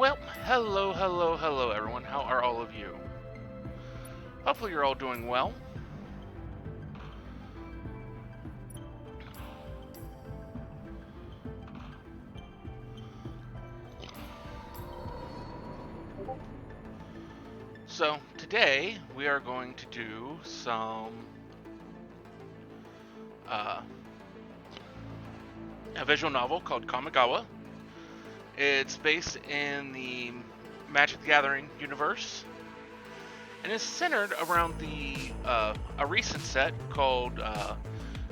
Well, hello everyone. How are all of you? Hopefully you're all doing well. So, today we are going to do uh, a visual novel called Kamigawa. It's based in the Magic the Gathering universe and is centered around a recent set called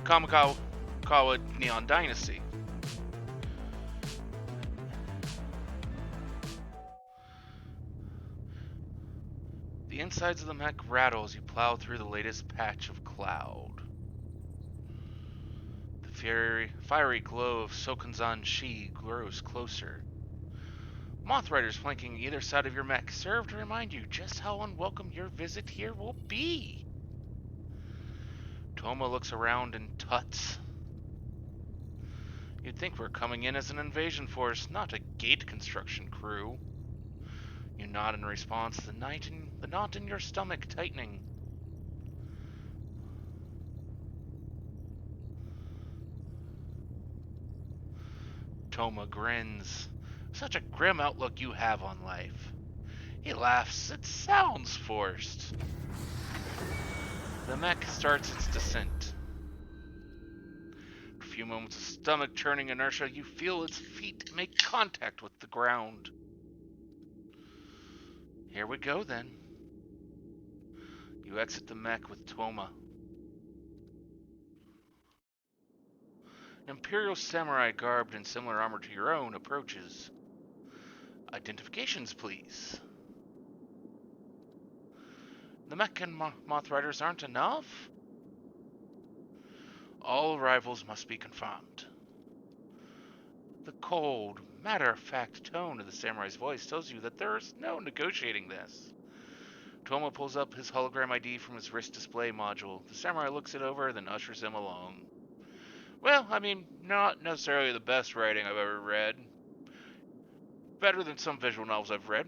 Kamigawa Neon Dynasty. The insides of the mech rattle as you plow through the latest patch of cloud. The fiery glow of Sokunzan Shi grows closer. Moth riders flanking either side of your mech serve to remind you just how unwelcome your visit here will be. Toma looks around and tuts. You'd think we're coming in as an invasion force, not a gate construction crew. You nod in response, the knot in your stomach tightening. Toma grins. Such a grim outlook you have on life. He laughs. It sounds forced. The mech starts its descent. For a few moments of stomach-churning inertia, you feel its feet make contact with the ground. Here we go, then. You exit the mech with Toma. An Imperial samurai garbed in similar armor to your own approaches. Identifications, please. The mech and Moth Riders aren't enough? All arrivals must be confirmed. The cold, matter-of-fact tone of the samurai's voice tells you that there is no negotiating this. Toma pulls up his hologram ID from his wrist display module. The samurai looks it over, then ushers him along. Well, I mean, not necessarily the best writing I've ever read. Better than some visual novels I've read.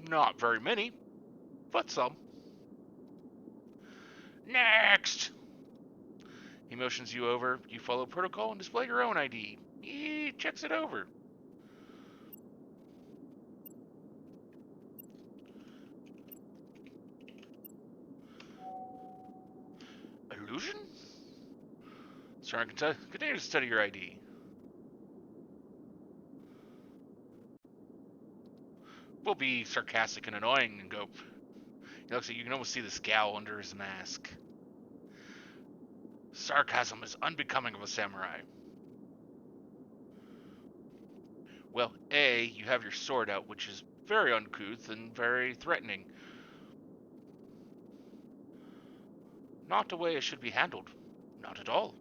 Not very many, but some. Next! He motions you over. You follow protocol and display your own ID. He checks it over. Illusion? Sir, continue to study your ID. We'll be sarcastic and annoying and go. He looks at you. You can almost see the scowl under his mask. Sarcasm is unbecoming of a samurai. Well, A, you have your sword out, which is very uncouth and very threatening. Not the way it should be handled. Not at all.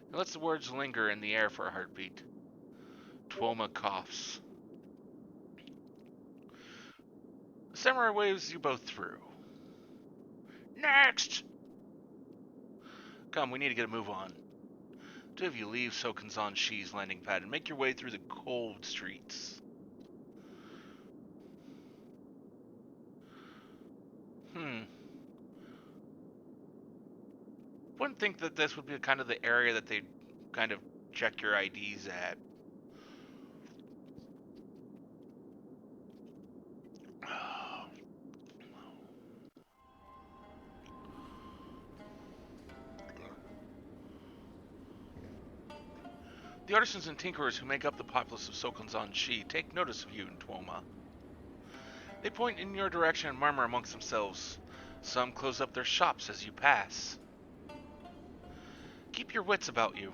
He lets the words linger in the air for a heartbeat. Tuoma coughs. The samurai waves you both through. Next! Come, we need to get a move on. Two of you leave Sokunzan Shi's landing pad and make your way through the cold streets. Wouldn't think that this would be kind of the area that they'd kind of check your IDs at. The artisans and tinkerers who make up the populace of Sokunzan Shi take notice of you in Tuoma. They point in your direction and murmur amongst themselves. Some close up their shops as you pass. Keep your wits about you.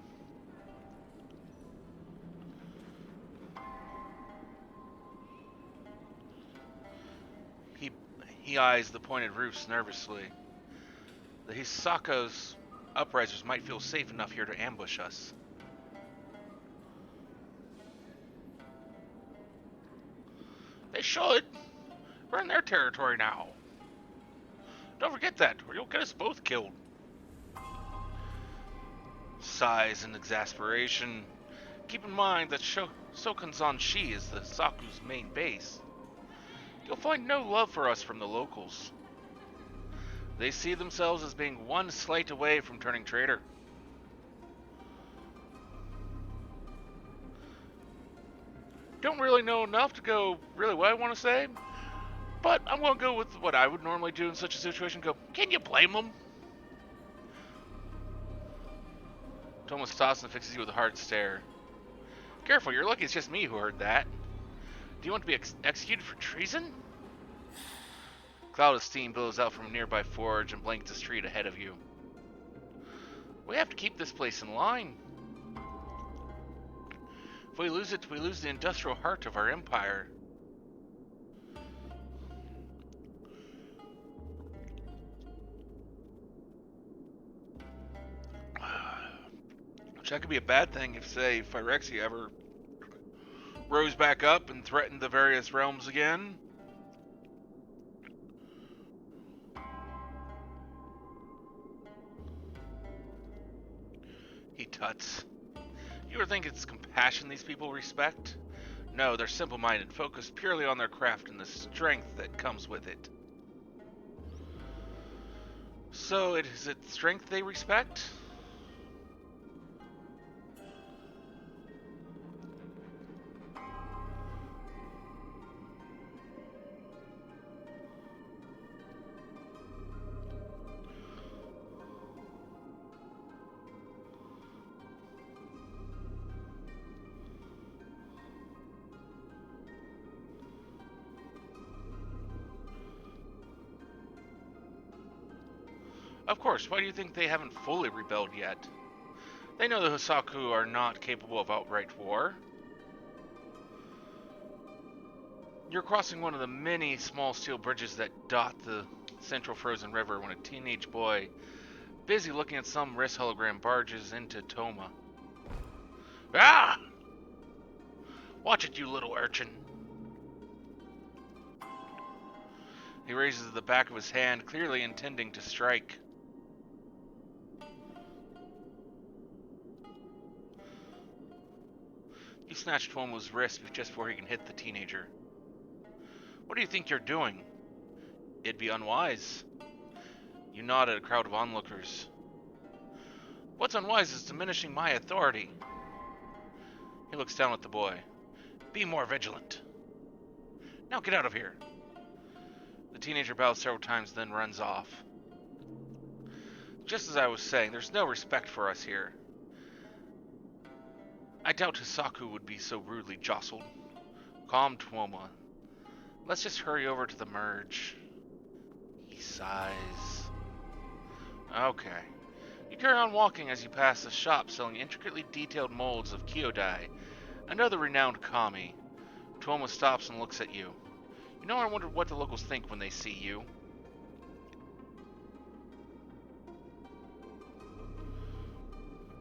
He eyes the pointed roofs nervously. The Hisako's uprisers might feel safe enough here to ambush us. They should. We're in their territory now. Don't forget that, or you'll get us both killed. Sighs in exasperation. Keep in mind that Sokanzan-shi is the Saku's main base. You'll find no love for us from the locals. They see themselves as being one slight away from turning traitor. Don't really know enough to go really what I want to say, but I'm going to go with what I would normally do in such a situation. Go, can you blame them? Thomas tosses and fixes you with a hard stare. Careful, you're lucky it's just me who heard that. Do you want to be executed for treason? A cloud of steam billows out from a nearby forge and blankets the street ahead of you. We have to keep this place in line. If we lose it, we lose the industrial heart of our empire. Which that could be a bad thing if, say, Phyrexia ever rose back up and threatened the various realms again. He tuts. You ever think it's compassion these people respect? No, they're simple-minded, focused purely on their craft and the strength that comes with it. So, is it strength they respect? Of course, why do you think they haven't fully rebelled yet? They know the Hosaku are not capable of outright war. You're crossing one of the many small steel bridges that dot the central frozen river when a teenage boy, busy looking at some wrist hologram, barges into Toma. Ah! Watch it, you little urchin. He raises the back of his hand, clearly intending to strike. You snatch Tuomo's wrist just before he can hit the teenager. What do you think you're doing? It'd be unwise. You nod at a crowd of onlookers. What's unwise is diminishing my authority. He looks down at the boy. Be more vigilant. Now get out of here. The teenager bows several times, then runs off. Just as I was saying, there's no respect for us here. I doubt Hisaku would be so rudely jostled. Calm, Tuoma. Let's just hurry over to the merge. He sighs. Okay. You carry on walking as you pass a shop selling intricately detailed molds of Kyodai, another renowned kami. Tuoma stops and looks at you. You know, I wonder what the locals think when they see you.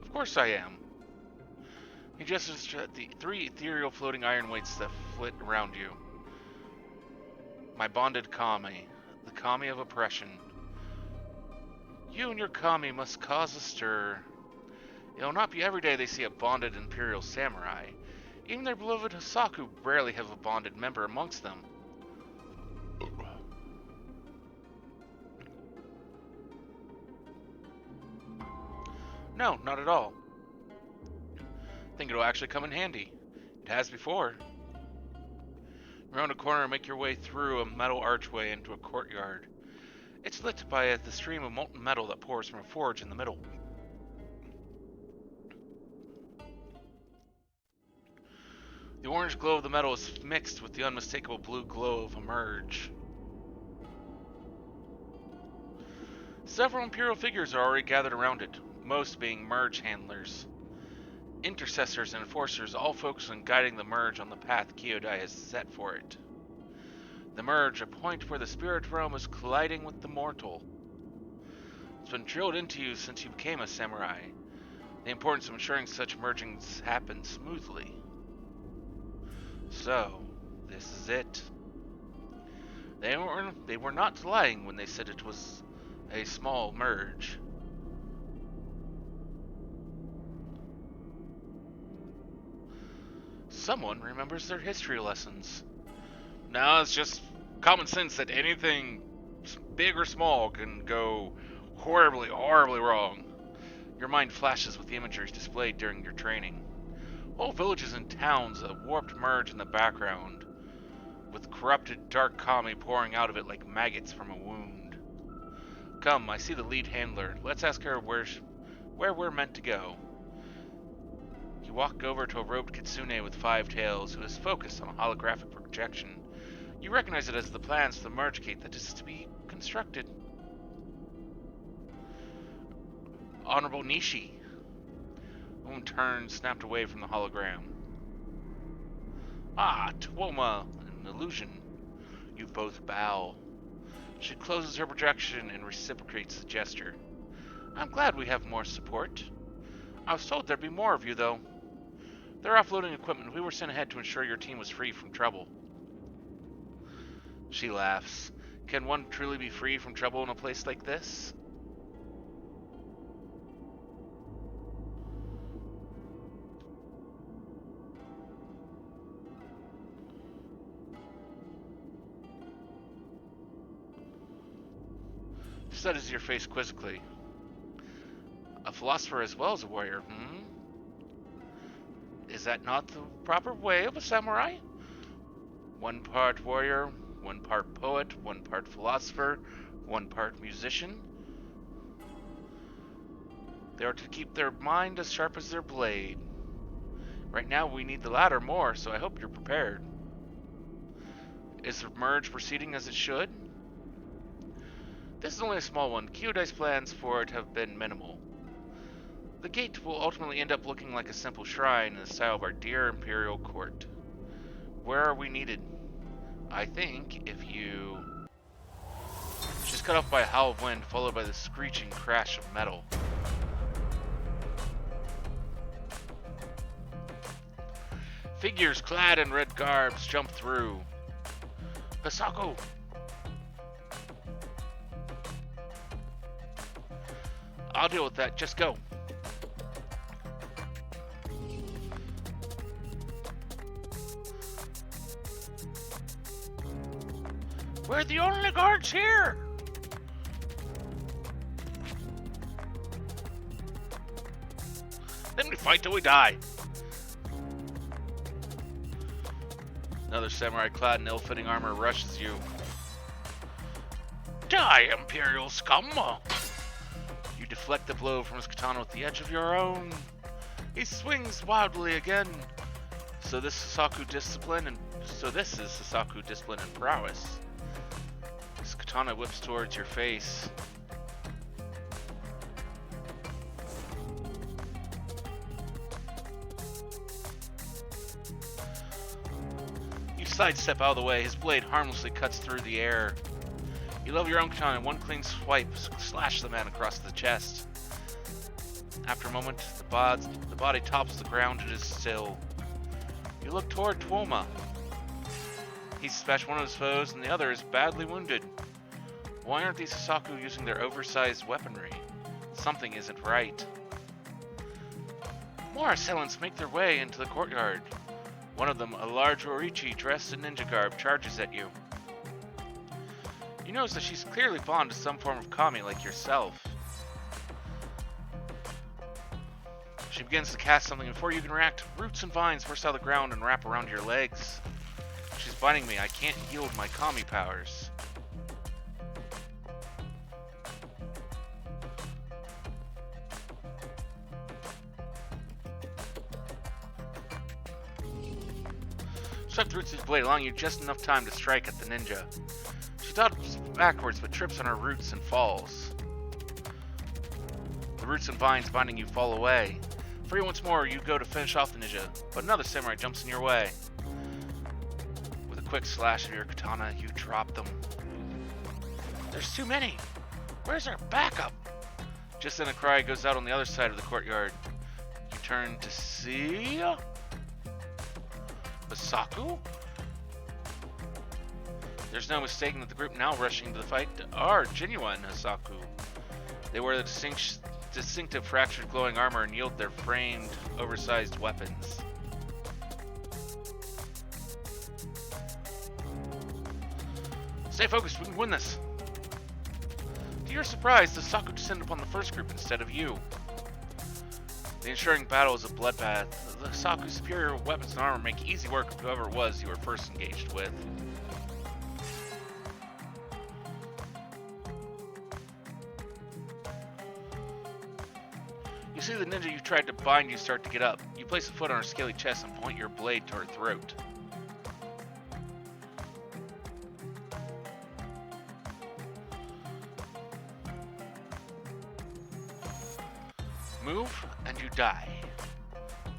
Of course I am. He gestures at the 3 ethereal floating iron weights that flit around you. My bonded kami, the kami of oppression. You and your kami must cause a stir. It will not be every day they see a bonded imperial samurai. Even their beloved Hosaku rarely have a bonded member amongst them. No, not at all. I think it'll actually come in handy. It has before. Round a corner and make your way through a metal archway into a courtyard. It's lit by the stream of molten metal that pours from a forge in the middle. The orange glow of the metal is mixed with the unmistakable blue glow of a merge. Several Imperial figures are already gathered around it, most being merge handlers. Intercessors and enforcers all focus on guiding the merge on the path Kyodai has set for it. The merge, a point where the spirit realm is colliding with the mortal. It's been drilled into you since you became a samurai. The importance of ensuring such mergings happen smoothly. So, this is it. They were not lying when they said it was a small merge. Someone remembers their history lessons. Now it's just common sense that anything big or small can go horribly, horribly wrong. Your mind flashes with the imagery displayed during your training. Whole villages and towns, a warped merge in the background, with corrupted dark kami pouring out of it like maggots from a wound. Come, I see the lead handler. Let's ask her where we're meant to go. You walk over to a robed kitsune with 5 tails who is focused on a holographic projection. You recognize it as the plans for the merge gate that is to be constructed. Honorable Nishi. The woman turns, snapped away from the hologram. Ah, Tuoma, an illusion. You both bow. She closes her projection and reciprocates the gesture. I'm glad we have more support. I was told there'd be more of you, though. They're offloading equipment. We were sent ahead to ensure your team was free from trouble. She laughs. Can one truly be free from trouble in a place like this? Studies your face quizzically. A philosopher as well as a warrior, Is that not the proper way of a samurai? One part warrior, one part poet, one part philosopher, one part musician. They are to keep their mind as sharp as their blade. Right now we need the latter more, so I hope you're prepared. Is the merge proceeding as it should? This is only a small one. Kyodai's plans for it have been minimal. The gate will ultimately end up looking like a simple shrine in the style of our dear Imperial Court. Where are we needed? I think if you... She's cut off by a howl of wind, followed by the screeching crash of metal. Figures clad in red garbs jump through. Hisako! I'll deal with that. Just go. We're the only guards here. Then we fight till we die. Another samurai clad in ill-fitting armor rushes you. Die, Imperial scum! You deflect the blow from his katana with the edge of your own. He swings wildly again. So this is Sasaku discipline and prowess. His katana whips towards your face. You sidestep out of the way. His blade harmlessly cuts through the air. You level your own katana and one clean swipe slash the man across the chest. After a moment, the body tops the ground and is still. You look toward Tuoma. He's dispatched one of his foes and the other is badly wounded. Why aren't these Sasaku using their oversized weaponry? Something isn't right. More assailants make their way into the courtyard. One of them, a large Orichi dressed in ninja garb, charges at you. You notice that she's clearly fond of some form of kami like yourself. She begins to cast something, and before you can react, roots and vines burst out of the ground and wrap around your legs. She's biting me. I can't yield my kami powers. Swept roots his blade, allowing you just enough time to strike at the ninja. She dodges backwards but trips on her roots and falls. The roots and vines binding you fall away. Free once more, you go to finish off the ninja, but another samurai jumps in your way. With a quick slash of your katana, you drop them. There's too many! Where's our backup? Just then a cry goes out on the other side of the courtyard. You turn to see... Hisaku? There's no mistaking that the group now rushing to the fight are genuine Hisaku. They wear the distinctive fractured glowing armor and yield their framed, oversized weapons. Stay focused, we can win this. To your surprise, the Saku descended upon the first group instead of you. The ensuing battle is a bloodbath. The Saku's superior weapons and armor make easy work of whoever it was you were first engaged with. You see the ninja you tried to bind you start to get up. You place a foot on her scaly chest and point your blade to her throat. Move, and you die.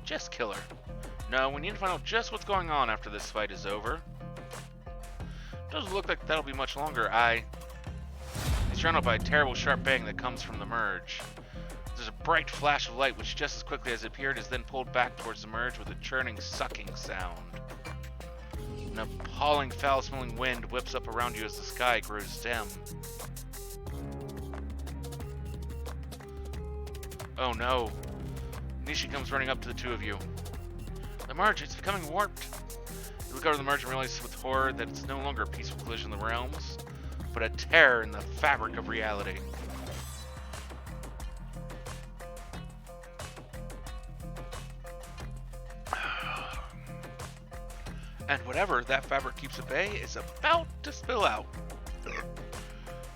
Just kill her. No, we need to find out just what's going on after this fight is over. Doesn't look like that'll be much longer. He's surrounded by a terrible sharp bang that comes from the merge. There's a bright flash of light which just as quickly as it appeared is then pulled back towards the merge with a churning, sucking sound. An appalling, foul-smelling wind whips up around you as the sky grows dim. Oh no. Nishi comes running up to the two of you. The merge, it's becoming warped. You look over the merge and realize with horror that it's no longer a peaceful collision of the realms, but a tear in the fabric of reality. And whatever that fabric keeps at bay is about to spill out.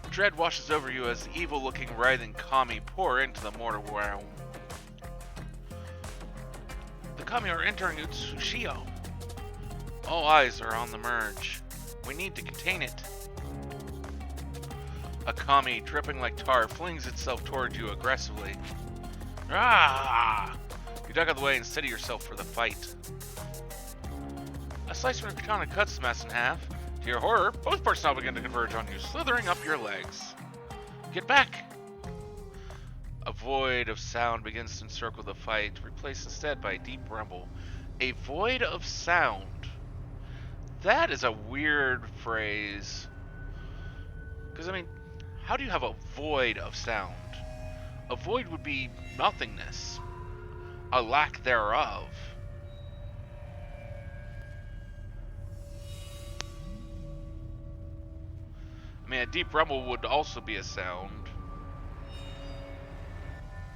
Dread washes over you as the evil-looking, writhing kami pour into the mortal realm. The kami are entering Utsushio. All eyes are on the merge. We need to contain it. A kami, dripping like tar, flings itself toward you aggressively. Ah! You duck out of the way and steady yourself for the fight. A slice from your katana cuts the mess in half. To your horror, both parts now begin to converge on you, slithering up your legs. Get back! A void of sound begins to encircle the fight, replaced instead by a deep rumble. A void of sound. That is a weird phrase. Because, I mean, how do you have a void of sound? A void would be nothingness. A lack thereof. I mean, a deep rumble would also be a sound.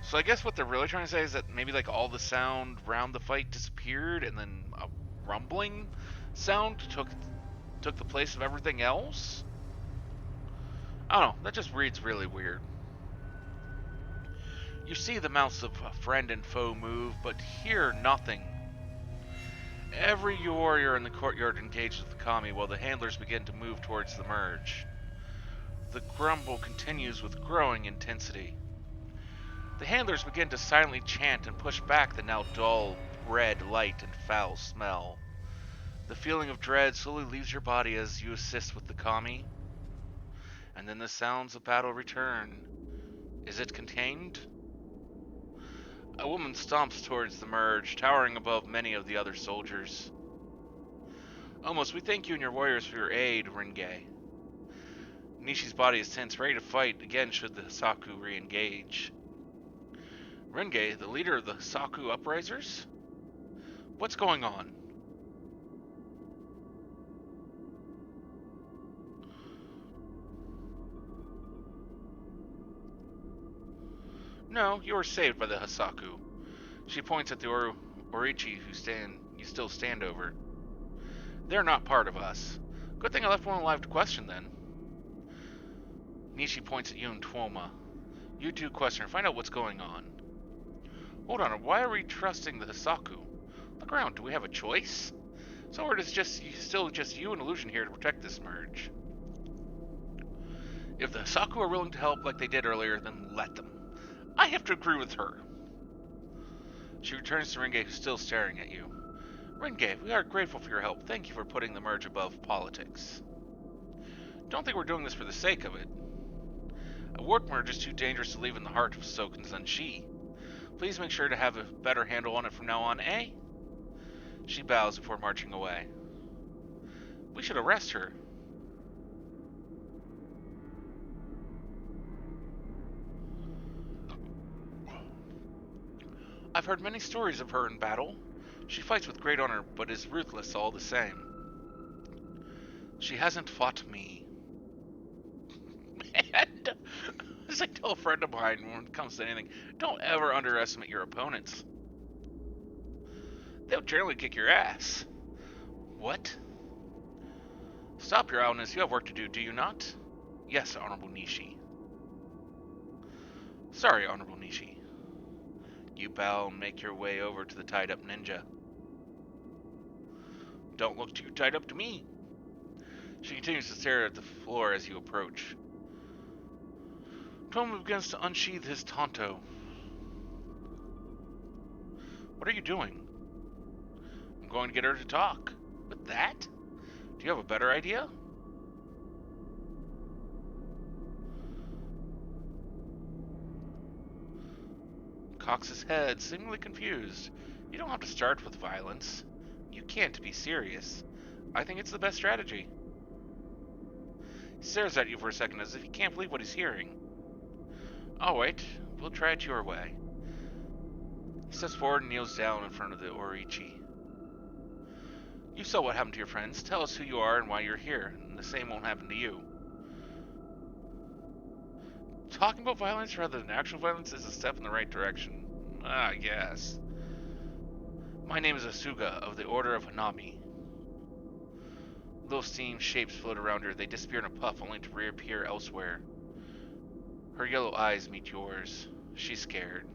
So I guess what they're really trying to say is that maybe like all the sound around the fight disappeared and then a rumbling sound took the place of everything else? I don't know, that just reads really weird. You see the mouths of friend and foe move, but hear nothing. Every warrior in the courtyard engages with the kami while the handlers begin to move towards the merge. The grumble continues with growing intensity. The handlers begin to silently chant and push back the now dull red light and foul smell. The feeling of dread slowly leaves your body as you assist with the kami. And then the sounds of battle return. Is it contained? A woman stomps towards the merge, towering above many of the other soldiers. Almost, we thank you and your warriors for your aid, Renge. Nishi's body is tense, ready to fight again should the Saku re-engage. Renge, the leader of the Saku uprisers? What's going on? No, you were saved by the Hasaku. She points at the Orichi you still stand over. They're not part of us. Good thing I left one alive to question then. Nishi points at you and Tuoma. You two question her, find out what's going on. Hold on, why are we trusting the Hasaku? Look around, do we have a choice? So or is still just you and Illusion here to protect this merge? If the Hasaku are willing to help like they did earlier, then let them. I have to agree with her. She returns to Renge, who's still staring at you. Renge, we are grateful for your help. Thank you for putting the merge above politics. Don't think we're doing this for the sake of it. A warp merge is too dangerous to leave in the heart of Soken Zenshi. Please make sure to have a better handle on it from now on, eh? She bows before marching away. We should arrest her. I've heard many stories of her in battle. She fights with great honor, but is ruthless all the same. She hasn't fought me. As I tell a friend of mine when it comes to anything, don't ever underestimate your opponents. They'll generally kick your ass. What? Stop your outness. You have work to do, do you not? Yes, Honorable Nishi. Sorry, Honorable Nishi. You bow and make your way over to the tied-up ninja. Don't look too tied up to me. She continues to stare at the floor as you approach. Tomo begins to unsheath his tanto. What are you doing? I'm going to get her to talk. With that? Do you have a better idea? Cocks his head, seemingly confused. You don't have to start with violence. You can't be serious. I think it's the best strategy. He stares at you for a second as if he can't believe what he's hearing. Oh, wait. We'll try it your way. He steps forward and kneels down in front of the Orichi. You saw what happened to your friends. Tell us who you are and why you're here, and the same won't happen to you. Talking about violence rather than actual violence is a step in the right direction. I guess. My name is Asuga of the Order of Hanami. Little steam shapes float around her. They disappear in a puff, only to reappear elsewhere. Her yellow eyes meet yours. She's scared.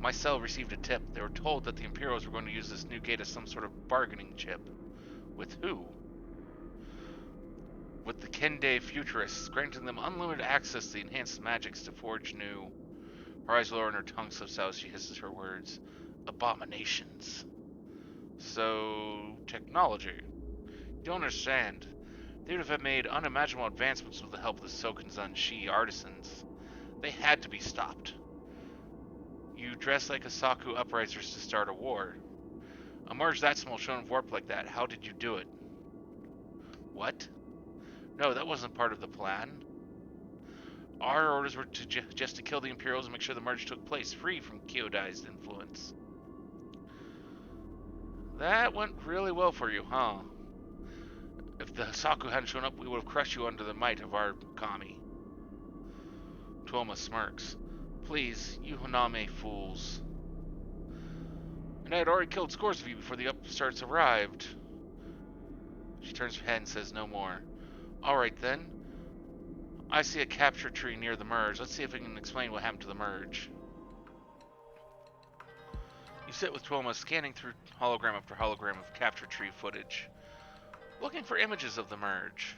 My cell received a tip. They were told that the Imperials were going to use this new gate as some sort of bargaining chip. With who? With the Kende Futurists, granting them unlimited access to the enhanced magics to forge new. Her eyes lower and her tongue slips out as she hisses her words. Abominations. So, technology. You don't understand. They would have made unimaginable advancements with the help of the Sokenzan Shi artisans. They had to be stopped. You dress like Asaku uprisers to start a war. A merge that small shown of warp like that, how did you do it? What? No, that wasn't part of the plan. Our orders were to just to kill the Imperials and make sure the merge took place, free from Kyodai's influence. That went really well for you, huh? If the Hasaku hadn't shown up, we would have crushed you under the might of our kami. Tuoma smirks. Please, you Haname fools. And I had already killed scores of you before the upstarts arrived. She turns her head and says no more. Alright then. I see a capture tree near the merge. Let's see if we can explain what happened to the merge. You sit with Tuoma, scanning through hologram after hologram of capture tree footage, looking for images of the merge.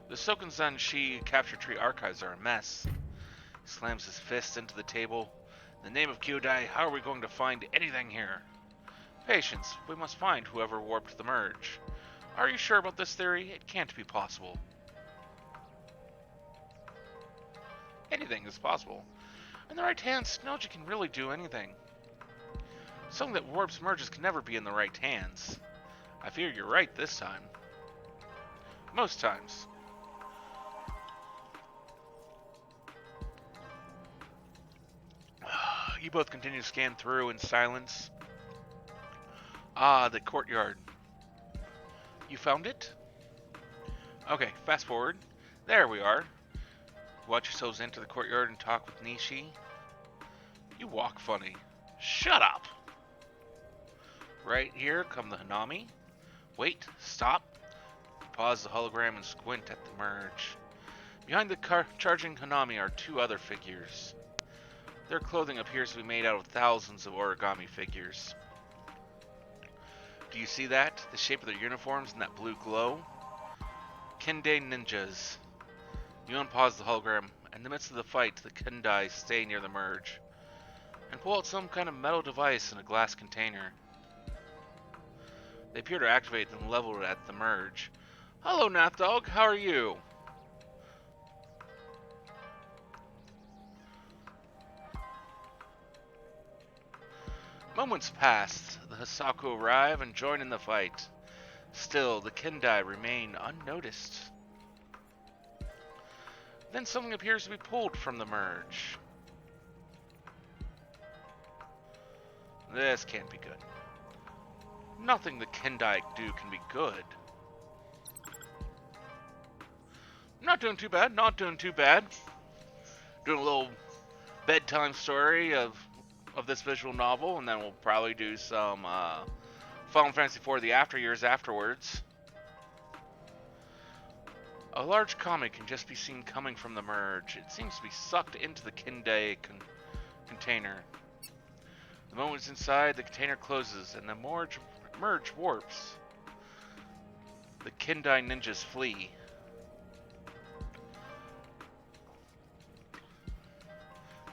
The Sokenzan Shi capture tree archives are a mess. He slams his fist into the table. In the name of Kyodai, how are we going to find anything here? Patience, we must find whoever warped the merge. Are you sure about this theory? It can't be possible. Anything is possible. In the right hands, technology can really do anything. Something that warps merges can never be in the right hands. I fear you're right this time. Most times. You both continue to scan through in silence. Ah, the courtyard. You found it? Okay, fast forward. There we are. Watch yourselves enter the courtyard and talk with Nishi. You walk funny. Shut up! Right here come the Hanami. Wait, stop. Pause the hologram and squint at the merge. Behind the charging Hanami are two other figures. Their clothing appears to be made out of thousands of origami figures. Do you see that? The shape of their uniforms and that blue glow? Kende ninjas. You unpause the hologram. In the midst of the fight, the Kendai stay near the merge and pull out some kind of metal device in a glass container. They appear to activate and level it at the merge. Hello, Nathdog. How are you? Moments pass. The Hasaku arrive and join in the fight. Still, the Kendai remain unnoticed. Then something appears to be pulled from the merge. This can't be good. Nothing the Kendai do can be good. I'm Not doing too bad. Not doing too bad. Doing a little bedtime story of this visual novel, and then we'll probably do some Final Fantasy IV: The After Years afterwards. A large comet can just be seen coming from the merge. It seems to be sucked into the Kindai container. The moment it's inside, the container closes, and the merge warps. The Kindai ninjas flee.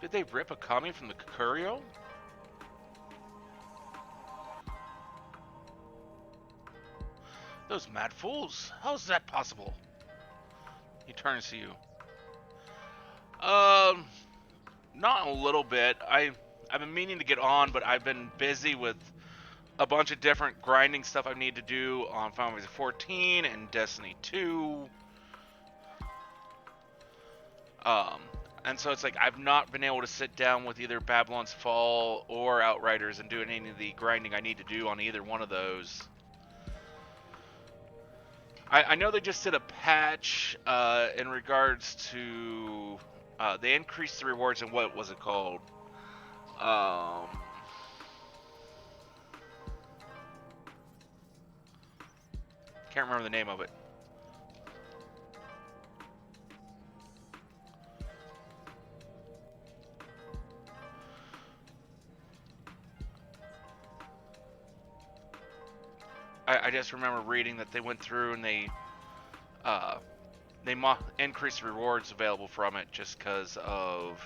Did they rip a kami from the Kukurio? Those mad fools! How is that possible? He turns to you. Not a little bit. I've been meaning to get on, but I've been busy with a bunch of different grinding stuff I need to do on Final Fantasy 14 and Destiny 2. And so it's like I've not been able to sit down with either Babylon's Fall or Outriders and do any of the grinding I need to do on either one of those. I know they just did a patch in regards to they increased the rewards, and what was it called? Can't remember the name of it. I just remember reading that they went through and they increased the rewards available from it just because of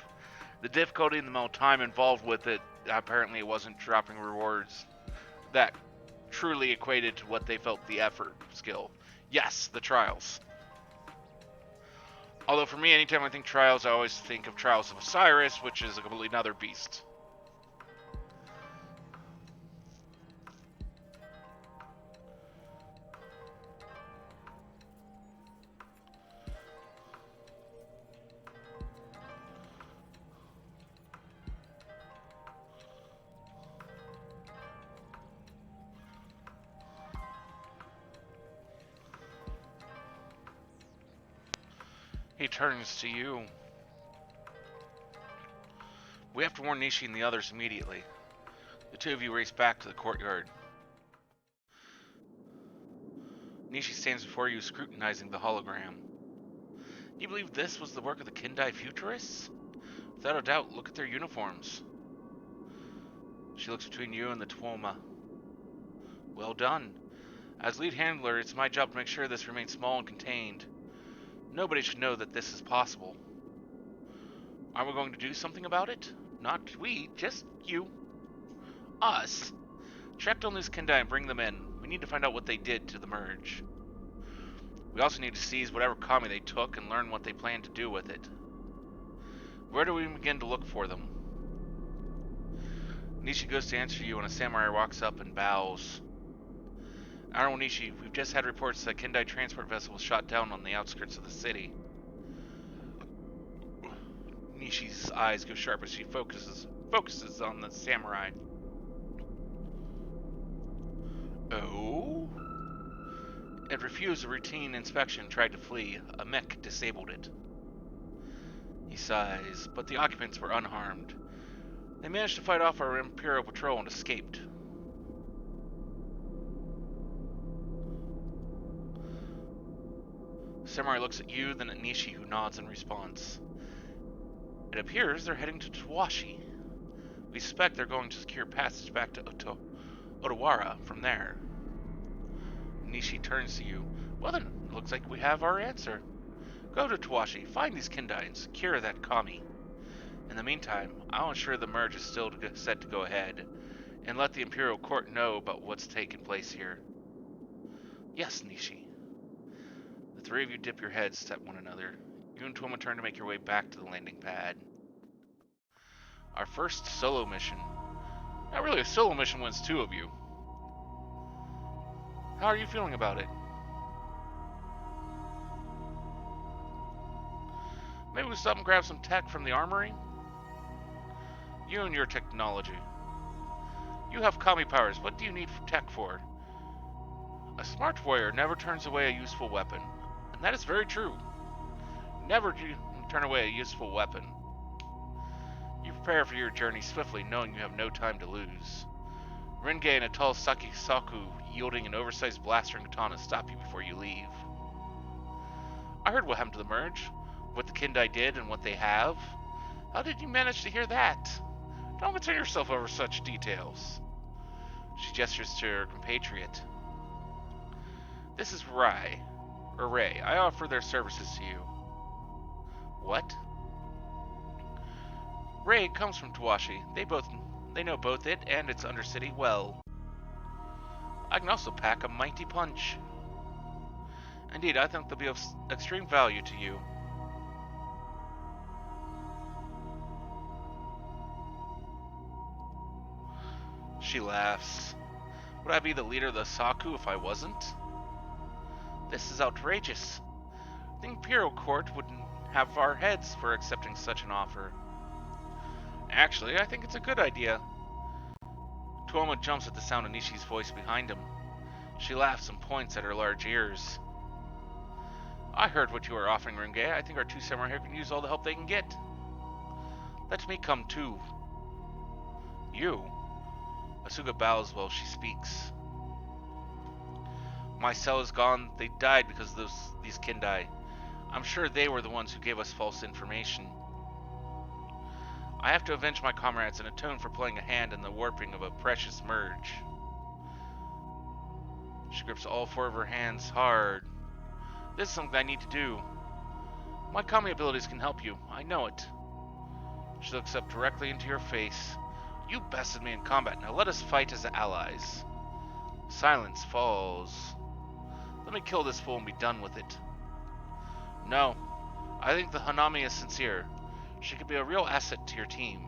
the difficulty and the amount of time involved with it. Apparently it wasn't dropping rewards that truly equated to what they felt the effort skill. Yes, the trials. Although for me, anytime I think trials, I always think of Trials of Osiris, which is a completely another beast. He turns to you. We have to warn Nishi and the others immediately. The two of you race back to the courtyard. Nishi stands before you, scrutinizing the hologram. Do you believe this was the work of the Kindai Futurists? Without a doubt, look at their uniforms. She looks between you and the Tuoma. Well done. As lead handler, it's my job to make sure this remains small and contained. Nobody should know that this is possible. Are we going to do something about it? Not we, just you. Us. Track down these Kindai and bring them in. We need to find out what they did to the merge. We also need to seize whatever kami they took and learn what they plan to do with it. Where do we begin to look for them? Nishi goes to answer you when a samurai walks up and bows. Admiral Nishi, we've just had reports that a Kindai transport vessel was shot down on the outskirts of the city. Nishi's eyes go sharp as she focuses on the samurai. Oh? It refused a routine inspection and tried to flee. A mech disabled it. He sighs, but the occupants were unharmed. They managed to fight off our Imperial patrol and escaped. Samurai looks at you, then at Nishi, who nods in response. It appears they're heading to Tawashi. We suspect they're going to secure passage back to Otawara from there. Nishi turns to you. Well then, it looks like we have our answer. Go to Tawashi, find these Kindai, and secure that kami. In the meantime, I'll ensure the merge is still set to go ahead, and let the Imperial Court know about what's taken place here. Yes, Nishi. The three of you dip your heads at one another. You and Tuoma turn to make your way back to the landing pad. Our first solo mission. Not really a solo mission when it's two of you. How are you feeling about it? Maybe we stop and grab some tech from the armory? You and your technology. You have kami powers. What do you need tech for? A smart warrior never turns away a useful weapon. And that is very true. Never turn away a useful weapon. You prepare for your journey swiftly, knowing you have no time to lose. Renge and a tall Saku yielding an oversized blaster and katana stop you before you leave. I heard what happened to the merge, what the Kindai did and what they have. How did you manage to hear that? Don't concern yourself over such details. She gestures to her compatriot. This is Rai. I offer their services to you. What? Ray comes from Tawashi. They know both it and its undercity well. I can also pack a mighty punch. Indeed, I think they'll be of extreme value to you. She laughs. Would I be the leader of the Saku if I wasn't? This is outrageous. The Imperial Court wouldn't have our heads for accepting such an offer. Actually, I think it's a good idea. Tuomo jumps at the sound of Nishi's voice behind him. She laughs and points at her large ears. I heard what you are offering, Renge. I think our two samurai here can use all the help they can get. Let me come too. You? Asuga bows while she speaks. My cell is gone. They died because of these Kindai. I'm sure they were the ones who gave us false information. I have to avenge my comrades and atone for playing a hand in the warping of a precious merge. She grips all four of her hands hard. This is something I need to do. My kami abilities can help you. I know it. She looks up directly into your face. You bested me in combat. Now let us fight as allies. Silence falls. Let me kill this fool and be done with it. No. I think the Hanami is sincere. She could be a real asset to your team.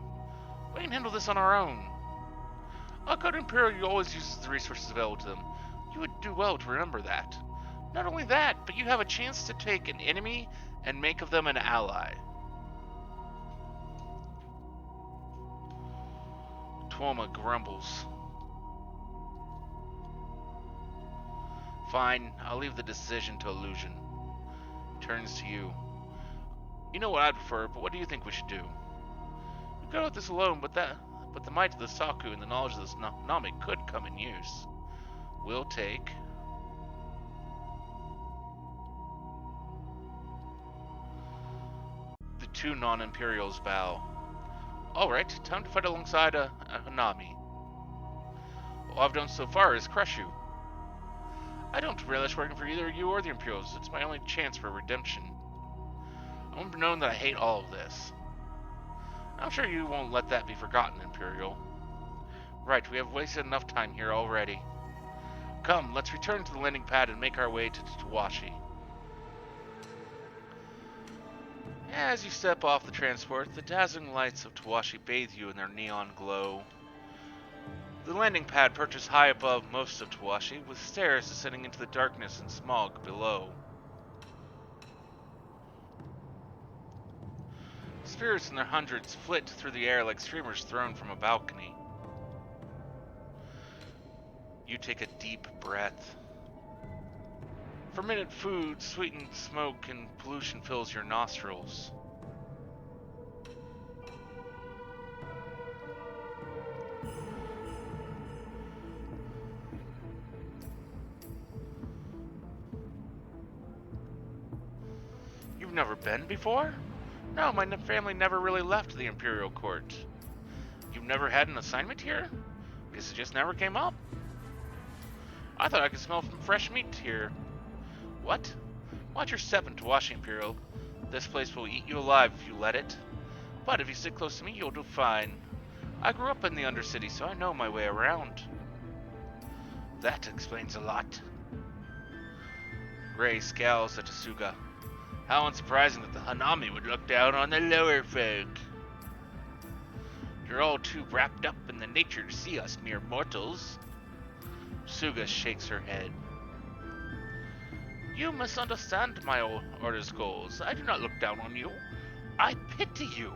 We can handle this on our own. A good Imperial always uses the resources available to them. You would do well to remember that. Not only that, but you have a chance to take an enemy and make of them an ally. Tuomo grumbles. Fine, I'll leave the decision to Illusion. Turns to you. You know what I'd prefer, but what do you think we should do? We go with this alone, but the might of the Saku and the knowledge of this Nami could come in use. We'll take... The two non-Imperials bow. Alright, time to fight alongside a Hanami. All I've done so far is crush you. I don't relish working for either you or the Imperials. It's my only chance for redemption. I want to be known that I hate all of this. I'm sure you won't let that be forgotten, Imperial. Right, we have wasted enough time here already. Come, let's return to the landing pad and make our way to Tawashi. As you step off the transport, the dazzling lights of Tawashi bathe you in their neon glow. The landing pad perches high above most of Tawashi, with stairs descending into the darkness and smog below. Spirits in their hundreds flit through the air like streamers thrown from a balcony. You take a deep breath. Fermented food, sweetened smoke, and pollution fills your nostrils. You've never been before? No, my family never really left the Imperial Court. You've never had an assignment here? Guess it just never came up. I thought I could smell fresh meat here. What? Watch your step in Tawashi, Imperial. This place will eat you alive if you let it. But if you stick close to me, you'll do fine. I grew up in the Undercity, so I know my way around. That explains a lot. Ray scowls at Asuga. How unsurprising that the Hanami would look down on the lower folk. You're all too wrapped up in the nature to see us mere mortals. Asuga shakes her head. You misunderstand my order's goals. I do not look down on you. I pity you.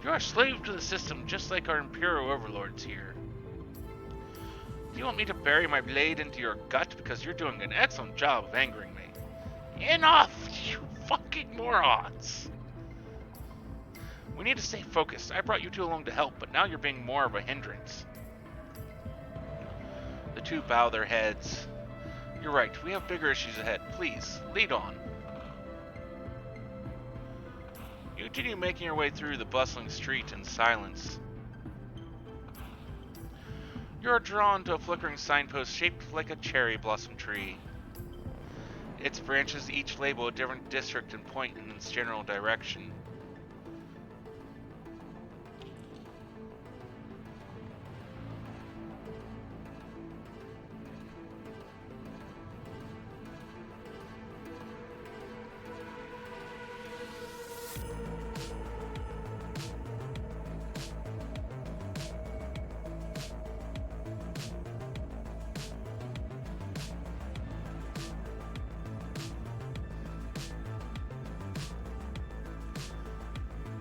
You're a slave to the system, just like our Imperial overlords here. Do you want me to bury my blade into your gut? Because you're doing an excellent job of angering me. Enough, you fucking morons! We need to stay focused. I brought you two along to help, but now you're being more of a hindrance. The two bow their heads. You're right, we have bigger issues ahead. Please, lead on. You continue making your way through the bustling street in silence. You're drawn to a flickering signpost shaped like a cherry blossom tree. Its branches each label a different district and point in its general direction.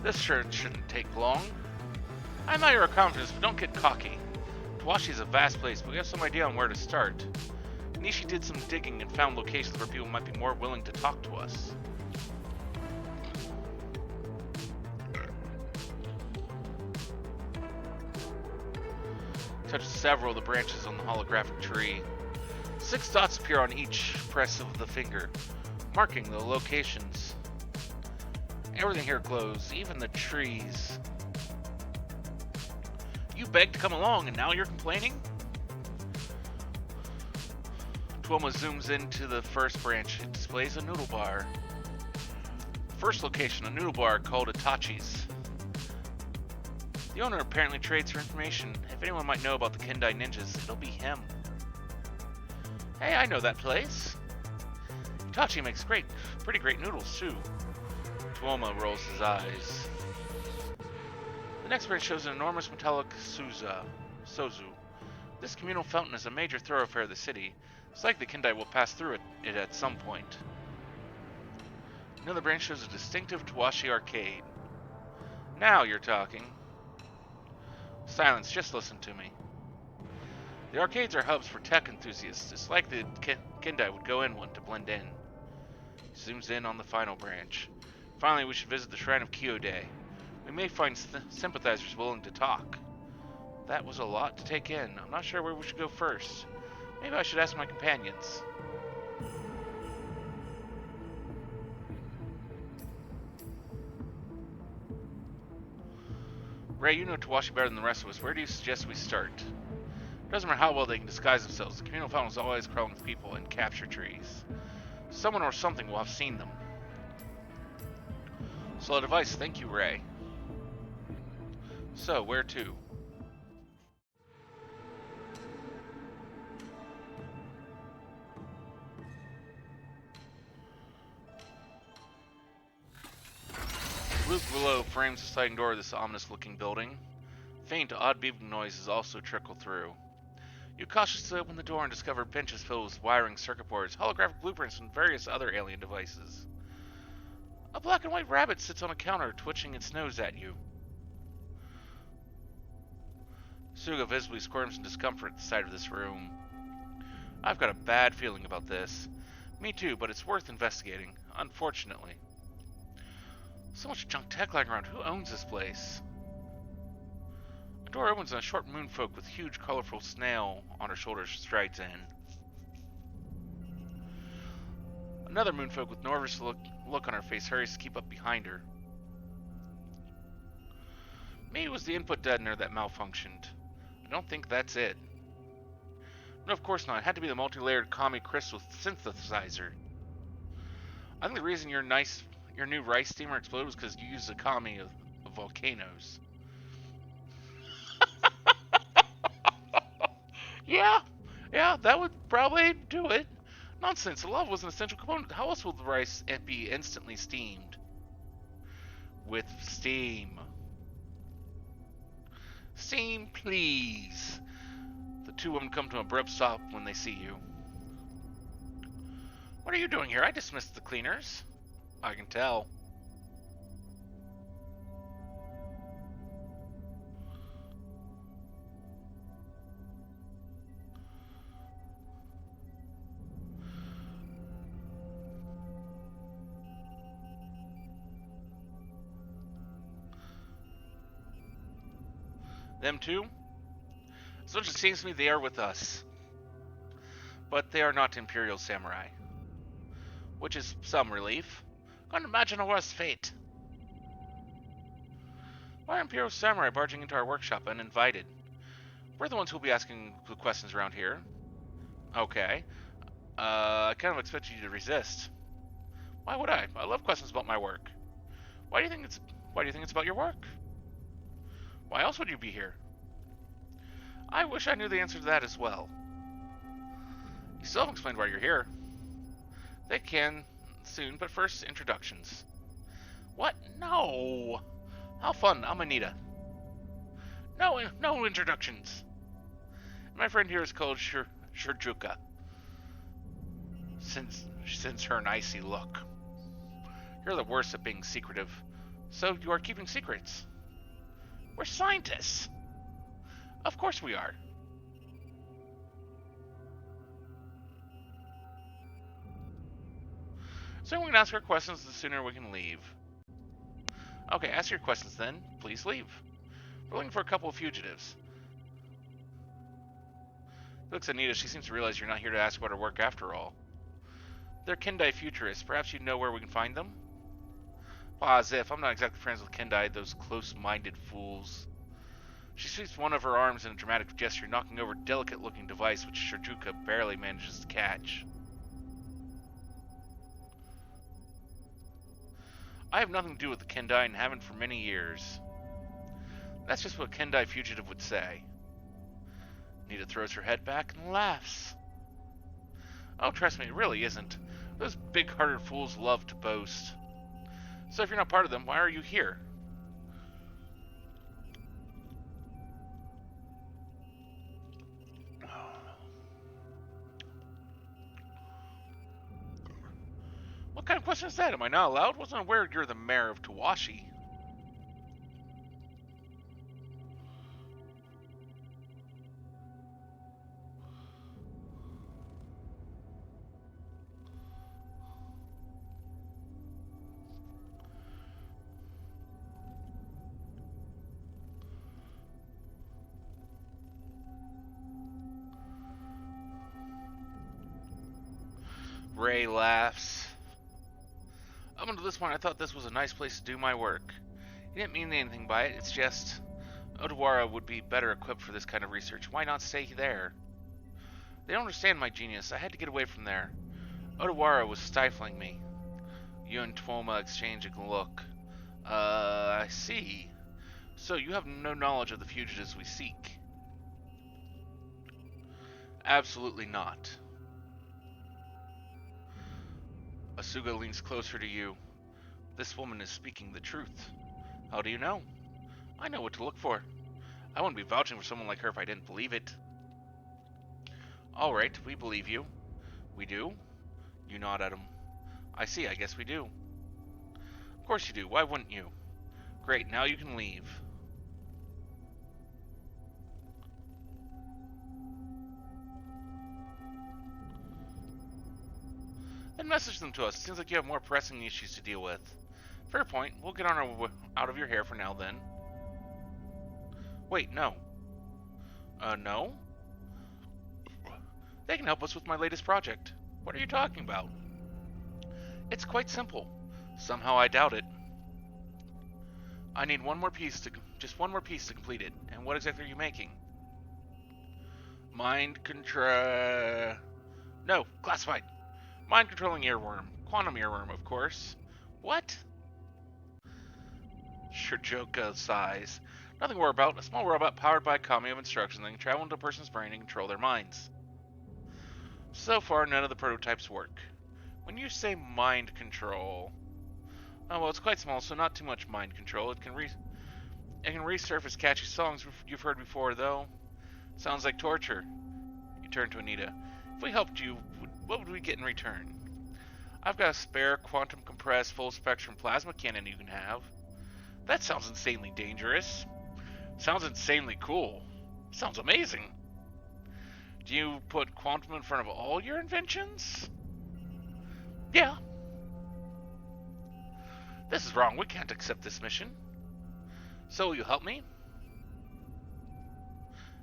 This sure shouldn't take long. I admire your confidence, but don't get cocky. Tawashi's a vast place, but we have some idea on where to start. Nishi did some digging and found locations where people might be more willing to talk to us. Touch several of the branches on the holographic tree. 6 dots appear on each press of the finger, marking the locations. Everything here glows, even the trees. You begged to come along, and now you're complaining? Tuomo zooms into the first branch. It displays a noodle bar. First location, a noodle bar called Itachi's. The owner apparently trades for information. If anyone might know about the Kendai ninjas, it'll be him. Hey, I know that place. Itachi makes pretty great noodles, too. Tuomo rolls his eyes. The next branch shows an enormous metallic sozu. This communal fountain is a major thoroughfare of the city. It's likely Kendai will pass through it at some point. Another branch shows a distinctive Tawashi arcade. Now you're talking. Silence, just listen to me. The arcades are hubs for tech enthusiasts. It's likely Kendai would go in one to blend in. He zooms in on the final branch. Finally, we should visit the Shrine of Kyode. We may find sympathizers willing to talk. That was a lot to take in. I'm not sure where we should go first. Maybe I should ask my companions. Ray, you know Tawashi better than the rest of us. Where do you suggest we start? It doesn't matter how well they can disguise themselves. The communal fountain is always crawling with people and capture trees. Someone or something will have seen them. Solid advice, thank you, Ray. So, where to? Blue glow frames the sliding door of this ominous-looking building. Faint, odd beeping noises also trickle through. You cautiously open the door and discover benches filled with wiring circuit boards, holographic blueprints, and various other alien devices. A black and white rabbit sits on a counter, twitching its nose at you. Suga visibly squirms in discomfort at the sight of this room. I've got a bad feeling about this. Me too, but it's worth investigating, unfortunately. So much junk tech lying around. Who owns this place? A door opens and a short moonfolk with huge colorful snail on her shoulders strides in. Another moonfolk with nervous look on her face hurries to keep up behind her. Maybe it was the input deadener that malfunctioned. I don't think that's it. No, of course not. It had to be the multi-layered Kami crystal synthesizer. I think the reason your new rice steamer exploded was because you used the Kami of volcanoes. Yeah, that would probably do it. Nonsense, the lava was an essential component. How else will the rice be instantly steamed? With steam. Steam, please. The two women come to an abrupt stop when they see you. What are you doing here? I dismissed the cleaners. I can tell. Them too? So it seems to me they are with us. But they are not Imperial Samurai. Which is some relief. Can't imagine a worse fate. Why are Imperial Samurai barging into our workshop uninvited? We're the ones who'll be asking the questions around here. Okay. I kind of expected you to resist. Why would I? I love questions about my work. Why do you think it's about your work? Why else would you be here? I wish I knew the answer to that as well. You still haven't explained why you're here. They can soon, but first, introductions. What? No! How fun, I'm Anita. No introductions. My friend here is called Shurjuka. Since her an icy look. You're the worst at being secretive. So you are keeping secrets. We're scientists. Of course we are. So we can ask our questions, the sooner we can leave. Okay, ask your questions then. Please leave. We're looking for a couple of fugitives. Looks at Anita, she seems to realize you're not here to ask about her work after all. They're Kendai futurists. Perhaps you know where we can find them? Ah, as if. I'm not exactly friends with Kendai, those close-minded fools. She sweeps one of her arms in a dramatic gesture, knocking over a delicate-looking device which Shurjuka barely manages to catch. I have nothing to do with the Kendai and haven't for many years. That's just what a Kendai fugitive would say. Nita throws her head back and laughs. Oh, trust me, it really isn't. Those big-hearted fools love to boast. So if you're not part of them, why are you here? What kind of question is that? Am I not allowed? Wasn't aware you're the mayor of Tawashi. Ray laughs. Up until this point, I thought this was a nice place to do my work. He didn't mean anything by it, it's just... Odawara would be better equipped for this kind of research. Why not stay there? They don't understand my genius. I had to get away from there. Odawara was stifling me. You and Twoma exchange a look. I see. So you have no knowledge of the fugitives we seek? Absolutely not. Asuga leans closer to you. This woman is speaking the truth. How do you know? I know what to look for. I wouldn't be vouching for someone like her if I didn't believe it. Alright, we believe you. We do? You nod at him. I see, I guess we do. Of course you do, why wouldn't you? Great, now you can leave. Then message them to us. It seems like you have more pressing issues to deal with. Fair point. We'll get on our out of your hair for now, then. Wait, no. No? They can help us with my latest project. What are you talking about? It's quite simple. Somehow I doubt it. I need just one more piece to complete it. And what exactly are you making? Mind control... No, classified. Mind-controlling earworm. Quantum earworm, of course. What? Shurjuka sighs. Nothing to worry about. A small robot powered by a kamigawa of instructions that can travel into a person's brain and control their minds. So far, none of the prototypes work. When you say mind control... Oh, well, it's quite small, so not too much mind control. It can resurface catchy songs you've heard before, though. Sounds like torture. You turn to Anita. If we helped you, what would we get in return? I've got a spare quantum compressed full spectrum plasma cannon you can have. That sounds insanely dangerous. Sounds insanely cool. Sounds amazing. Do you put quantum in front of all your inventions? Yeah. This is wrong. We can't accept this mission. So will you help me?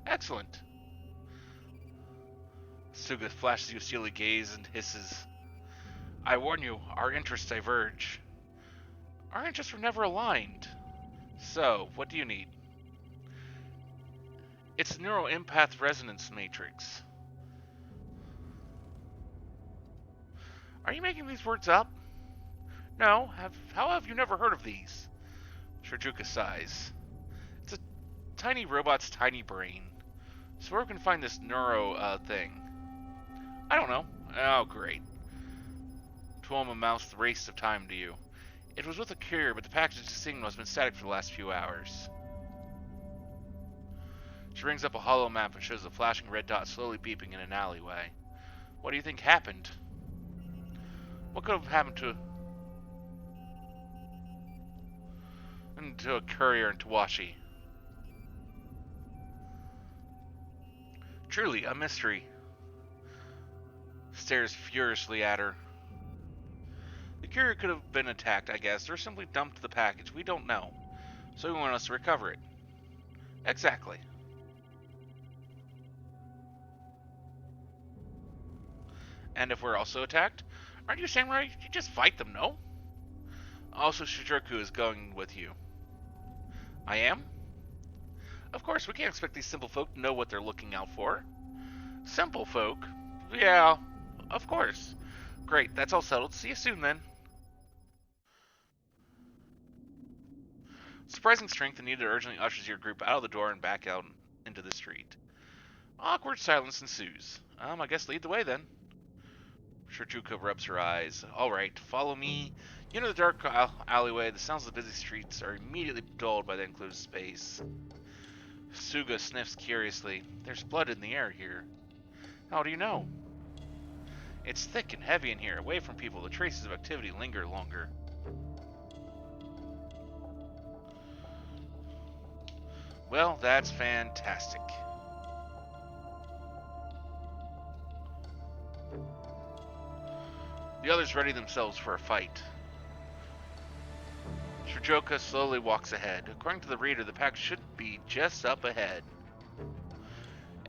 Excellent. Suga flashes you a steely gaze and hisses. I warn you, our interests diverge. Our interests were never aligned. So, what do you need? It's neuroempath resonance matrix. Are you making these words up? No, how have you never heard of these? Shijuka sighs. It's a tiny robot's tiny brain. So where can we find this thing? I don't know. Oh, great. Tuoma mouths the race of time to you. It was with a courier, but the package's signal has been static for the last few hours. She brings up a hollow map and shows a flashing red dot slowly beeping in an alleyway. What do you think happened? What could have happened to a courier in Tawashi? Truly, a mystery. Stares furiously at her. The courier could have been attacked, I guess, or simply dumped the package. We don't know. So he wanted us to recover it. Exactly. And if we're also attacked, aren't you samurai? You just fight them, no? Also, Shijuku is going with you. I am? Of course, we can't expect these simple folk to know what they're looking out for. Simple folk? Yeah, of course. Great, that's all settled. See you soon, then. Surprising strength and need urgently ushers your group out of the door and back out into the street. Awkward silence ensues. I guess lead the way, then. Shijuka rubs her eyes. Alright, follow me. You know the dark alleyway, the sounds of the busy streets are immediately dulled by the enclosed space. Suga sniffs curiously. There's blood in the air here. How do you know? It's thick and heavy in here. Away from people, the traces of activity linger longer. Well, that's fantastic. The others ready themselves for a fight. Shijuka slowly walks ahead. According to the reader, the pack should be just up ahead.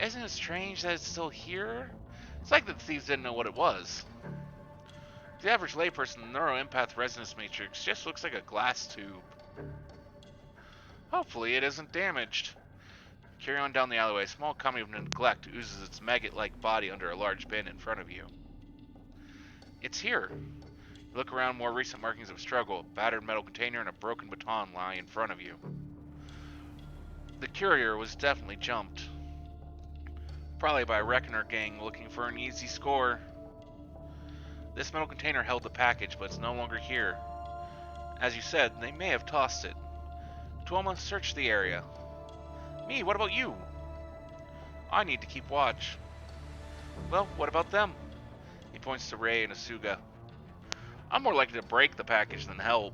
Isn't it strange that it's still here? It's like the thieves didn't know what it was. The average layperson, the neuroempath resonance matrix just looks like a glass tube. Hopefully it isn't damaged. Carry on down the alleyway. A small commune of neglect oozes its maggot-like body under a large bin in front of you. It's here. You look around, more recent markings of struggle. A battered metal container and a broken baton lie in front of you. The courier was definitely jumped. Probably by a Reckoner gang looking for an easy score. This metal container held the package, but it's no longer here. As you said, they may have tossed it. Tuoma, search the area. Me, what about you? I need to keep watch. Well, what about them? He points to Rei and Asuga. I'm more likely to break the package than help.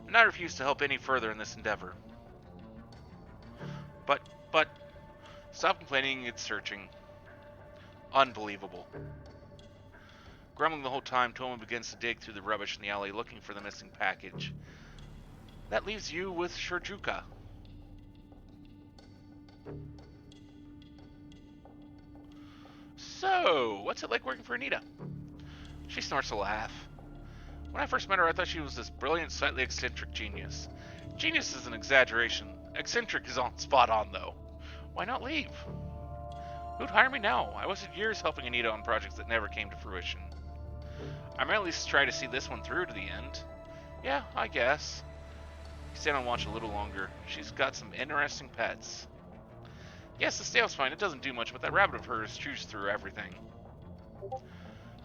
And I refuse to help any further in this endeavor. But, stop complaining, it's searching. Unbelievable. Grumbling the whole time, Tuoma begins to dig through the rubbish in the alley looking for the missing package. That leaves you with Shijuka. So, what's it like working for Anita? She snorts a laugh. When I first met her, I thought she was this brilliant, slightly eccentric genius. Genius is an exaggeration. Eccentric is spot on, though. Why not leave? Who'd hire me now? I wasted years helping Anita on projects that never came to fruition. I might at least try to see this one through to the end. Yeah, I guess. Stand on watch a little longer. She's got some interesting pets. Yes, the staff's fine. It doesn't do much, but that rabbit of hers chews through everything.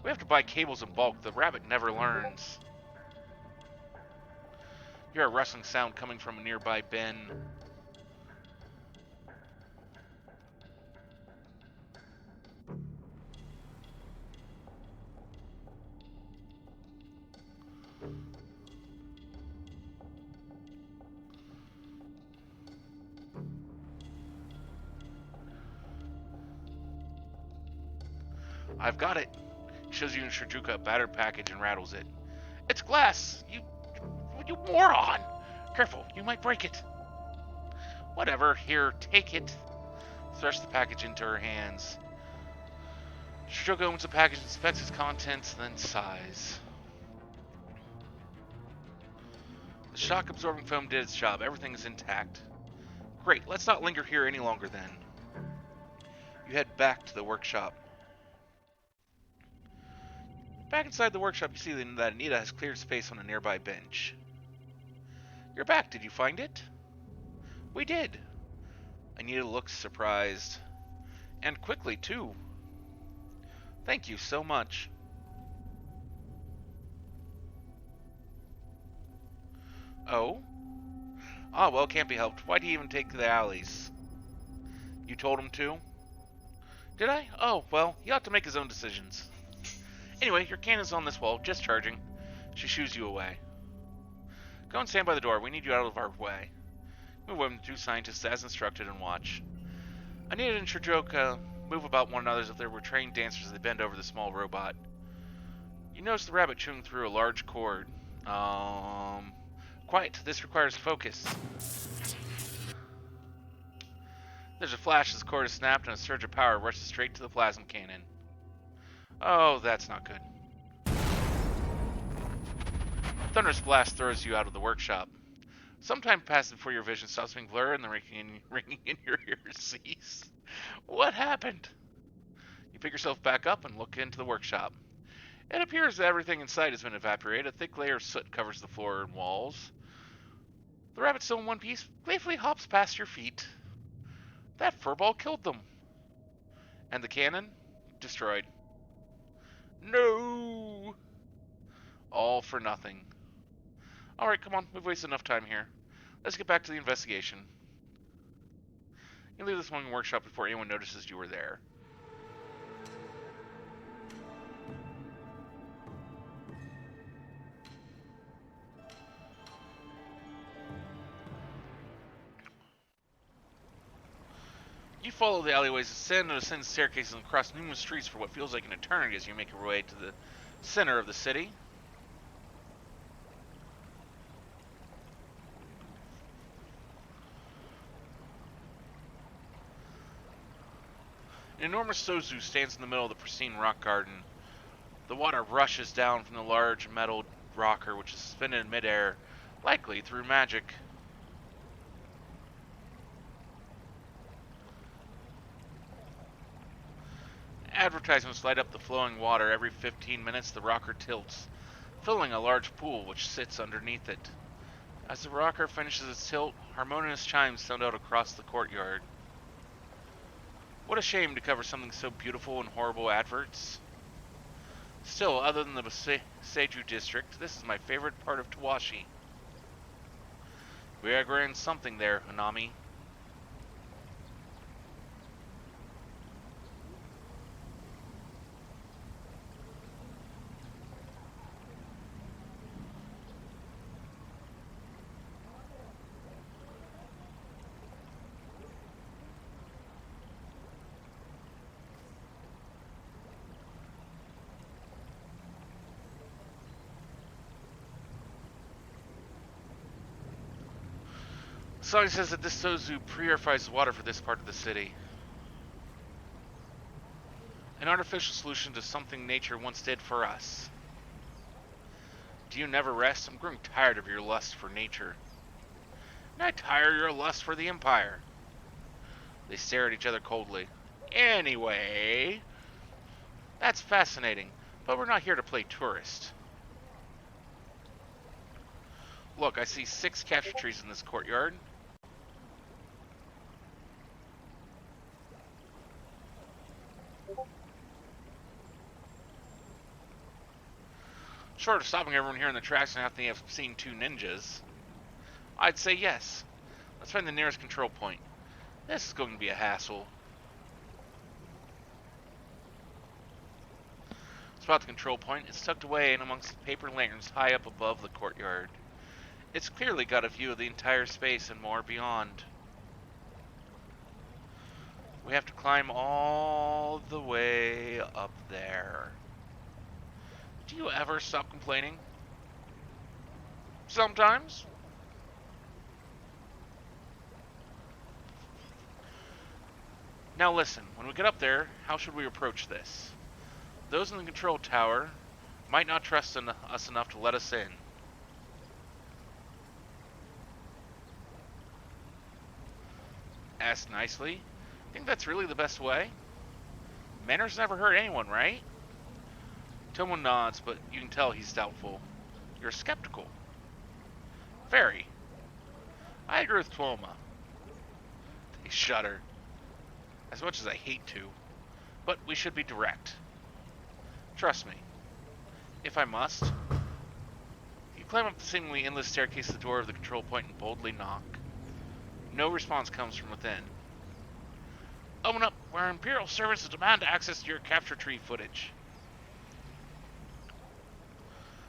We have to buy cables in bulk. The rabbit never learns. You hear a rustling sound coming from a nearby bin. I've got it. Shows you in Shijuka a battered package and rattles it. It's glass! You moron! Careful, you might break it. Whatever, here, take it. thrusts the package into her hands. Shoko opens the package, inspects its contents, then sighs. The shock-absorbing foam did its job. Everything is intact. Great, let's not linger here any longer then. You head back to the workshop. Back inside the workshop, you see that Anita has cleared space on a nearby bench. You're back. Did you find it? We did. Anita looks surprised. And quickly, too. Thank you so much. Oh? Ah, well, can't be helped. Why'd he even take the alleys? You told him to? Did I? Oh, well, he ought to make his own decisions. Anyway, your cannon's on this wall, just charging. She shoos you away. Go and stand by the door. We need you out of our way. Move away from the two scientists as instructed and watch. Anita and Shirjoka move about one another as if they were trained dancers as they bend over the small robot. You notice the rabbit chewing through a large cord. Quiet. This requires focus. There's a flash as the cord is snapped and a surge of power rushes straight to the plasma cannon. Oh, that's not good. Thunderous blast throws you out of the workshop. Some time passes before your vision stops being blurred and the ringing in your ears ceases. What happened? You pick yourself back up and look into the workshop. It appears that everything inside has been evaporated. A thick layer of soot covers the floor and walls. The rabbit, still in one piece, gleefully hops past your feet. That furball killed them. And the cannon? Destroyed. No! All for nothing. Alright, come on. We've wasted enough time here. Let's get back to the investigation. You leave this one workshop before anyone notices you were there. You follow the alleyways, ascend staircases, and cross numerous streets for what feels like an eternity as you make your way to the center of the city. An enormous sozu stands in the middle of the pristine rock garden. The water rushes down from the large metal rocker, which is suspended in midair, likely through magic. Advertisements light up the flowing water. Every 15 minutes, the rocker tilts, filling a large pool which sits underneath it. As the rocker finishes its tilt, harmonious chimes sound out across the courtyard. What a shame to cover something so beautiful in horrible adverts. Still, other than the Seiju district, this is my favorite part of Tawashi. We are agreeing something there, Hanami. The song says that this sozu purifies the water for this part of the city. An artificial solution to something nature once did for us. Do you never rest? I'm growing tired of your lust for nature. And I tire your lust for the Empire. They stare at each other coldly. Anyway, that's fascinating, but we're not here to play tourist. Look, I see 6 capture trees in this courtyard. Short of stopping everyone here in the tracks and having to have seen 2 ninjas, I'd say yes. Let's find the nearest control point. This is going to be a hassle. Spot the control point. It's tucked away in amongst the paper lanterns high up above the courtyard. It's clearly got a view of the entire space and more beyond. We have to climb all the way up there. Do you ever stop complaining? Sometimes. Now listen, when we get up there, how should we approach this? Those in the control tower might not trust us enough to let us in. Ask nicely. Think that's really the best way? Manners never hurt anyone, right? Tomo nods, but you can tell he's doubtful. You're skeptical. Very. I agree with Tuoma. They shudder. As much as I hate to. But we should be direct. Trust me. If I must. You climb up the seemingly endless staircase to the door of the control point and boldly knock. No response comes from within. Open up. We're Imperial servants that demand access to your capture tree footage.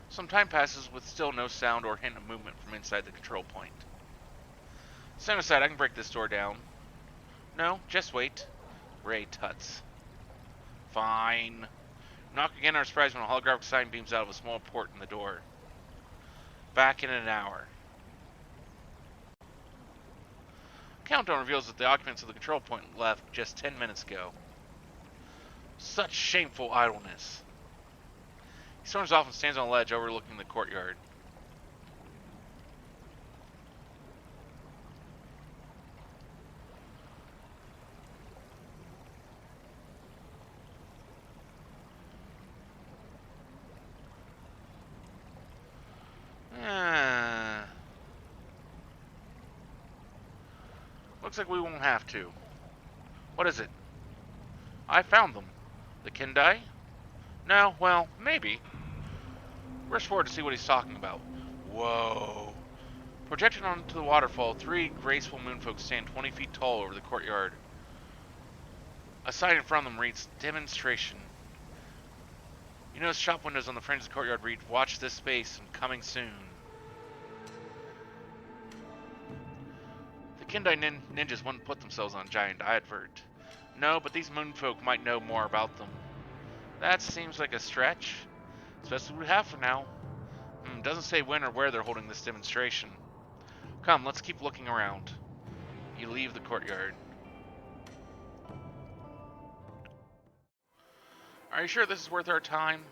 Some time passes with still no sound or hint of movement from inside the control point. Stand aside, I can break this door down. No, just wait. Ray tuts. Fine. Knock again, are surprised when a holographic sign beams out of a small port in the door. Back in an hour. Countdown reveals that the occupants of the control point left just 10 minutes ago. Such shameful idleness. He storms off and stands on a ledge overlooking the courtyard. Looks like we won't have to. What is it? I found them. The Kindai? No, well, maybe. Rush forward to see what he's talking about. Whoa. Projected onto the waterfall, 3 graceful moonfolk stand 20 feet tall over the courtyard. A sign in front of them reads, Demonstration. You notice shop windows on the fringe of the courtyard read, Watch this space and coming soon. The Kindai ninjas wouldn't put themselves on a giant advert. No, but these moonfolk might know more about them. That seems like a stretch. Especially what we have for now. Doesn't say when or where they're holding this demonstration. Come, let's keep looking around. You leave the courtyard. Are you sure this is worth our time?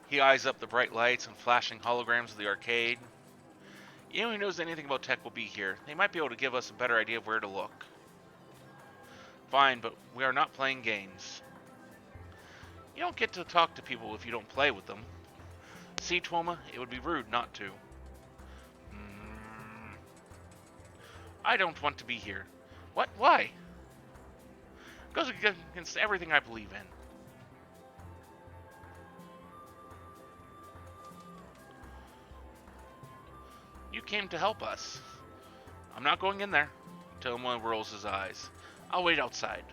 He eyes up the bright lights and flashing holograms of the arcade. Anyone who knows anything about tech will be here. They might be able to give us a better idea of where to look. Fine, but we are not playing games. You don't get to talk to people if you don't play with them. See, Tuoma, it would be rude not to. I don't want to be here. What? Why? It goes against everything I believe in. You came to help us. I'm not going in there. Tuoma rolls his eyes. I'll wait outside.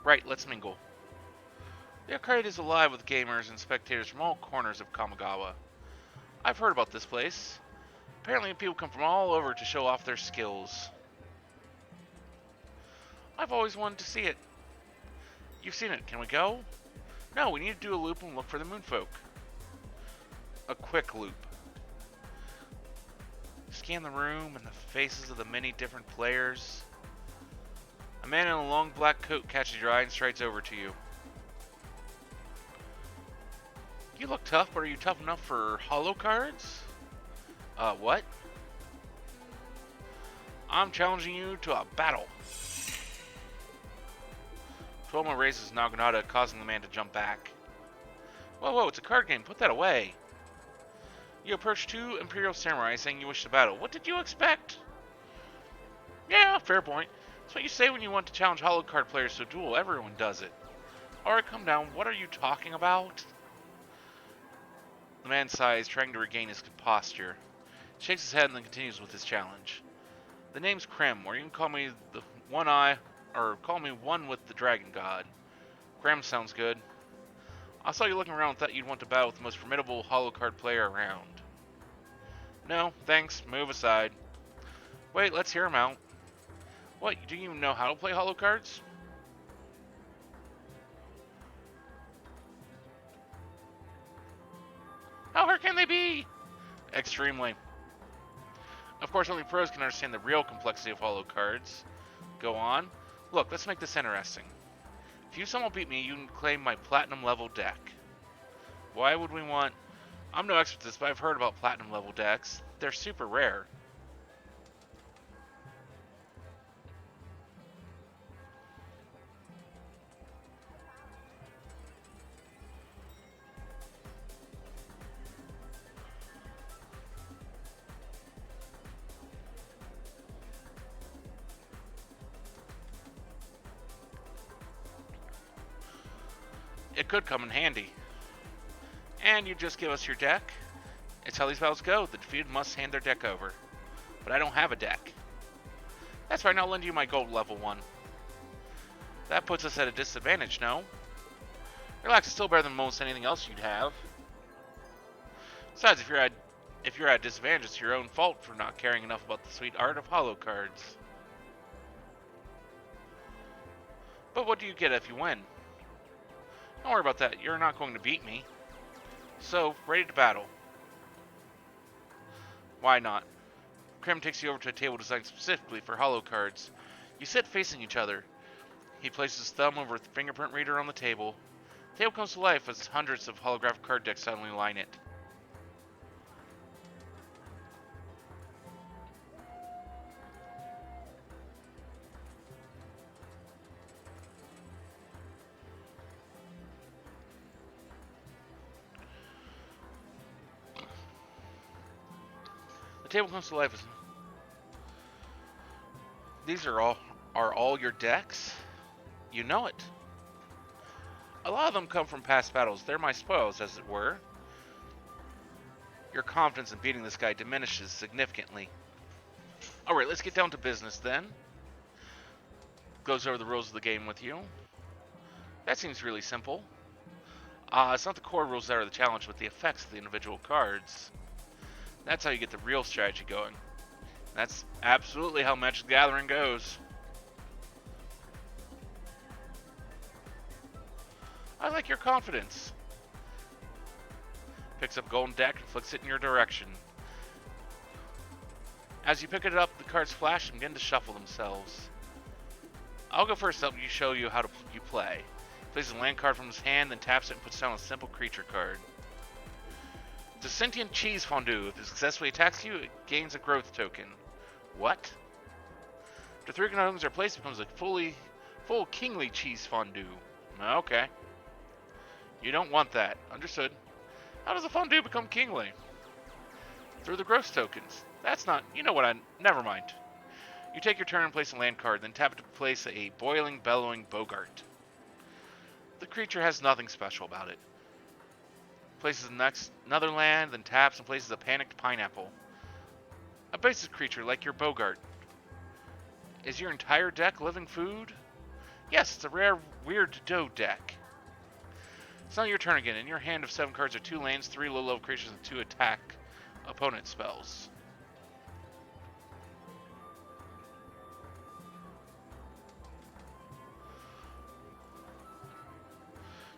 Right, let's mingle. The arcade is alive with gamers and spectators from all corners of Kamigawa. I've heard about this place. Apparently people come from all over to show off their skills. I've always wanted to see it. You've seen it. Can we go? No, we need to do a loop and look for the moonfolk. A quick loop. Scan the room and the faces of the many different players. A man in a long black coat catches your eye and strides over to you. You look tough, but are you tough enough for holo cards? What? I'm challenging you to a battle. Tuoma raises Naginata, causing the man to jump back. Whoa, it's a card game. Put that away. You approach 2 Imperial Samurai saying you wish to battle. What did you expect? Yeah, fair point. That's what you say when you want to challenge holo card players to a duel. Everyone does it. Alright, come down. What are you talking about? The man sighs, trying to regain his posture. Shakes his head and then continues with his challenge. The name's Krem, or you can call me the One Eye, or call me One with the Dragon God. Krem sounds good. I saw you looking around and thought you'd want to battle with the most formidable holo card player around. No, thanks. Move aside. Wait, let's hear him out. What, do you even know how to play holo cards? How hard can they be? Extremely. Of course, only pros can understand the real complexity of holo cards. Go on. Look, let's make this interesting. If you somehow beat me, you can claim my platinum level deck. Why would we want... I'm no expert at this, but I've heard about platinum level decks. They're super rare. It could come in handy. And you just give us your deck. It's how these battles go. The defeated must hand their deck over. But I don't have a deck. That's fine, I'll lend you my gold level 1. That puts us at a disadvantage, no? Relax, it's still better than most anything else you'd have. Besides, if you're at disadvantage, it's your own fault for not caring enough about the sweet art of holo cards. But what do you get if you win? Don't worry about that, you're not going to beat me. So, ready to battle. Why not? Krim takes you over to a table designed specifically for holo cards. You sit facing each other. He places his thumb over the fingerprint reader on the table. The table comes to life as hundreds of holographic card decks suddenly line it. The table comes to life as... These are all your decks? You know it. A lot of them come from past battles. They're my spoils, as it were. Your confidence in beating this guy diminishes significantly. Alright, let's get down to business then. Goes over the rules of the game with you. That seems really simple. It's not the core rules that are the challenge, but the effects of the individual cards. That's how you get the real strategy going. That's absolutely how Magic the Gathering goes. I like your confidence. Picks up golden deck and flicks it in your direction. As you pick it up, the cards flash and begin to shuffle themselves. I'll go first to help you show you how you play. Places a land card from his hand, then taps it and puts down a simple creature card. It's a sentient cheese fondue. If it successfully attacks you, it gains a growth token. What? After 3 tokens are placed, it becomes a full kingly cheese fondue. Okay. You don't want that. Understood. How does a fondue become kingly? Through the growth tokens. That's not... You know what Never mind. You take your turn and place a land card, then tap it to place a boiling, bellowing Bogart. The creature has nothing special about it. Places another land, then taps and places a panicked pineapple. A basic creature like your Bogart. Is your entire deck living food? Yes, it's a rare Weird Dough deck. It's now your turn again. In your hand of 7 cards are 2 lands, 3 low-level creatures, and 2 attack opponent spells.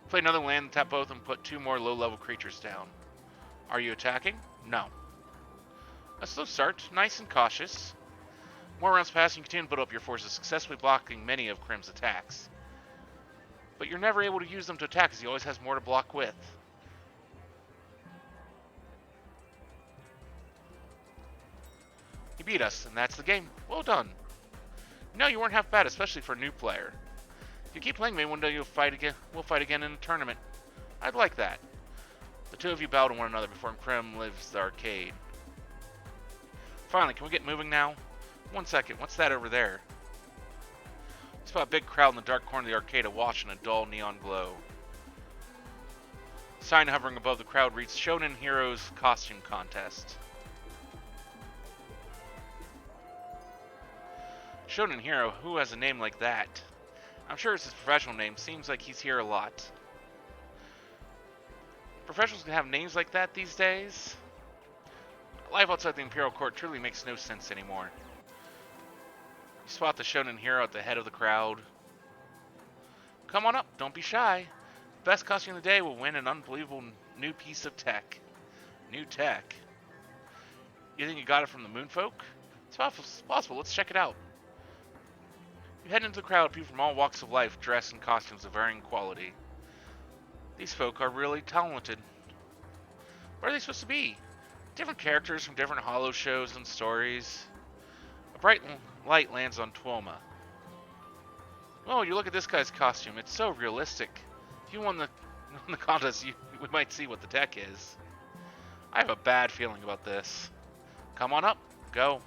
Play another land, tap both, and put 2 more low-level creatures down. Are you attacking? No. A slow start, nice and cautious. More rounds pass, and you continue to build up your forces, successfully blocking many of Krim's attacks. But you're never able to use them to attack, as he always has more to block with. You beat us, and that's the game. Well done. No, you weren't half bad, especially for a new player. If you keep playing me, one day we'll fight again in a tournament. I'd like that. The two of you bow to one another before Krim leaves the arcade. Finally, can we get moving now? 1 second, what's that over there? You spot a big crowd in the dark corner of the arcade awash in a dull neon glow. A sign hovering above the crowd reads Shonen Heroes Costume Contest. Shonen Hero, who has a name like that? I'm sure it's his professional name. Seems like he's here a lot. Professionals can have names like that these days? Life outside the Imperial Court truly makes no sense anymore. You spot the Shonen Hero at the head of the crowd. Come on up, don't be shy. The best costume of the day will win an unbelievable new piece of tech. New tech? You think you got it from the Moonfolk? It's possible, let's check it out. You head into the crowd, people from all walks of life dressed in costumes of varying quality. These folk are really talented. What are they supposed to be? Different characters from different Hollow shows and stories. A bright light lands on Tuoma. Oh, you look at this guy's costume. It's so realistic. If you won the contest, we might see what the tech is. I have a bad feeling about this. Come on up. Go.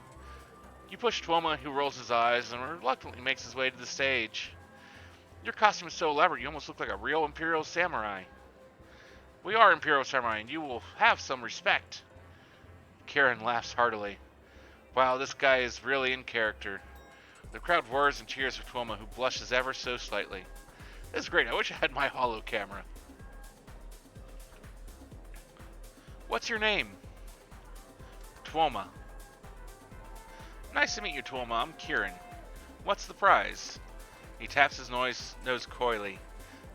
You push Tuoma, who rolls his eyes and reluctantly makes his way to the stage. Your costume is so elaborate, you almost look like a real Imperial Samurai. We are Imperial Samurai, and you will have some respect. Karen laughs heartily. Wow, this guy is really in character. The crowd roars and cheers for Tuoma, who blushes ever so slightly. This is great. I wish I had my holo camera. What's your name? Tuoma. Nice to meet you, Tuoma. I'm Kieran. What's the prize? He taps his nose coyly.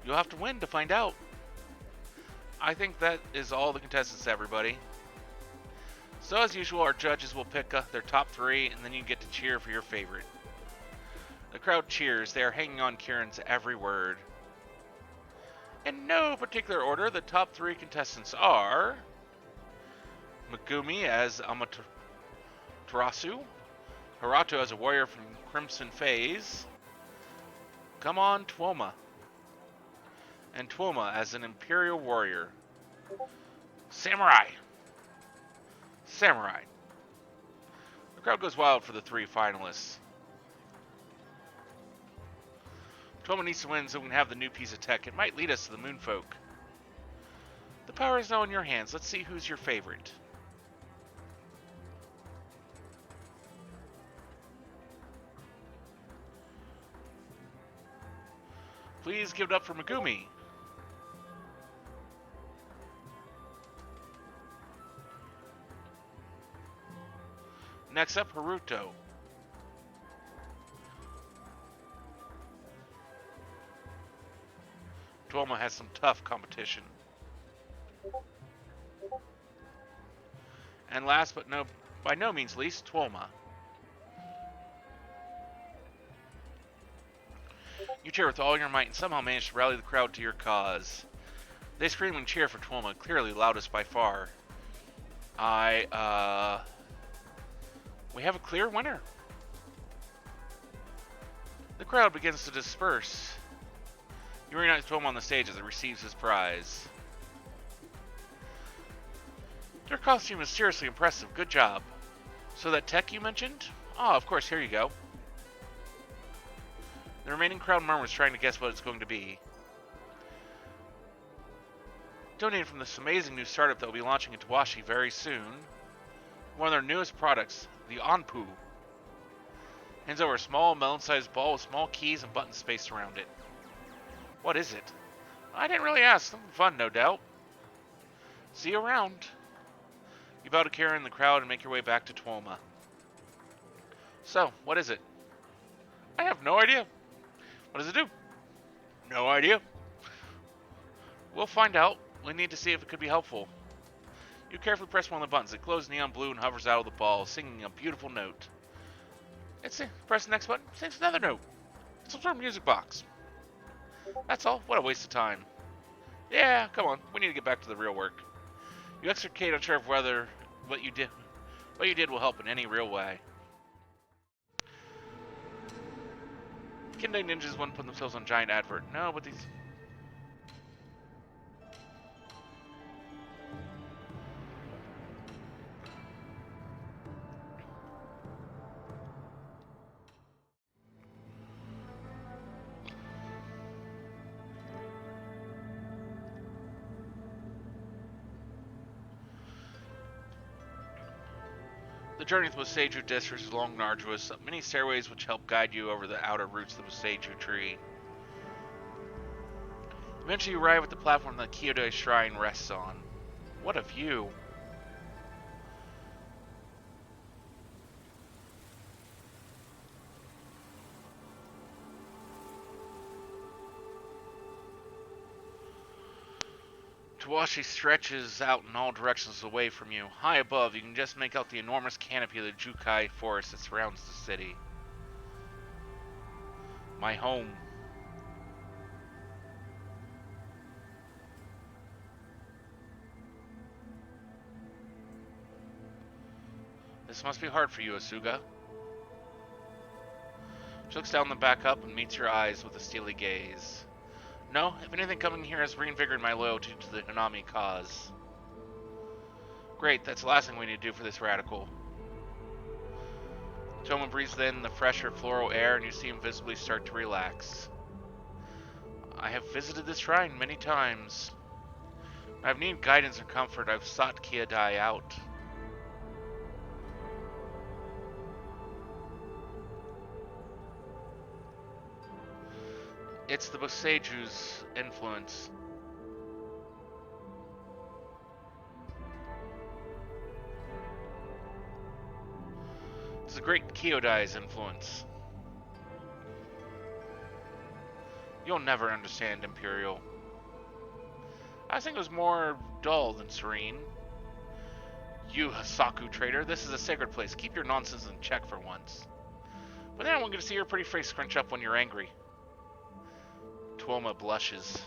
You'll have to win to find out. I think that is all the contestants, everybody. So as usual, our judges will pick their top 3, and then you get to cheer for your favorite. The crowd cheers. They are hanging on Kieran's every word. In no particular order, the top 3 contestants are Megumi as Amaterasu, Harato as a warrior from Crimson Phase, Come on, Tuoma, and Tuoma as an Imperial warrior. Samurai! Samurai. The crowd goes wild for the 3 finalists. Tuoma needs to win so we can have the new piece of tech. It might lead us to the Moonfolk. The power is now in your hands. Let's see who's your favorite. Please give it up for Megumi. Next up, Haruto. Tuoma has some tough competition. And last but by no means least, Tuoma. You cheer with all your might and somehow manage to rally the crowd to your cause. They scream and cheer for Tuoma, clearly loudest by far. We have a clear winner. The crowd begins to disperse. You reunite Tuoma on the stage as he receives his prize. Your costume is seriously impressive. Good job. So that tech you mentioned? Oh, of course, here you go. The remaining crowd murmurs, trying to guess what it's going to be. Donated from this amazing new startup that will be launching in Tawashi very soon. One of their newest products, the Onpu. Hands over a small melon-sized ball with small keys and buttons spaced around it. What is it? I didn't really ask. Something fun, no doubt. See you around. You bow to Karen in the crowd and make your way back to Tuoma. So, what is it? I have no idea. What does it do? No idea. We'll find out. We need to see if it could be helpful. You carefully press one of the buttons. It glows neon blue and hovers out of the ball, singing a beautiful note. Press the next button. Sings another note. It's some sort of music box. That's all. What a waste of time. Yeah, come on. We need to get back to the real work. You extricate unsure of whether what you did will help in any real way. Kindai ninjas wouldn't put themselves on giant advert. No, but these... The journey to the Boseiju district is long and arduous. Many stairways which help guide you over the outer roots of the Boseiju tree. Eventually you arrive at the platform that Kyodai Shrine rests on. What a view! Tawashi stretches out in all directions away from you. High above, you can just make out the enormous canopy of the Jukai forest that surrounds the city. My home. This must be hard for you, Asuga. She looks down the back up and meets your eyes with a steely gaze. No, if anything, coming here has reinvigorated my loyalty to the Hanami cause. Great, that's the last thing we need to do for this radical. Toma breathes in the fresher floral air and you see him visibly start to relax. I have visited this shrine many times. I've needed guidance and comfort. I've sought Kyodai out. It's the Boseju's influence. It's the great Kyodai's influence. You'll never understand, Imperial. I think it was more dull than serene. You Hasaku traitor, this is a sacred place. Keep your nonsense in check for once. But then I'm going to see your pretty face scrunch up when you're angry. Tuoma blushes.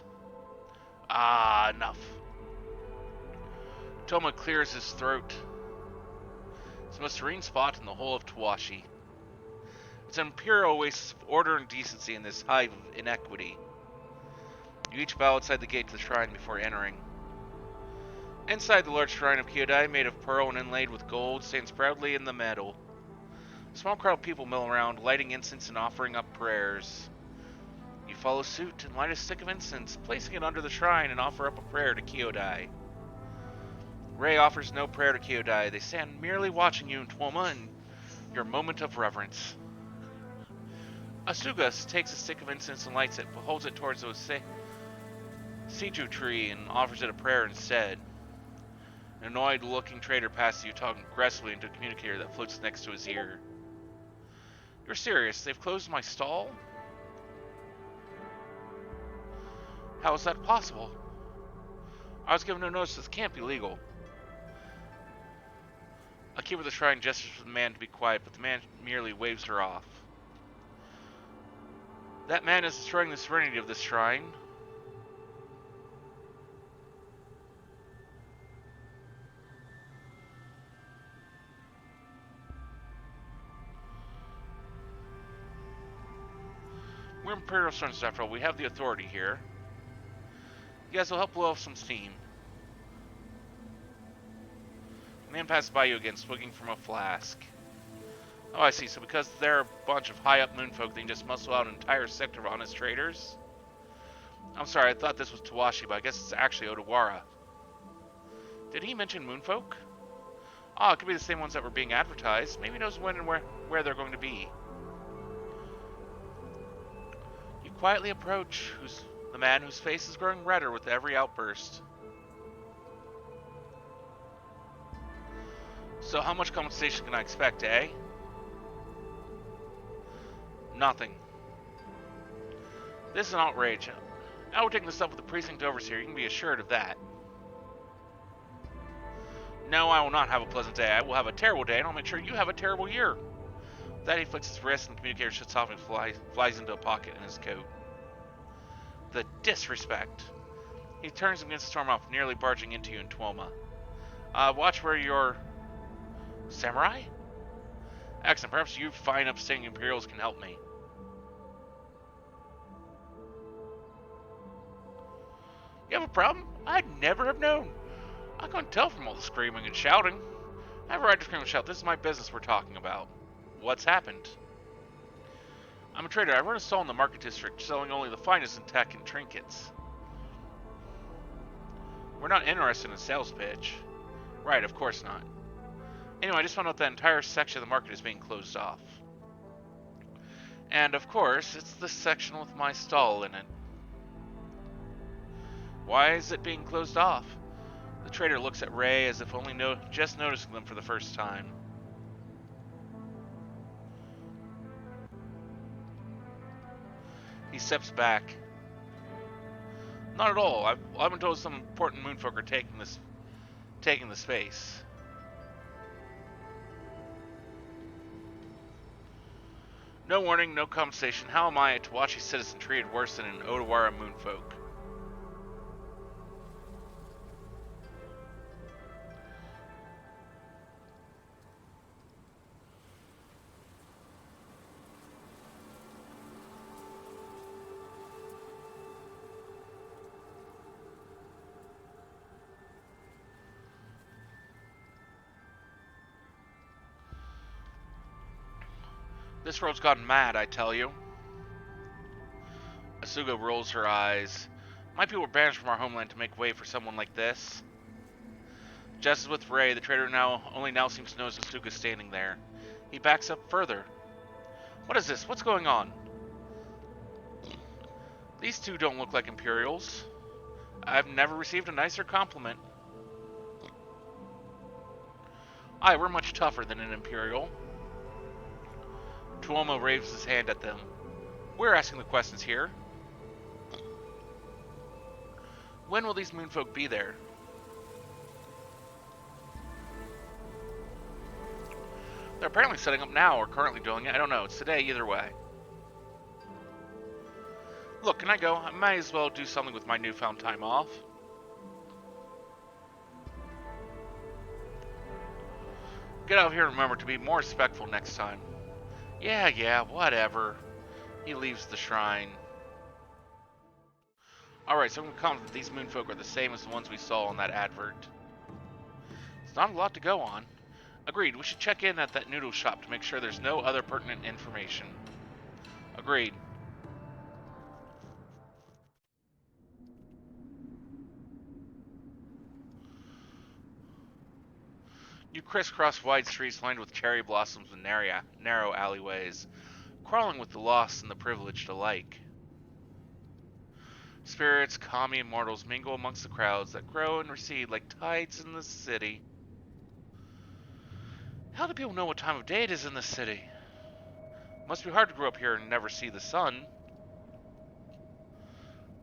Ah, enough. Toma clears his throat. It's the most serene spot in the whole of Tawashi. It's an imperial oasis of order and decency in this hive of inequity. You each bow outside the gate to the shrine before entering. Inside the large shrine of Kyodai, made of pearl and inlaid with gold, stands proudly in the meadow. A small crowd of people mill around, lighting incense and offering up prayers. You follow suit and light a stick of incense, placing it under the shrine and offer up a prayer to Kyodai. Rei offers no prayer to Kyodai. They stand merely watching you and Tuoma in your moment of reverence. Asuga takes a stick of incense and lights it, but holds it towards the Seiju tree and offers it a prayer instead. An annoyed-looking trader passes you, talking aggressively into a communicator that floats next to his ear. You're serious? They've closed my stall? How is that possible? I was given a notice this can't be legal. A keeper of the shrine gestures for the man to be quiet, but the man merely waves her off. That man is destroying the serenity of this shrine. We're Imperial Sons after all. We have the authority here. You guys will help blow off some steam. The man passes by you again, swigging from a flask. Oh, I see. So because they're a bunch of high-up moonfolk, they can just muscle out an entire sector of honest traders? I'm sorry, I thought this was Tawashi, but I guess it's actually Odawara. Did he mention moonfolk? Oh, it could be the same ones that were being advertised. Maybe he knows when and where they're going to be. You quietly approach the man whose face is growing redder with every outburst. So how much compensation can I expect, eh? Nothing. This is an outrage. I will take this up with the precinct overseer, you can be assured of that. No, I will not have a pleasant day. I will have a terrible day, and I'll make sure you have a terrible year. With that, he flicks his wrist, and the communicator shuts off and flies into a pocket in his coat. The disrespect. He turns and begins to storm off, nearly barging into you and Tuoma. Watch where you're... Samurai? Excellent. Perhaps you fine upstanding Imperials can help me. You have a problem? I'd never have known. I couldn't tell from all the screaming and shouting. I have a right to scream and shout. This is my business we're talking about. What's happened? I'm a trader. I run a stall in the market district, selling only the finest in tech and trinkets. We're not interested in a sales pitch. Right, of course not. Anyway, I just found out that entire section of the market is being closed off. And of course, it's the section with my stall in it. Why is it being closed off? The trader looks at Rei as if only just noticing them for the first time. He steps back. Not at all. I've been told some important moonfolk are taking the space. No warning, no compensation. How am I, a Tawachi citizen, treated worse than an Odawara moonfolk? This world's gotten mad, I tell you. Asuga rolls her eyes. My people were banished from our homeland to make way for someone like this. Just as with Ray, the traitor only now seems to notice Asuga standing there. He backs up further. What is this? What's going on? These two don't look like Imperials. I've never received a nicer compliment. Aye, we're much tougher than an Imperial. Tuomo waves his hand at them. We're asking the questions here. When will these moonfolk be there? They're apparently setting up now, or currently doing it. I don't know. It's today either way. Look, can I go? I might as well do something with my newfound time off. Get out of here and remember to be more respectful next time. Yeah, whatever. He leaves the shrine. Alright, so I'm going to comment that these moonfolk are the same as the ones we saw on that advert. It's not a lot to go on. Agreed, we should check in at that noodle shop to make sure there's no other pertinent information. Agreed. You crisscross wide streets lined with cherry blossoms and narrow alleyways, crawling with the lost and the privileged alike. Spirits, kami, and mortals mingle amongst the crowds that grow and recede like tides in the city. How do people know what time of day it is in this city? Must be hard to grow up here and never see the sun.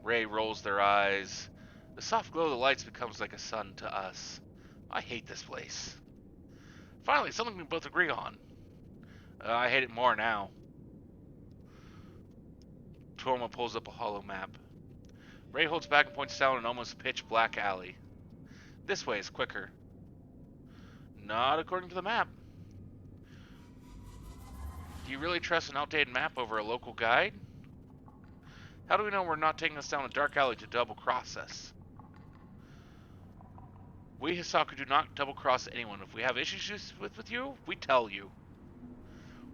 Ray rolls their eyes. The soft glow of the lights becomes like a sun to us. I hate this place. Finally, something we both agree on. I hate it more now. Tuomo pulls up a hollow map. Ray holds back and points down an almost pitch-black alley. This way is quicker. Not according to the map. Do you really trust an outdated map over a local guide? How do we know we're not taking us down a dark alley to double-cross us? We Hisaku do not double-cross anyone. If we have issues with you, we tell you.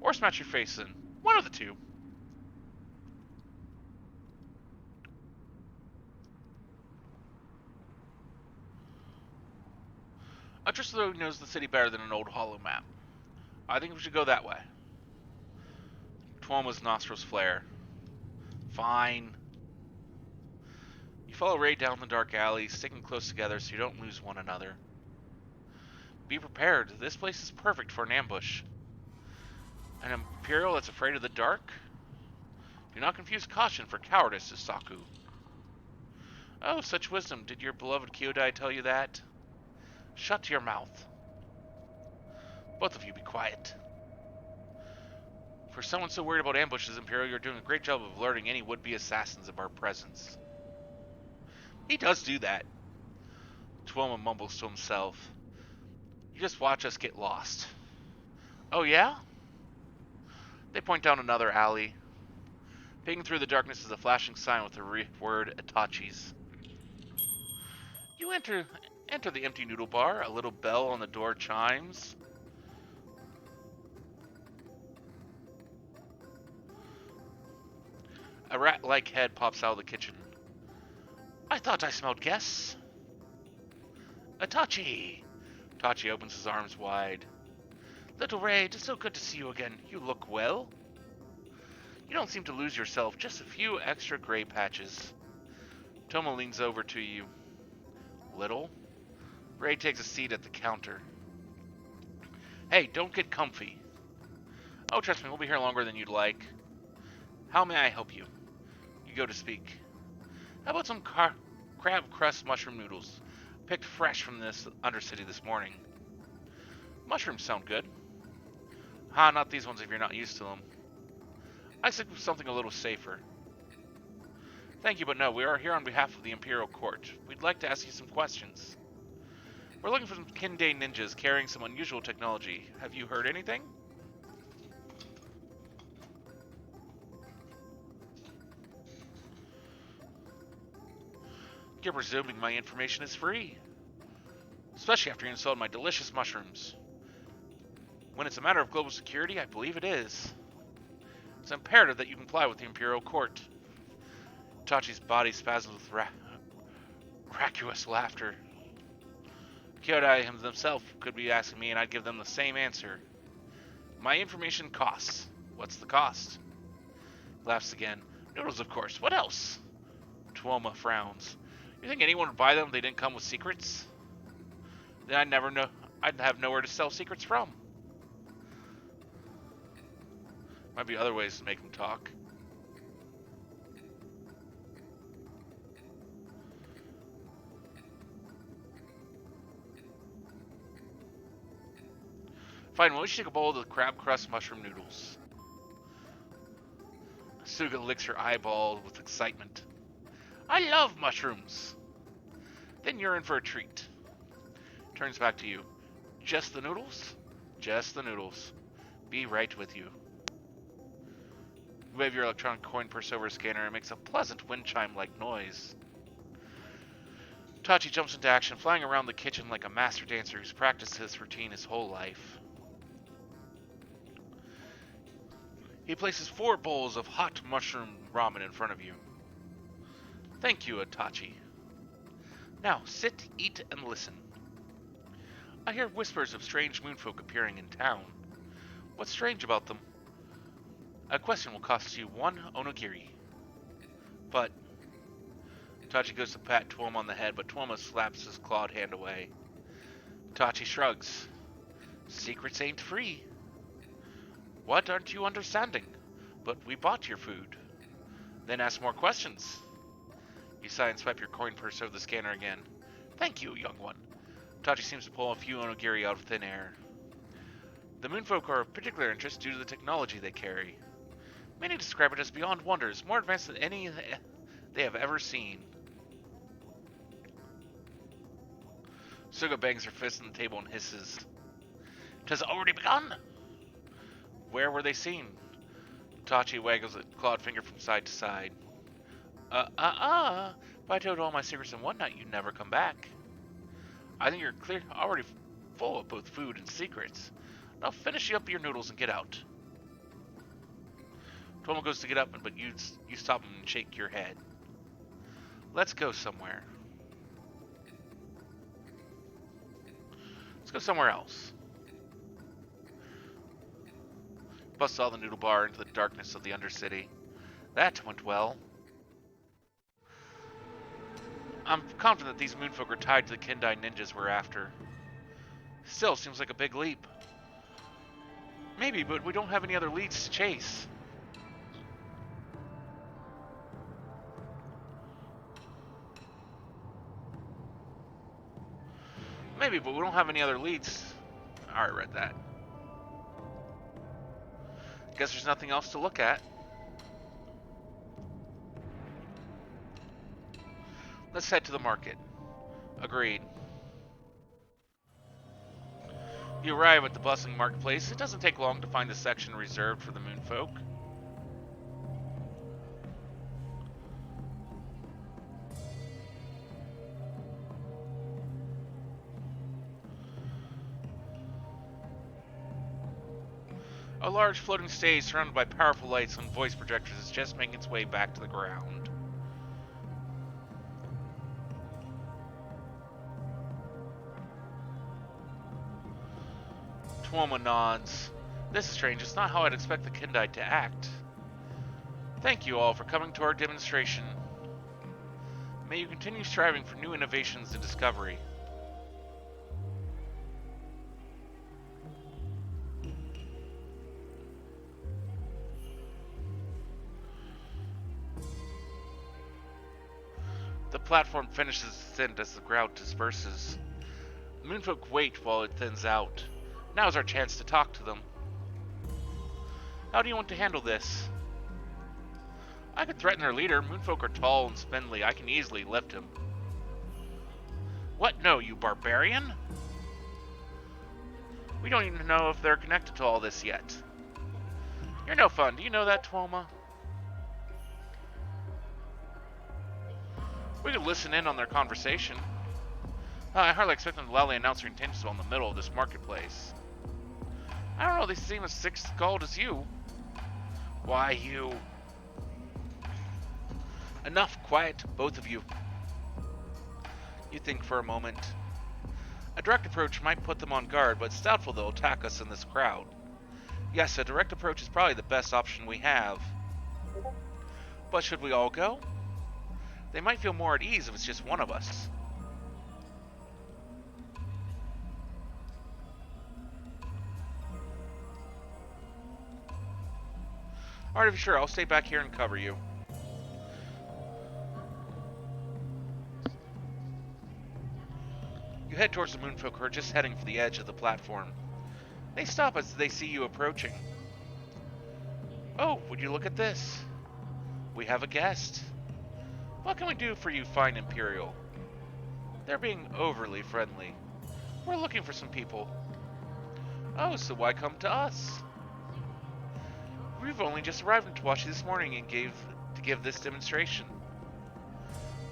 Or smash your face in. One of the two. Tristlo knows the city better than an old hollow map. I think we should go that way. Tuomo's nostrils flare. Fine. You follow Ray down the dark alley, sticking close together so you don't lose one another. Be prepared. This place is perfect for an ambush. An Imperial that's afraid of the dark? Do not confuse caution for cowardice, Hisaku. Oh, such wisdom. Did your beloved Kyodai tell you that? Shut your mouth. Both of you be quiet. For someone so worried about ambushes, Imperial, you're doing a great job of alerting any would-be assassins of our presence. He does do that. Tuomo mumbles to himself. You just watch us get lost. Oh yeah? They point down another alley. Peeking through the darkness is a flashing sign with the word Itachi's. You enter the empty noodle bar. A little bell on the door chimes. A rat-like head pops out of the kitchen. I thought I smelled guests. Itachi! Itachi opens his arms wide. Little Ray, it is so good to see you again. You look well. You don't seem to lose yourself, just a few extra gray patches. Tomo leans over to you. Little? Ray takes a seat at the counter. Hey, don't get comfy. Oh, trust me, we'll be here longer than you'd like. How may I help you? You go to speak. How about some crab crust mushroom noodles? Picked fresh from this Undercity this morning. Mushrooms sound good. Not these ones if you're not used to them. I stick with something a little safer. Thank you, but no, we are here on behalf of the Imperial Court. We'd like to ask you some questions. We're looking for some Kindai ninjas carrying some unusual technology. Have you heard anything? You're presuming my information is free. Especially after you installed my delicious mushrooms. When it's a matter of global security, I believe it is. It's imperative that you comply with the Imperial Court. Tachi's body spasms with raucous laughter. Kyodai himself could be asking me and I'd give them the same answer. My information costs. What's the cost? Laughs again. Noodles, of course. What else? Tuoma frowns. You think anyone would buy them if they didn't come with secrets? Then I'd never know. I'd have nowhere to sell secrets from. Might be other ways to make them talk. Fine, well, we should take a bowl of the crab crust mushroom noodles. Suga licks her eyeball with excitement. I love mushrooms! Then you're in for a treat. Turns back to you. Just the noodles? Just the noodles. Be right with you. You wave your electronic coin purse over a scanner and it makes a pleasant wind chime-like noise. Tachi jumps into action, flying around the kitchen like a master dancer who's practiced this routine his whole life. He places 4 bowls of hot mushroom ramen in front of you. Thank you, Itachi. Now, sit, eat, and listen. I hear whispers of strange moonfolk appearing in town. What's strange about them? A question will cost you 1 onigiri. But... Tachi goes to pat Tuoma on the head, but Tuoma slaps his clawed hand away. Tachi shrugs. Secrets ain't free. What aren't you understanding? But we bought your food. Then ask more questions. You sigh and swipe your coin purse over the scanner again. Thank you, young one. Tachi seems to pull a few onigiri out of thin air. The moonfolk are of particular interest due to the technology they carry. Many describe it as beyond wonders, more advanced than any they have ever seen. Suga bangs her fist on the table and hisses. It has already begun? Where were they seen? Tachi waggles a clawed finger from side to side. If I told all my secrets in one night, you'd never come back. I think you're already full of both food and secrets. Now finish up your noodles and get out. Tuoma goes to get up, but you stop him and shake your head. Let's go somewhere. Let's go somewhere else. Busts all the noodle bar into the darkness of the Undercity. That went well. I'm confident that these moonfolk are tied to the Kindai ninjas we're after. Still, seems like a big leap. Maybe, but we don't have any other leads to chase. Maybe, but we don't have any other leads. I already read that. Guess there's nothing else to look at. Let's head to the market. Agreed. You arrive at the bustling marketplace. It doesn't take long to find the section reserved for the moonfolk. A large floating stage surrounded by powerful lights and voice projectors is just making its way back to the ground. Tuoma nods. This is strange. It's not how I'd expect the Kindai to act. Thank you all for coming to our demonstration. May you continue striving for new innovations and discovery. The platform finishes its ascent as the crowd disperses. The moonfolk wait while it thins out. Now's our chance to talk to them. How do you want to handle this? I could threaten their leader. Moonfolk are tall and spindly. I can easily lift him. What? No, you barbarian? We don't even know if they're connected to all this yet. You're no fun. Do you know that, Tuoma? We could listen in on their conversation. I hardly expect them to loudly announce their intentions while in the middle of this marketplace. I don't know, they seem as thick-skulled as you. Why, you... Enough, quiet, both of you. You think for a moment. A direct approach might put them on guard, but it's doubtful they'll attack us in this crowd. Yes, a direct approach is probably the best option we have. But should we all go? They might feel more at ease if it's just one of us. Alright, sure, I'll stay back here and cover you. You head towards the Moonfolk who are just heading for the edge of the platform. They stop as they see you approaching. Oh, would you look at this? We have a guest. What can we do for you, fine Imperial? They're being overly friendly. We're looking for some people. Oh, so why come to us? We've only just arrived in Tawashi this morning and to give this demonstration.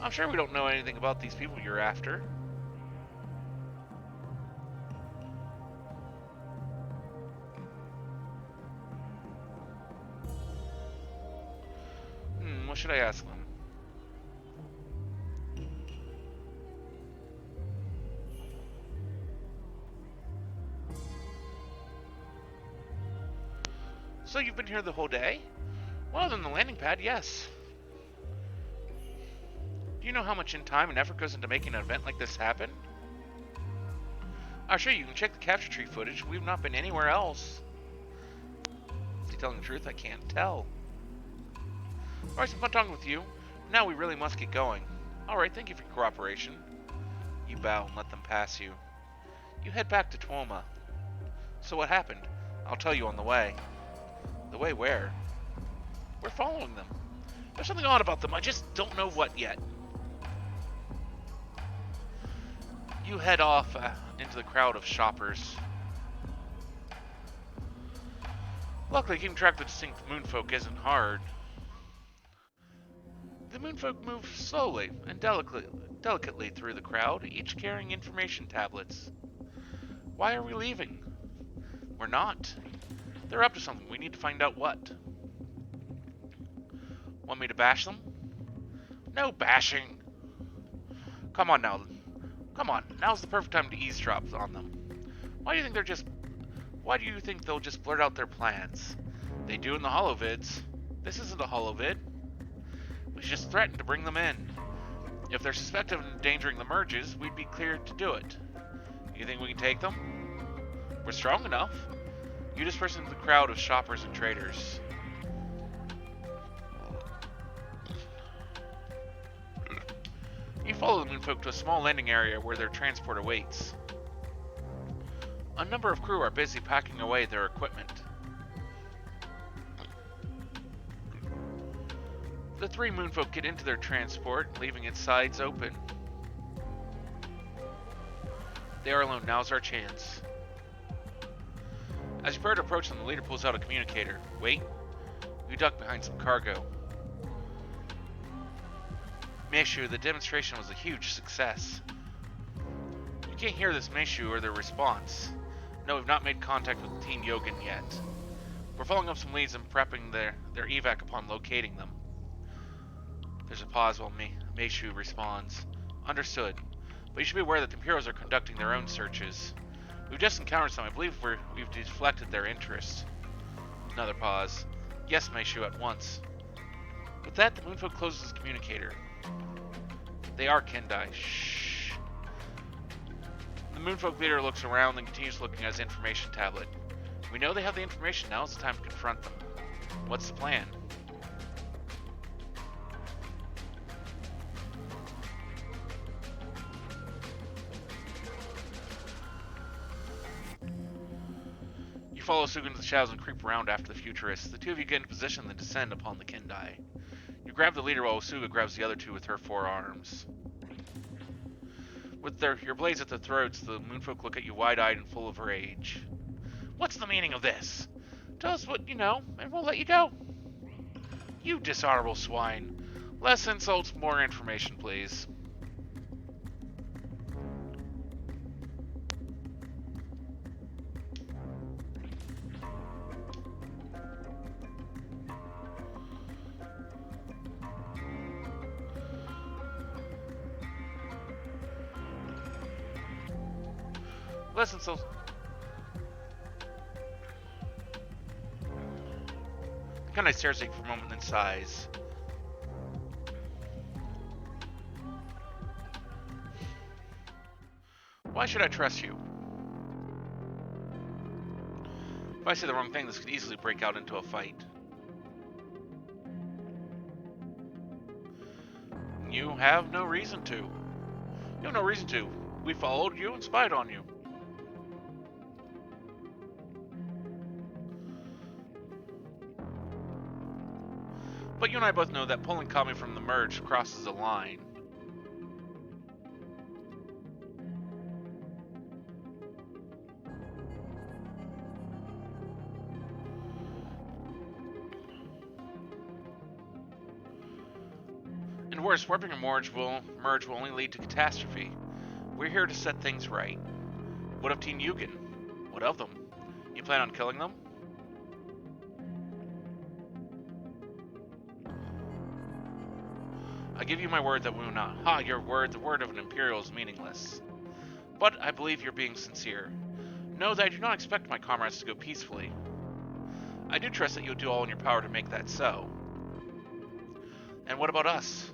I'm sure we don't know anything about these people you're after. What should I ask them? So you've been here the whole day? Well, other than the landing pad, yes. Do you know how much time and effort goes into making an event like this happen? Oh, sure, you can check the capture tree footage. We've not been anywhere else. To be telling the truth, I can't tell. Alright, some fun talking with you. Now we really must get going. Alright, thank you for your cooperation. You bow and let them pass you. You head back to Tuoma. So what happened? I'll tell you on the way. The way where? We're following them. There's something odd about them. I just don't know what yet. You head off into the crowd of shoppers. Luckily, keeping track of the distinct Moonfolk isn't hard. The Moonfolk move slowly and delicately through the crowd, each carrying information tablets. Why are we leaving? We're not. They're up to something. We need to find out what. Want me to bash them? No bashing. Come on now. Come on. Now's the perfect time to eavesdrop on them. Why do you think they'll just blurt out their plans? They do in the holovids. This isn't a holovid. We just threatened to bring them in. If they're suspected of endangering the merges, we'd be cleared to do it. You think we can take them? We're strong enough. You disperse into the crowd of shoppers and traders. You follow the Moonfolk to a small landing area where their transport awaits. A number of crew are busy packing away their equipment. The three Moonfolk get into their transport, leaving its sides open. They are alone. Now's our chance. As you prepare to approach them, the leader pulls out a communicator. Wait. You duck behind some cargo. Meishu, the demonstration was a huge success. You can't hear this Meishu or their response. No, we've not made contact with Team Yogan yet. We're following up some leads and prepping their evac upon locating them. There's a pause while Meishu responds. Understood. But you should be aware that the Imperials are conducting their own searches. We've just encountered some. I believe we've deflected their interest. Another pause. Yes, Meishu, at once. With that, the Moonfolk closes his communicator. They are Kendai. Shh. The Moonfolk leader looks around and continues looking at his information tablet. We know they have the information. Now is the time to confront them. What's the plan? You follow Suga into the shadows and creep around after the futurists. The two of you get into position and then descend upon the Kendai. You grab the leader while Usuga grabs the other two with her forearms. With your blades at their throats, the moonfolk look at you wide-eyed and full of rage. What's the meaning of this? Tell us what you know, and we'll let you go. You dishonorable swine. Less insults, more information, please. Less insults. The Knight stares at you for a moment, then sighs. Why should I trust you? If I say the wrong thing, this could easily break out into a fight. You have no reason to. You have no reason to. We followed you and spied on you. But you and I both know that pulling Kami from the merge crosses a line. And worse, warping a merge will only lead to catastrophe. We're here to set things right. What of Team Yugen? What of them? You plan on killing them? I give you my word that we will not. Ha, your word, the word of an Imperial is meaningless. But I believe you're being sincere. Know that I do not expect my comrades to go peacefully. I do trust that you'll do all in your power to make that so. And what about us?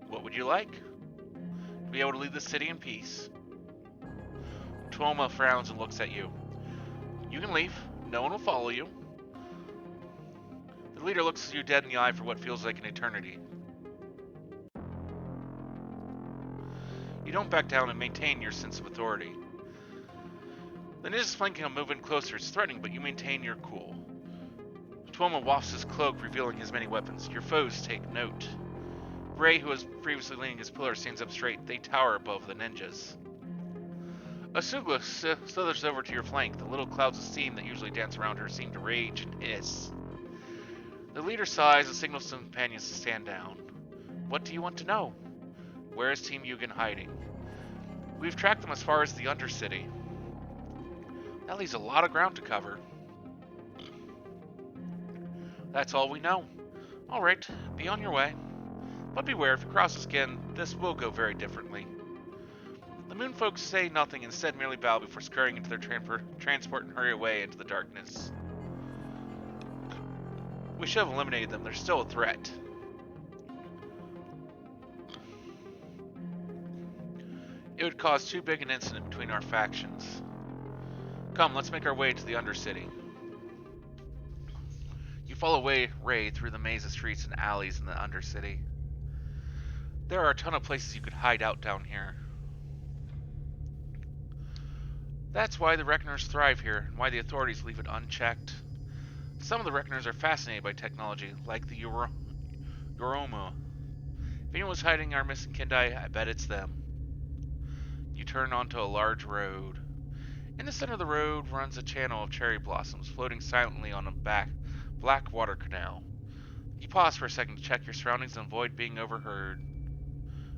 What would you like? To be able to leave the city in peace. Tuoma frowns and looks at you. You can leave. No one will follow you. The leader looks you dead in the eye for what feels like an eternity. You don't back down and maintain your sense of authority. The ninja's flanking a movement closer. It's threatening, but you maintain your cool. Tuoma wafts his cloak, revealing his many weapons. Your foes take note. Ray, who was previously leaning his pillar, stands up straight. They tower above the ninjas. Usuga slithers over to your flank. The little clouds of steam that usually dance around her seem to rage and hiss. The leader sighs and signals to the companions to stand down. What do you want to know? Where is Team Yugen hiding? We've tracked them as far as the Undercity. That leaves a lot of ground to cover. That's all we know. Alright, be on your way. But beware, if you cross us again, this will go very differently. The moon folks say nothing, instead merely bow before scurrying into their transport and hurry away into the darkness. We should have eliminated them. They're still a threat. It would cause too big an incident between our factions. Come, let's make our way to the Undercity. You follow Ray through the maze of streets and alleys in the Undercity. There are a ton of places you could hide out down here. That's why the Reckoners thrive here, and why the authorities leave it unchecked. Some of the Reckoners are fascinated by technology, like the Yoroma. If anyone's hiding our missing Kindai, I bet it's them. You turn onto a large road. In the center of the road runs a channel of cherry blossoms, floating silently on a black water canal. You pause for a second to check your surroundings and avoid being overheard.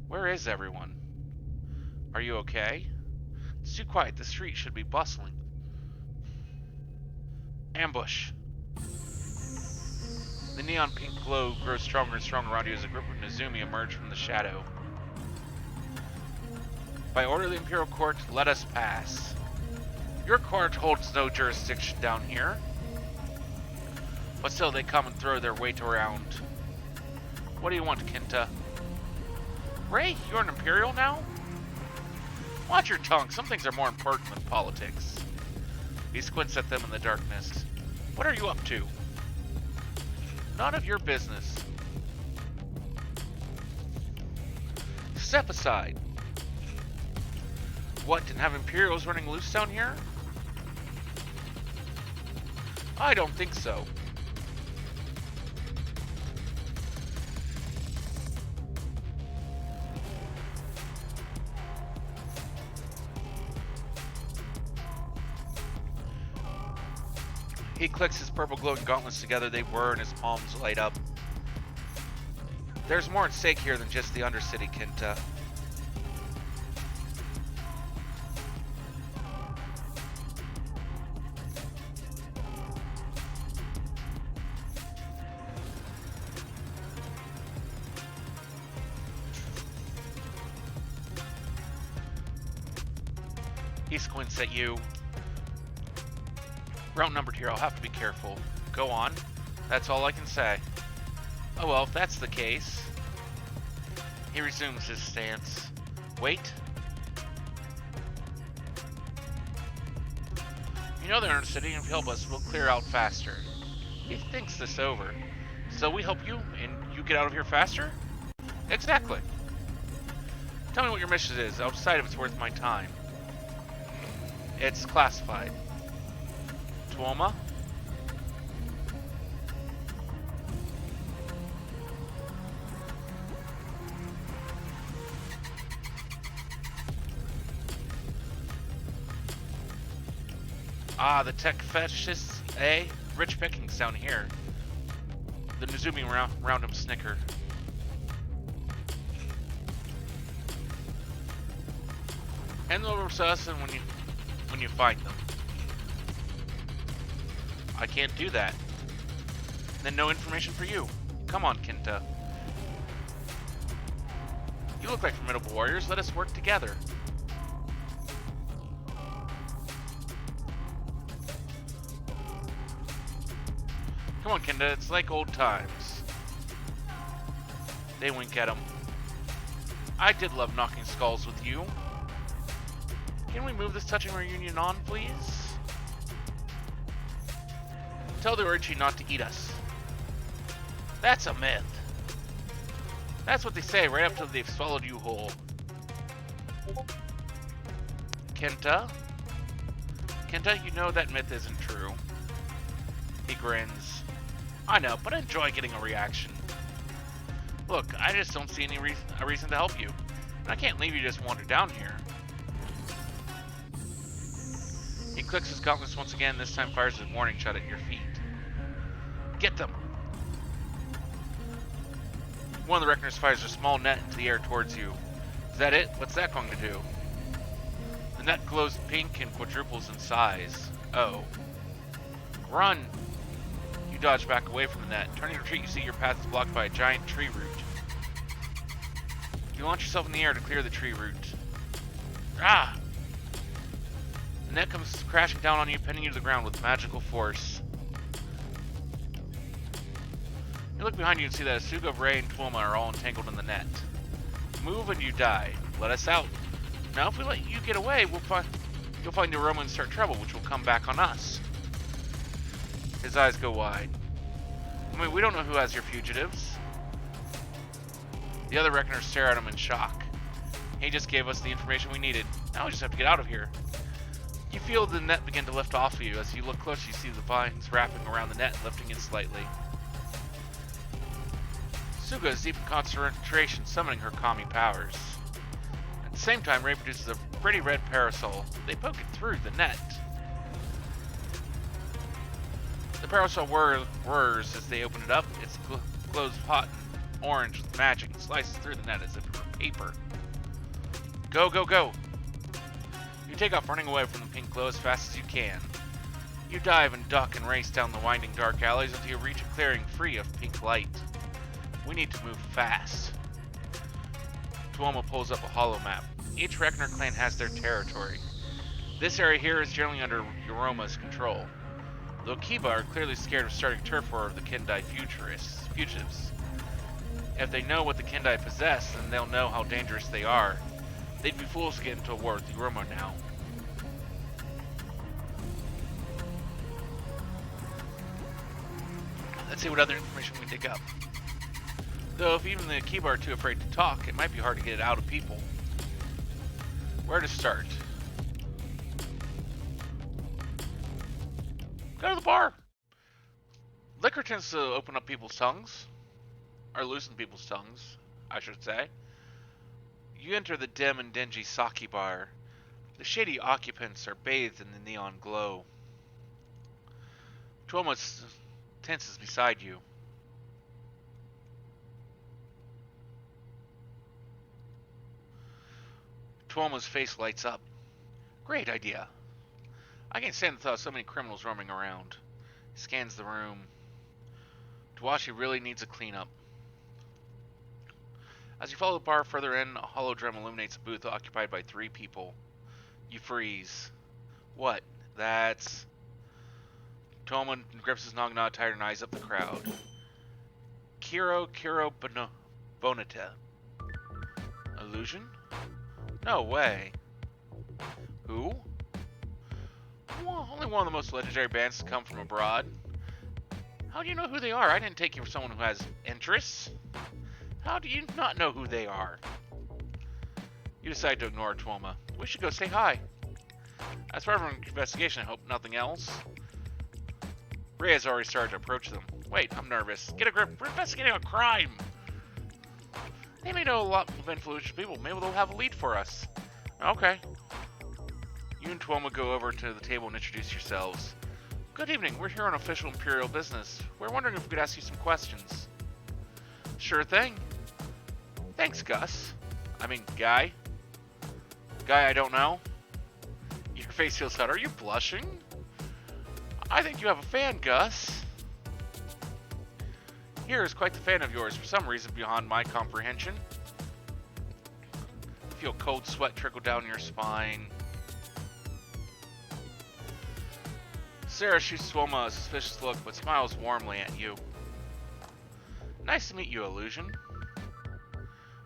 Where is everyone? Are you okay? It's too quiet. The street should be bustling. Ambush. The neon pink glow grows stronger and stronger around you as a group of Nezumi emerge from the shadow. By order of the Imperial Court, let us pass. Your court holds no jurisdiction down here. But still, they come and throw their weight around. What do you want, Kenta? Ray, you're an Imperial now? Watch your tongue. Some things are more important than politics. He squints at them in the darkness. What are you up to? None of your business. Step aside. What, didn't have Imperials running loose down here? I don't think so. He clicks his purple glowing gauntlets together. They whir and his palms light up. There's more at stake here than just the Undercity, Kenta. He squints at you. We're outnumbered here. I'll have to be careful. Go on. That's all I can say. Oh well, if that's the case. He resumes his stance. Wait. You know they're in the city, and if you help us, we'll clear out faster. He thinks this over. So we help you, and you get out of here faster? Exactly. Tell me what your mission is. I'll decide if it's worth my time. It's classified. Tuoma? Ah, the tech fetishists, eh? Rich pickings down here. The Nizumi round him snicker. Hand them over to us and when you find them. I can't do that. Then no information for you. Come on, Kenta. You look like formidable warriors. Let us work together. Come on, Kenta. It's like old times. They wink at him. I did love knocking skulls with you. Can we move this touching reunion on, please? Tell the Orochi not to eat us. That's a myth. That's what they say right up till they've swallowed you whole. Kenta? Kenta, you know that myth isn't true. He grins. I know, but I enjoy getting a reaction. Look, I just don't see any reason to help you. And I can't leave you just wander down here. He clicks his gauntlets once again, this time fires his warning shot at your feet. Get them! One of the reckoners fires a small net into the air towards you. Is that it? What's that going to do? The net glows pink and quadruples in size. Oh. Run! You dodge back away from the net. Turning to retreat, you see your path is blocked by a giant tree root. You launch yourself in the air to clear the tree root. Ah! The net comes crashing down on you, pinning you to the ground with magical force. You look behind you and see that Asuga, Ray, and Tuoma are all entangled in the net. Move and you die. Let us out. Now if we let you get away, you'll find the Roma and start trouble, which will come back on us. His eyes go wide. I mean, we don't know who has your fugitives. The other reckoners stare at him in shock. He just gave us the information we needed. Now we just have to get out of here. You feel the net begin to lift off of you. As you look close, you see the vines wrapping around the net, lifting it slightly. Suga is deep in concentration, summoning her kami powers. At the same time, Ray produces a pretty red parasol. They poke it through the net. The parasol whirs as they open it up. It glows hot and orange with magic and slices through the net as if it were paper. Go, go, go! You take off running away from the pink glow as fast as you can. You dive and duck and race down the winding dark alleys until you reach a clearing free of pink light. We need to move fast. Tuoma pulls up a hollow map. Each Reckoner clan has their territory. This area here is generally under Yoroma's control. Though Kiba are clearly scared of starting turf war of the Kendai fugitives. If they know what the Kendai possess, then they'll know how dangerous they are. They'd be fools to get into a war with Yoroma now. Let's see what other information we dig up. Though if even the Kiba are too afraid to talk, it might be hard to get it out of people. Where to start? Go to the bar! Liquor tends to open up people's tongues. Or loosen people's tongues, I should say. You enter the dim and dingy sake bar. The shady occupants are bathed in the neon glow. Tuomo tenses beside you. Tuomo's face lights up. Great idea. I can't stand the thought of so many criminals roaming around. He scans the room. Tawashi really needs a cleanup. As you follow the bar further in, a hologram illuminates a booth occupied by 3 people. You freeze. What? That's... Toman grips his nog-nog tighter and eyes up the crowd. Kiro Bonita. Illusion? No way. Who? Well, only one of the most legendary bands to come from abroad. How do you know who they are? I didn't take you for someone who has interests. How do you not know who they are? You decide to ignore Tuoma. We should go say hi. As part of an investigation, I hope nothing else. Ray has already started to approach them. Wait, I'm nervous. Get a grip. We're investigating a crime. They may know a lot of influential people. Maybe they'll have a lead for us. Okay. You and Tuoma go over to the table and introduce yourselves. Good evening. We're here on official Imperial business. We're wondering if we could ask you some questions. Sure thing. Thanks, Gus. Guy. Guy I don't know. Your face feels hot. Are you blushing? I think you have a fan, Gus. Here is quite the fan of yours, for some reason beyond my comprehension. Feel cold sweat trickle down your spine. Sarah shoots Tuoma a suspicious look, but smiles warmly at you. Nice to meet you, Illusion.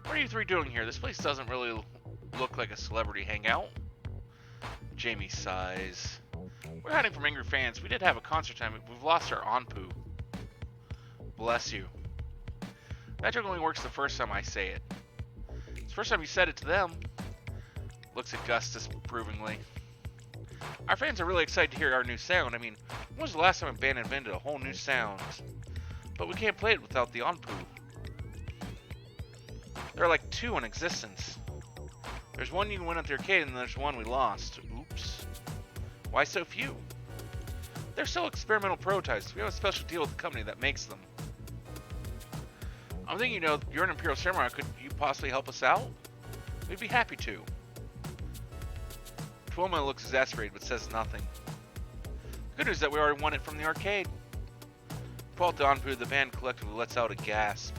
What are you 3 doing here? This place doesn't really look like a celebrity hangout. Jamie sighs. We're hiding from angry fans. We did have a concert time, but we've lost our Anpu. Bless you. That joke only works the first time I say it. It's the first time you said it to them. Looks at Gus disapprovingly. Our fans are really excited to hear our new sound. When was the last time a band invented a whole new sound? But we can't play it without the Anpu. There are like 2 in existence. There's one you can win at the arcade, and there's one we lost. Oops. Why so few? They're still experimental prototypes. We have a special deal with the company that makes them. I'm thinking, you're an Imperial Samurai. Could you possibly help us out? We'd be happy to. Tuoma looks exasperated but says nothing. The good news is that we already won it from the arcade. Pull out the Anpu, the band collectively lets out a gasp.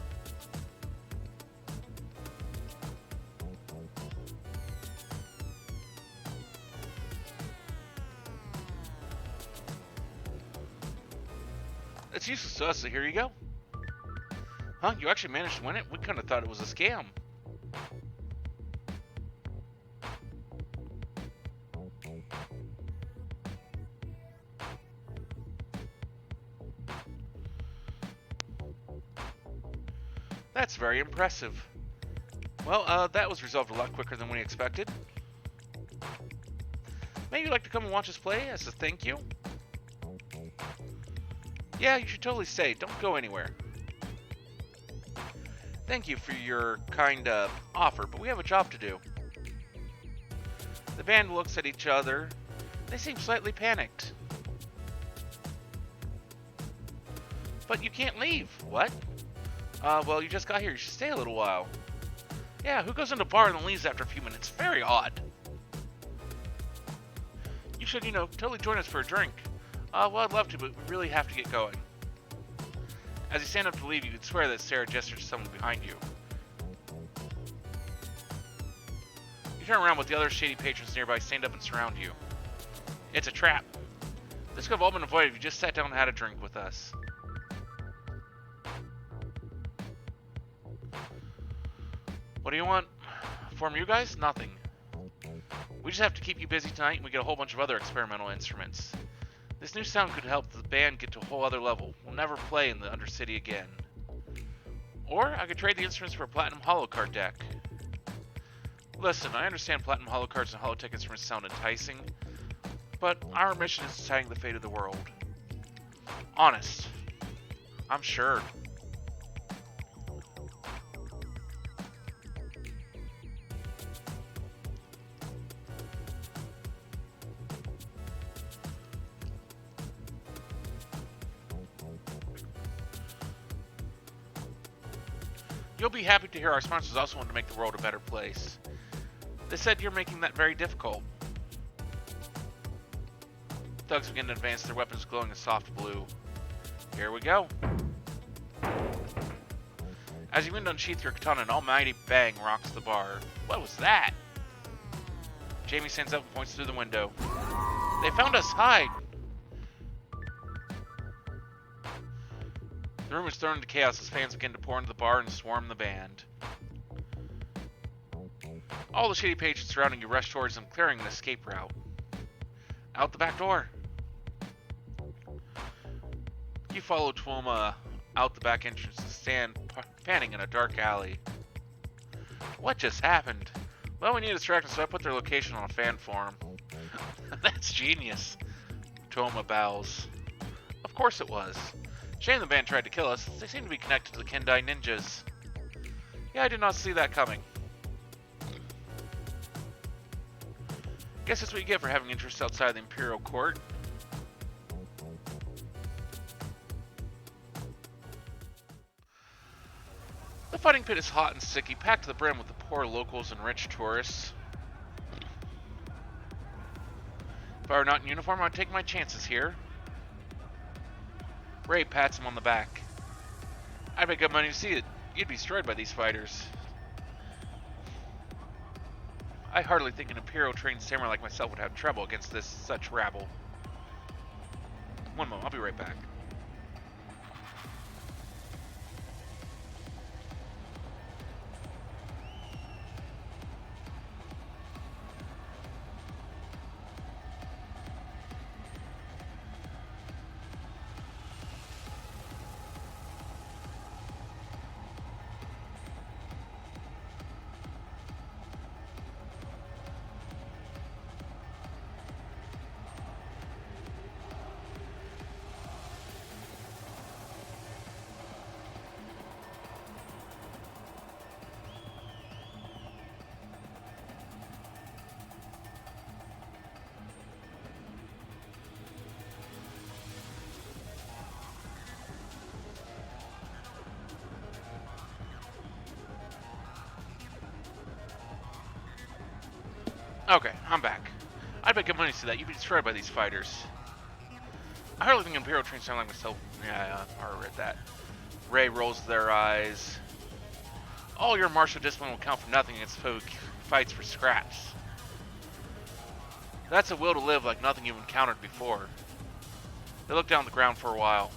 It's useless to us, so here you go. Huh? You actually managed to win it? We kind of thought it was a scam. That's very impressive. Well, that was resolved a lot quicker than we expected. Maybe you'd like to come and watch us play as a thank you? Yeah, you should totally stay. Don't go anywhere. Thank you for your kind offer, but we have a job to do. The band looks at each other. They seem slightly panicked. But you can't leave. What? Well, you just got here. You should stay a little while. Yeah, who goes into a bar and then leaves after a few minutes? Very odd. You should, totally join us for a drink. Well, I'd love to, but we really have to get going. As you stand up to leave, you could swear that Sarah gestured to someone behind you. You turn around with the other shady patrons nearby stand up and surround you. It's a trap. This could have all been avoided if you just sat down and had a drink with us. What do you want from you guys? Nothing. We just have to keep you busy tonight, and we get a whole bunch of other experimental instruments. This new sound could help the band get to a whole other level. We'll never play in the Undercity again. Or I could trade the instruments for a Platinum Holocard deck. Listen, I understand Platinum Holocards and Holotech instruments sound enticing, but our mission is deciding the fate of the world. Honest. I'm sure. You'll be happy to hear our sponsors also want to make the world a better place. They said you're making that very difficult. Thugs begin to advance, their weapons glowing a soft blue. Here we go. As you unsheath your katana, an almighty bang rocks the bar. What was that? Jamie stands up and points through the window. They found us! Hide! The room is thrown into chaos as fans begin to pour into the bar and swarm the band. All the shady patrons surrounding you rush towards them, clearing an escape route. Out the back door. You follow Tuoma out the back entrance and stand panting in a dark alley. What just happened? Well, we need a distraction, so I put their location on a fan forum. That's genius. Tuoma bows. Of course it was. Shame the band tried to kill us. They seem to be connected to the Kendai ninjas. Yeah, I did not see that coming. Guess that's what you get for having interests outside the Imperial Court. The fighting pit is hot and sticky, packed to the brim with the poor locals and rich tourists. If I were not in uniform, I'd take my chances here. Ray pats him on the back. I'd make up money to see it. You'd be destroyed by these fighters. I hardly think an Imperial-trained samurai like myself would have trouble against such rabble. One moment, I'll be right back. Okay, I'm back. I'd bet good money to see that. You'd be destroyed by these fighters. I hardly think Imperial trains sound like myself. Yeah, I already read that. Ray rolls their eyes. All your martial discipline will count for nothing against folk fights for scraps. That's a will to live like nothing you've encountered before. They look down at the ground for a while.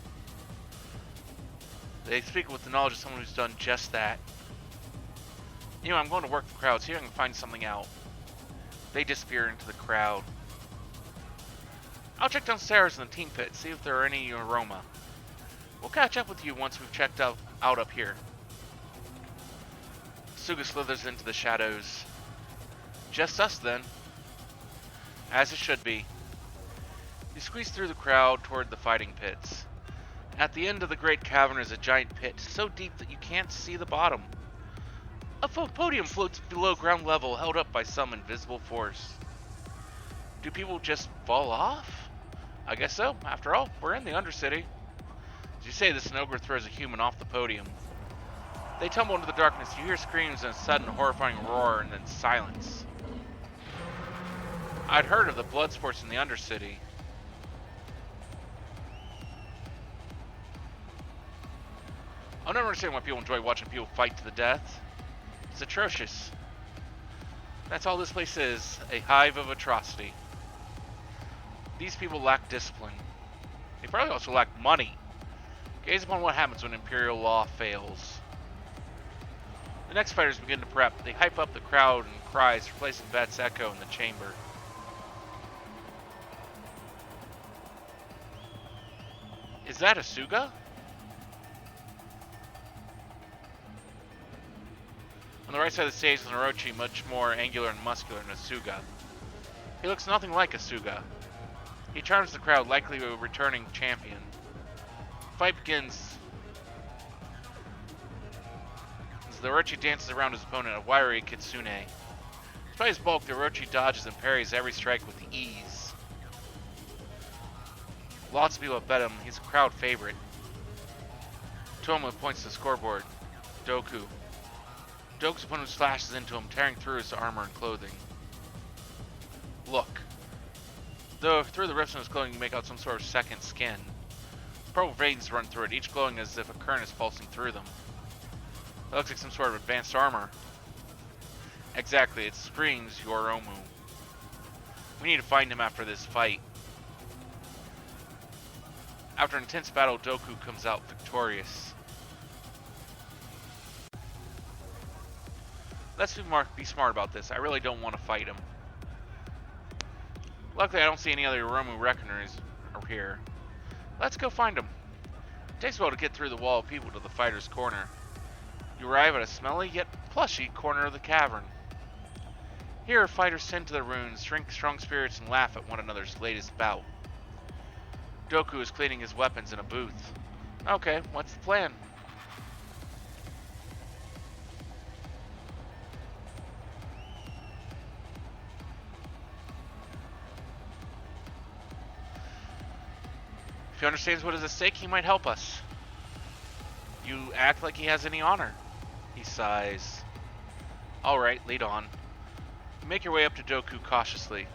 They speak with the knowledge of someone who's done just that. You know, I'm going to work the crowd, see if I can find something out. They disappear into the crowd. I'll check downstairs in the team pit, see if there are any aroma. We'll catch up with you once we've checked out up here. Suga slithers into the shadows. Just us then. As it should be. You squeeze through the crowd toward the fighting pits. At the end of the great cavern is a giant pit, so deep that you can't see the bottom. A podium floats below ground level, held up by some invisible force. Do people just fall off? I guess so. After all, we're in the Undercity. As you say this, an ogre throws a human off the podium. They tumble into the darkness. You hear screams and a sudden horrifying roar, and then silence. I'd heard of the blood sports in the Undercity. I'll never understand why people enjoy watching people fight to the death. It's atrocious. That's all this place is, a hive of atrocity. These people lack discipline. They probably also lack money. Gaze upon what happens when Imperial law fails. The next fighters begin to prep. They hype up the crowd and cries, replacing Bat's echo in the chamber. Is that a Suga? On the right side of the stage is an Orochi, much more angular and muscular than a Suga. He looks nothing like a Suga. He charms the crowd, likely a returning champion. The fight begins as the Orochi dances around his opponent, a wiry kitsune. Despite his bulk, the Orochi dodges and parries every strike with ease. Lots of people have bet him. He's a crowd favorite. Tuoma points to the scoreboard. Doku. Doku's opponent slashes into him, tearing through his armor and clothing. Look. Though through the rifts in his clothing you make out some sort of second skin. Purple veins run through it, each glowing as if a current is pulsing through them. It looks like some sort of advanced armor. Exactly, it screams Yoromu. We need to find him after this fight. After an intense battle, Doku comes out victorious. Let's be smart about this. I really don't want to fight him. Luckily, I don't see any other Yoromu reckoners here. Let's go find him. It takes a while to get through the wall of people to the fighter's corner. You arrive at a smelly yet plushy corner of the cavern. Here, fighters tend to their runes, drink strong spirits, and laugh at one another's latest bout. Doku is cleaning his weapons in a booth. Okay, what's the plan? If he understands what is at stake, he might help us. You act like he has any honor. He sighs. Alright, lead on. You make your way up to Doku cautiously.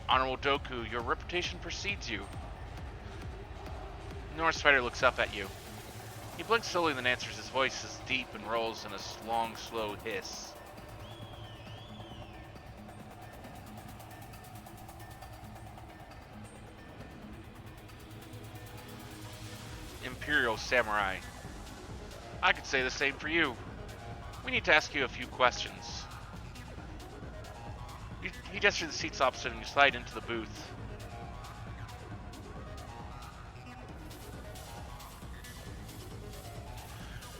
Honorable Doku, your reputation precedes you. The Norse fighter looks up at you. He blinks slowly and then answers. His voice is deep and rolls in a long, slow hiss. Imperial Samurai. I could say the same for you. We need to ask you a few questions. He gestures to the seats opposite and you slide into the booth.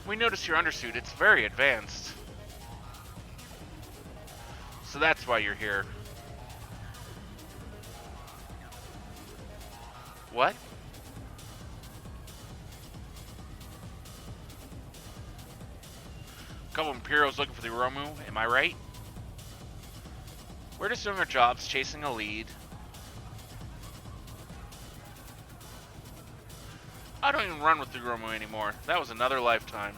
We notice your undersuit. It's very advanced. So that's why you're here. What? A couple of Imperials looking for the Yoromu, am I right? We're just doing our jobs, chasing a lead. I don't even run with the Yoromu anymore. That was another lifetime.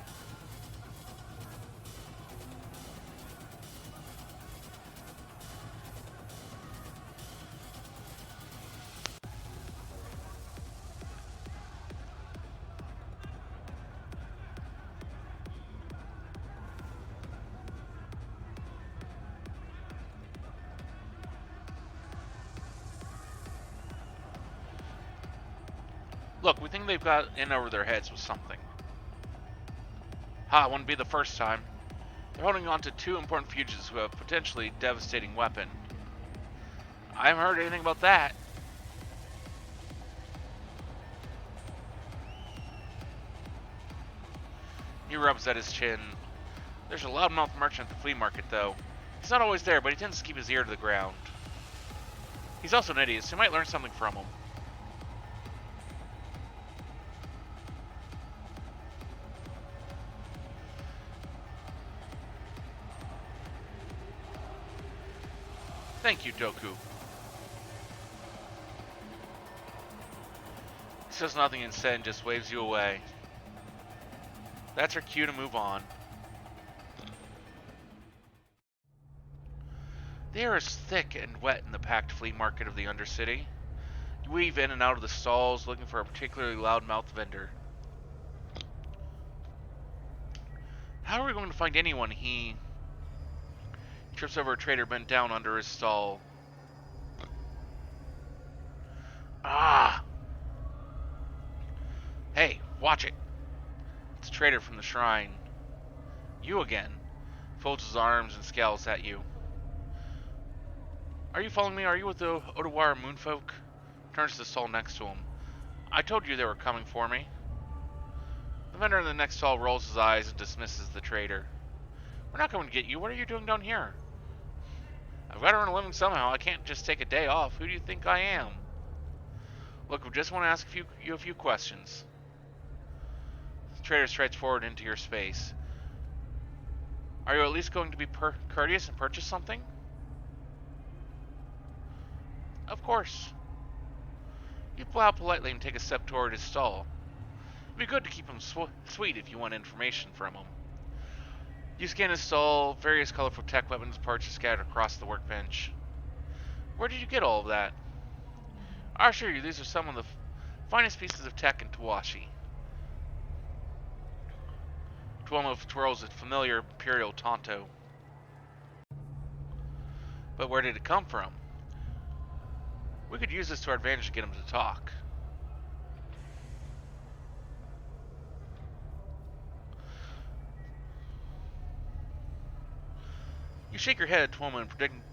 Look, we think they've got in over their heads with something. Ha, it wouldn't be the first time. They're holding on to two important fugitives who have a potentially devastating weapon. I haven't heard anything about that. He rubs at his chin. There's a loudmouth merchant at the flea market, though. He's not always there, but he tends to keep his ear to the ground. He's also an idiot, so you might learn something from him. Thank you, Doku. He says nothing instead and just waves you away. That's our cue to move on. The air is thick and wet in the packed flea market of the Undercity. You weave in and out of the stalls looking for a particularly loudmouth vendor. How are we going to find anyone? He trips over a trader bent down under his stall. Ah! Hey, watch it. It's a trader from the shrine. You again. Folds his arms and scowls at you. Are you following me? Are you with the Odawara Moonfolk? Turns to the stall next to him. I told you they were coming for me. The vendor in the next stall rolls his eyes and dismisses the trader. We're not going to get you. What are you doing down here? I've got to earn a living somehow. I can't just take a day off. Who do you think I am? Look, we just want to ask you a few questions. The trader strides forward into your space. Are you at least going to be courteous and purchase something? Of course. You bow politely and take a step toward his stall. It'd be good to keep him sweet if you want information from him. You scan his stall, various colorful tech weapons parts are scattered across the workbench. Where did you get all of that? I assure you, these are some of the finest pieces of tech in Tawashi. Tuomo twirls a familiar Imperial Tonto. But where did it come from? We could use this to our advantage to get him to talk. You shake your head at Tuomo,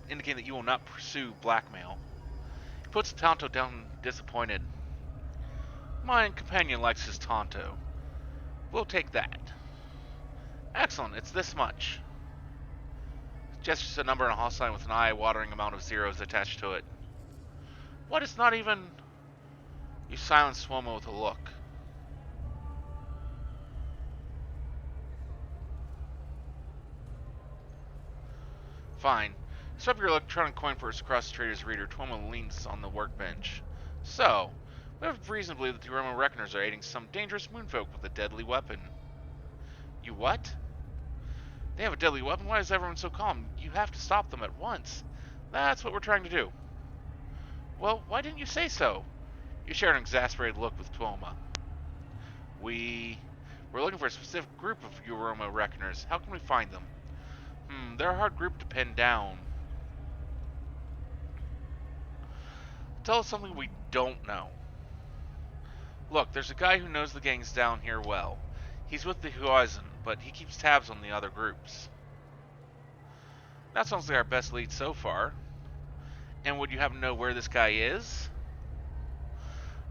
indicating that you will not pursue blackmail. He puts the Tonto down, disappointed. My companion likes his Tonto. We'll take that. Excellent, it's this much. Gestures a number on a hall sign with an eye-watering amount of zeros attached to it. What is not even... You silence Tuomo with a look. Fine. Swipe your electronic coin purse across the trader's reader. Tuomo leans on the workbench. So, we have reason to believe that the Roman reckoners are aiding some dangerous moonfolk with a deadly weapon. You what? They have a deadly weapon? Why is everyone so calm? You have to stop them at once. That's what we're trying to do. Well, why didn't you say so? You share an exasperated look with Tuomo. We're looking for a specific group of Euroma reckoners. How can we find them? They're a hard group to pin down. Tell us something we don't know. Look, there's a guy who knows the gangs down here well. He's with the Horizon, but he keeps tabs on the other groups. That sounds like our best lead so far. And would you happen to know where this guy is?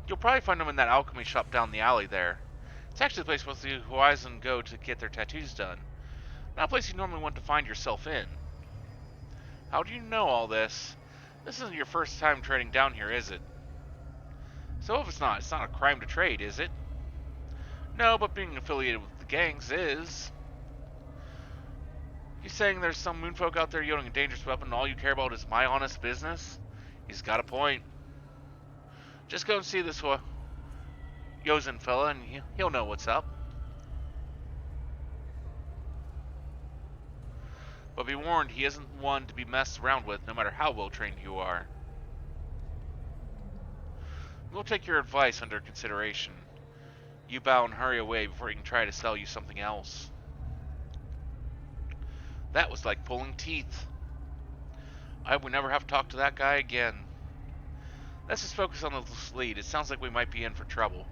You'll probably find him in that alchemy shop down the alley there. It's actually the place most of the Horizon go to get their tattoos done. Not a place you normally want to find yourself in. How do you know all this? This isn't your first time trading down here, is it? So if it's not a crime to trade, is it? No, but being affiliated with the gangs is. You saying there's some moonfolk out there wielding a dangerous weapon and all you care about is my honest business? He's got a point. Just go and see this Yozen fella and he'll know what's up. But be warned, he isn't one to be messed around with no matter how well trained you are. We'll take your advice under consideration. You bow and hurry away before he can try to sell you something else. That was like pulling teeth. I hope we never have to talk to that guy again. Let's just focus on this lead. It sounds like we might be in for trouble.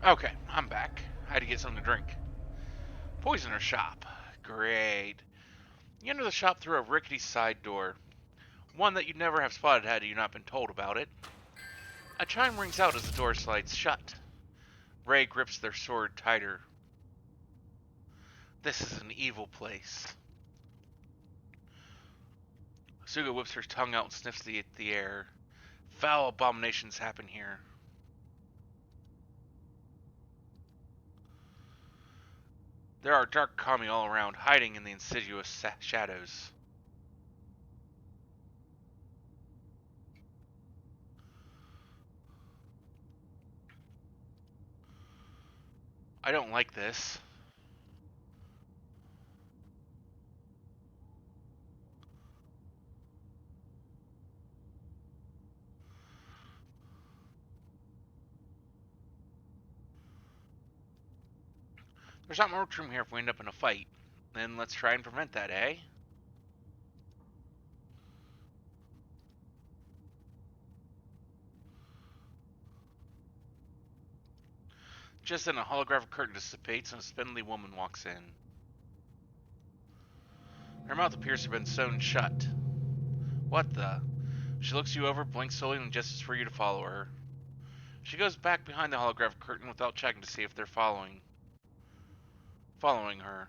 Okay, I'm back. I had to get something to drink. Poisoner shop. Great. You enter the shop through a rickety side door. One that you'd never have spotted had you not been told about it. A chime rings out as the door slides shut. Ray grips their sword tighter. This is an evil place. Suga whips her tongue out and sniffs the air. Foul abominations happen here. There are dark kami all around, hiding in the insidious shadows. I don't like this. There's not much room here if we end up in a fight. Then let's try and prevent that, eh? Just then, a holographic curtain dissipates and a spindly woman walks in. Her mouth appears to have been sewn shut. What the? She looks you over, blinks slowly, and gestures for you to follow her. She goes back behind the holographic curtain without checking to see if they're following her.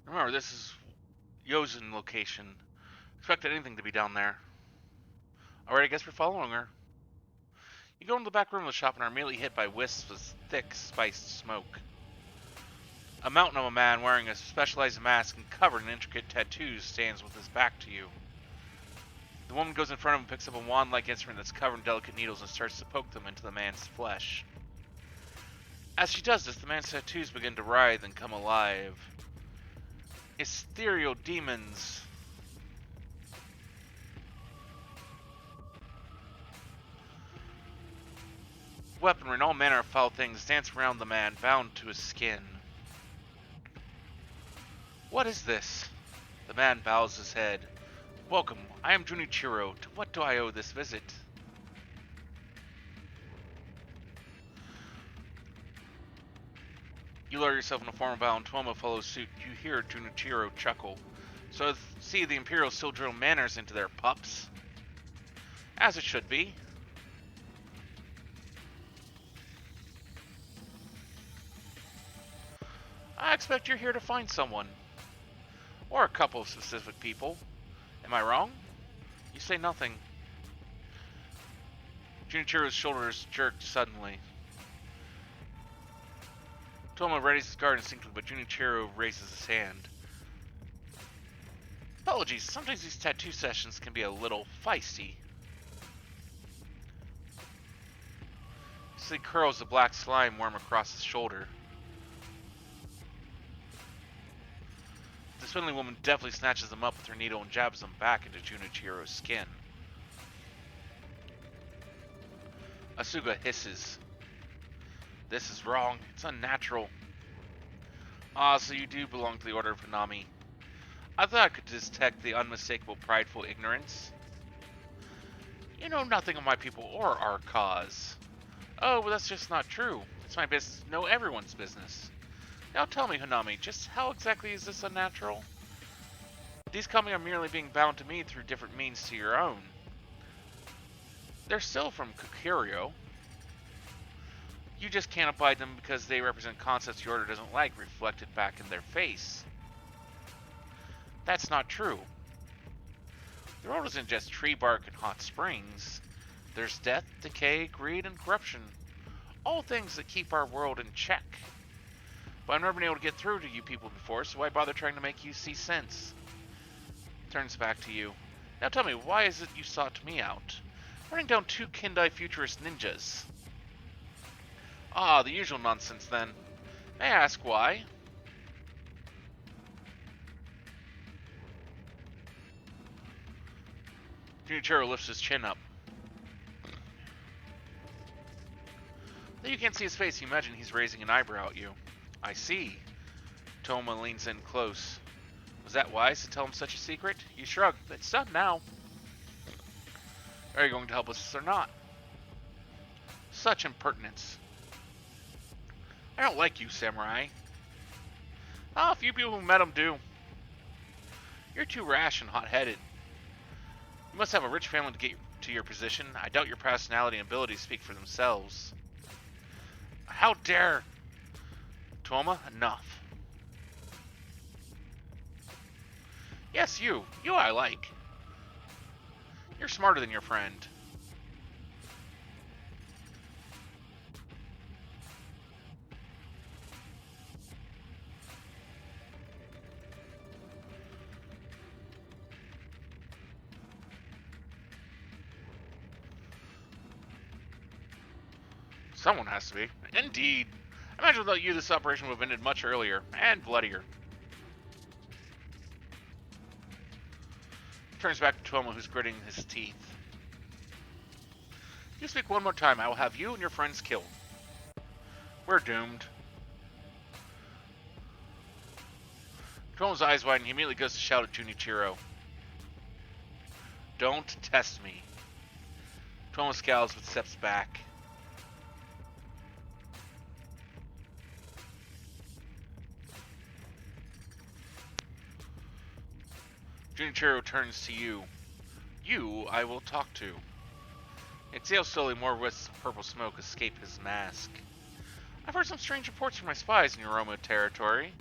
Remember, this is Yozen location. Expected anything to be down there. Alright, I guess we're following her. You go into the back room of the shop and are immediately hit by wisps of thick, spiced smoke. A mountain of a man wearing a specialized mask and covered in intricate tattoos stands with his back to you. The woman goes in front of him and picks up a wand-like instrument that's covered in delicate needles and starts to poke them into the man's flesh. As she does this, the man's tattoos begin to writhe and come alive. Ethereal demons weaponry and all manner of foul things dance around the man, bound to his skin. What is this? The man bows his head. Welcome, I am Junichiro. To what do I owe this visit? You lower yourself in a formal bow and Tuomo follows suit. You hear Junichiro chuckle. So see, the Imperials still drill manners into their pups. As it should be. I expect you're here to find someone. Or a couple of specific people. Am I wrong? You say nothing. Junichiro's shoulders jerked suddenly. Tuomo readies his guard instinctively, but Junichiro raises his hand. Apologies, sometimes these tattoo sessions can be a little feisty. He curls the black slime worm across his shoulder. The spindly woman deftly snatches them up with her needle and jabs them back into Junichiro's skin. Asuga hisses. This is wrong. It's unnatural. Ah, so you do belong to the Order of Hanami. I thought I could detect the unmistakable prideful ignorance. You know nothing of my people or our cause. Oh, but that's just not true. It's my business to know everyone's business. Now tell me, Hanami, just how exactly is this unnatural? These kami are merely being bound to me through different means to your own. They're still from Kokurio. You just can't abide them because they represent concepts the Order doesn't like reflected back in their face. That's not true. The world isn't just tree bark and hot springs. There's death, decay, greed, and corruption. All things that keep our world in check. But I've never been able to get through to you people before, so why bother trying to make you see sense? Turns back to you. Now tell me, why is it you sought me out? Running down two Kindai futurist ninjas. Ah, the usual nonsense then. May I ask why? Junichiro lifts his chin up. Though you can't see his face, you imagine he's raising an eyebrow at you. I see. Toma leans in close. Was that wise to tell him such a secret? You shrug. It's done now. Are you going to help us or not? Such impertinence. I don't like you, samurai. Ah, a few people who met him do. You're too rash and hot-headed. You must have a rich family to get to your position. I doubt your personality and abilities speak for themselves. How dare... Tuoma, enough. Yes, you. You I like. You're smarter than your friend. Someone has to be. Indeed. I imagine without you, this operation would have ended much earlier and bloodier. He turns back to Tuomo, who's gritting his teeth. If you speak one more time, I will have you and your friends killed. We're doomed. Tuomo's eyes widen, and he immediately goes to shout at Junichiro. Don't test me. Tuomo scowls but steps back. Junichiro turns to you. You, I will talk to. Exhales slowly, more wisps of purple smoke escape his mask. I've heard some strange reports from my spies in Yoroma territory.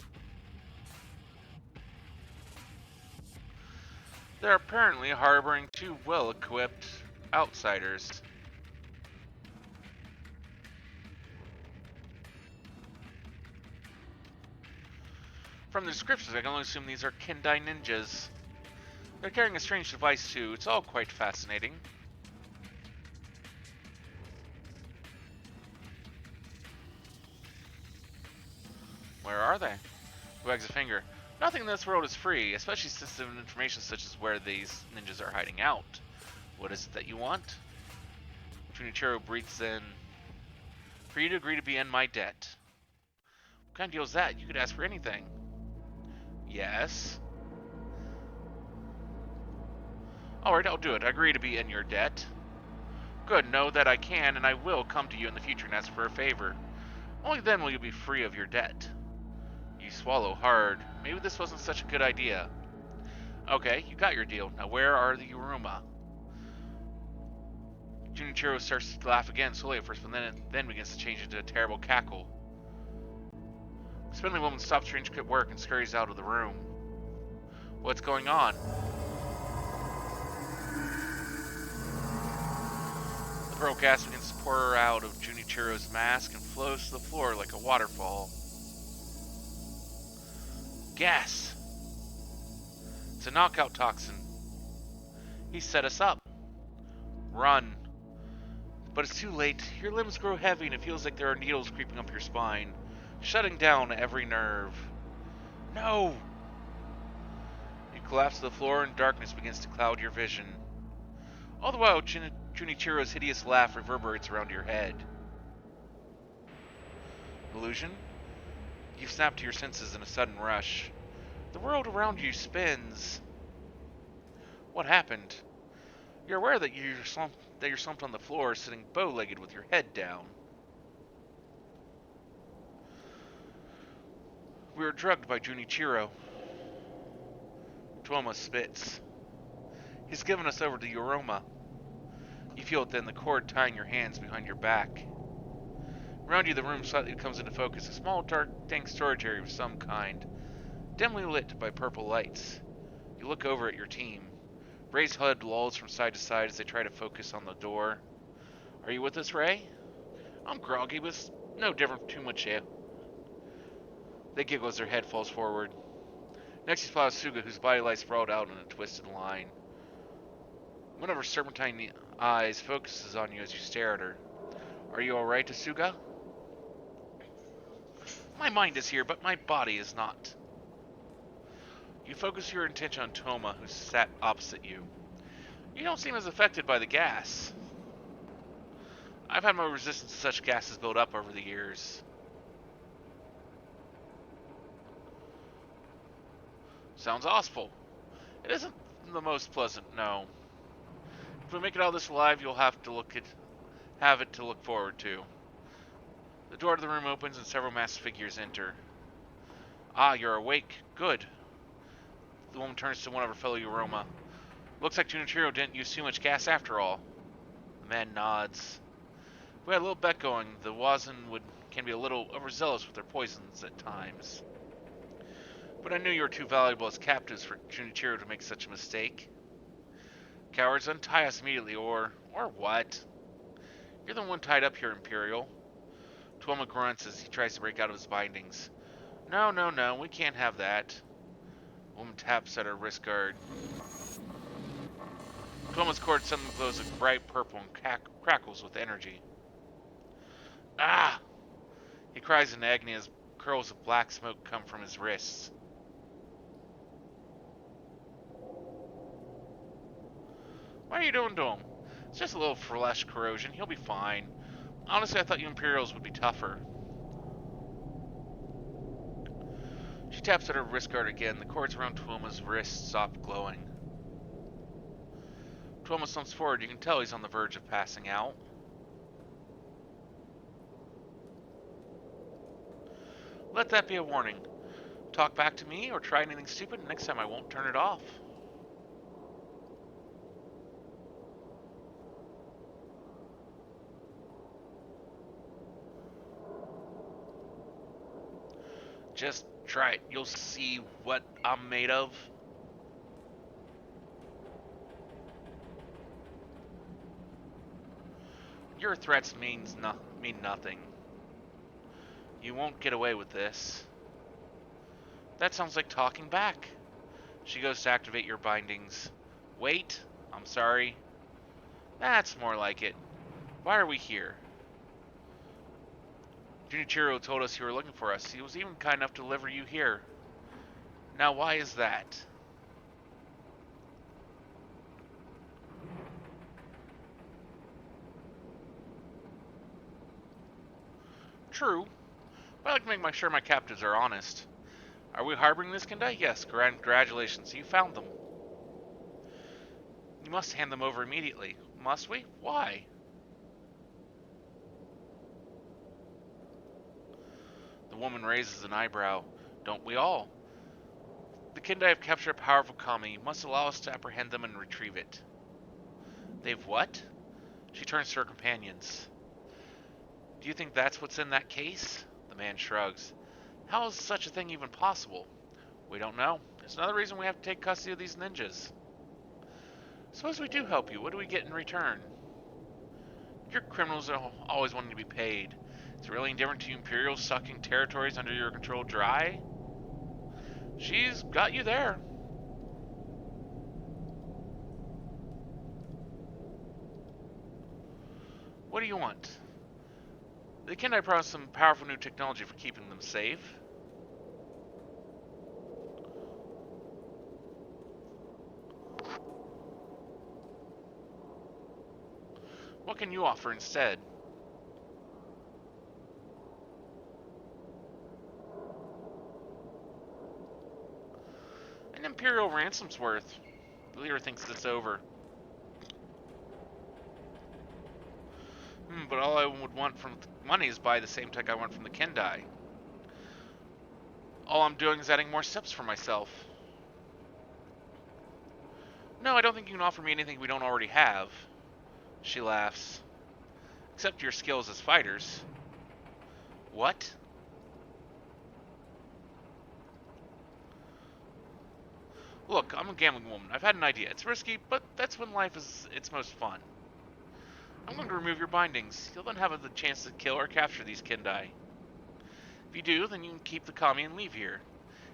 They're apparently harboring two well-equipped outsiders. From the descriptions, I can only assume these are Kendai ninjas. They're carrying a strange device too. It's all quite fascinating. Where are they? He wags a finger. Nothing in this world is free, especially sensitive information such as where these ninjas are hiding out. What is it that you want? Junichiro breathes in. For you to agree to be in my debt. What kind of deal is that? You could ask for anything. Yes. Alright, I'll do it. I agree to be in your debt. Good, know that I can and I will come to you in the future and ask for a favor. Only then will you be free of your debt. You swallow hard. Maybe this wasn't such a good idea. Okay, you got your deal. Now where are the Yoruma? Junichiro starts to laugh again, slowly at first, but then begins to change into a terrible cackle. The spindly woman stops her intricate work and scurries out of the room. What's going on? The pearl gas begins to pour out of Junichiro's mask and flows to the floor like a waterfall. Gas! It's a knockout toxin. He set us up. Run. But it's too late. Your limbs grow heavy and it feels like there are needles creeping up your spine, shutting down every nerve. No! You collapse to the floor and darkness begins to cloud your vision. All the while, Junichiro's hideous laugh reverberates around your head. Illusion? You've snapped to your senses in a sudden rush. The world around you spins. What happened? You're aware that you're slumped on the floor, sitting bow-legged with your head down. We were drugged by Junichiro. Tuomo spits. He's given us over to Yoroma. You feel it then, the cord tying your hands behind your back. Around you, the room slightly comes into focus, a small, dark, dank storage area of some kind, dimly lit by purple lights. You look over at your team. Ray's HUD lolls from side to side as they try to focus on the door. Are you with us, Ray? I'm groggy, but it's no different from too much ale. They giggle as their head falls forward. Next you spot Suga, whose body lies sprawled out in a twisted line. One of her serpentine eyes focuses on you as you stare at her. Are you alright, Asuga? My mind is here, but my body is not. You focus your attention on Toma, who sat opposite you. You don't seem as affected by the gas. I've had my resistance to such gases build up over the years. Sounds awful. It isn't the most pleasant, no. If we make it out of this alive, you'll have it to look forward to. The door to the room opens and several masked figures enter. Ah, you're awake. Good. The woman turns to one of her fellow Yoroma. Looks like Junichiro didn't use too much gas after all. The man nods. If we had a little bet going, the Wazan can be a little overzealous with their poisons at times. But I knew you were too valuable as captives for Junichiro to make such a mistake. Cowards, untie us immediately, or what? You're the one tied up here, Imperial. Tuomo grunts as he tries to break out of his bindings. No, we can't have that. The woman taps at her wrist guard. Tuomo's cord suddenly glows a bright purple and crackles with energy. Ah! He cries in agony as curls of black smoke come from his wrists. What are you doing to him? It's just a little flesh corrosion. He'll be fine. Honestly, I thought you Imperials would be tougher. She taps at her wrist guard again. The cords around Tuomo's wrists stop glowing. Tuomo slumps forward. You can tell he's on the verge of passing out. Let that be a warning. Talk back to me or try anything stupid, and next time I won't turn it off. Just try it. You'll see what I'm made of. Your threats mean nothing. You won't get away with this. That sounds like talking back. She goes to activate your bindings. Wait, I'm sorry. That's more like it. Why are we here? Junichiro told us you were looking for us. He was even kind enough to deliver you here. Now why is that? True, but I like to make sure my captives are honest. Are we harboring this Kendai? Yes, congratulations, you found them. You must hand them over immediately. Must we? Why? The woman raises an eyebrow. Don't we all? The Kendai have captured a powerful kami. You must allow us to apprehend them and retrieve it. They've what? She turns to her companions. Do you think that's what's in that case? The man shrugs. How is such a thing even possible? We don't know. It's another reason we have to take custody of these ninjas. Suppose we do help you. What do we get in return? Your criminals are always wanting to be paid. Is it really indifferent to you Imperials sucking territories under your control dry? She's got you there. What do you want? The Kendai promised some powerful new technology for keeping them safe. What can you offer instead? An Imperial ransom's worth. The leader thinks it's over. But all I would want from money is buy the same tech I want from the Kendai. All I'm doing is adding more steps for myself. No, I don't think you can offer me anything we don't already have. She laughs. Except your skills as fighters. What? Look, I'm a gambling woman. I've had an idea. It's risky, but that's when life is its most fun. I'm going to remove your bindings. You'll then have the chance to kill or capture these Kendai. If you do, then you can keep the kami and leave here.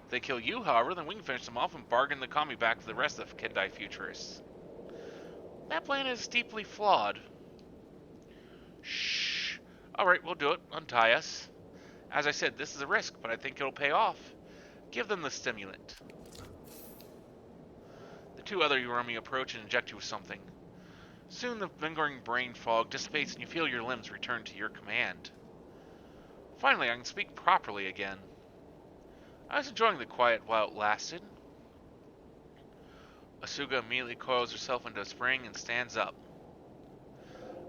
If they kill you, however, then we can finish them off and bargain the kami back to the rest of the Kendai futurists. That plan is deeply flawed. Shh. Alright, we'll do it. Untie us. As I said, this is a risk, but I think it'll pay off. Give them the stimulant. The two other Urami approach and inject you with something. Soon the lingering brain fog dissipates and you feel your limbs return to your command. Finally, I can speak properly again. I was enjoying the quiet while it lasted. Asuga immediately coils herself into a spring and stands up.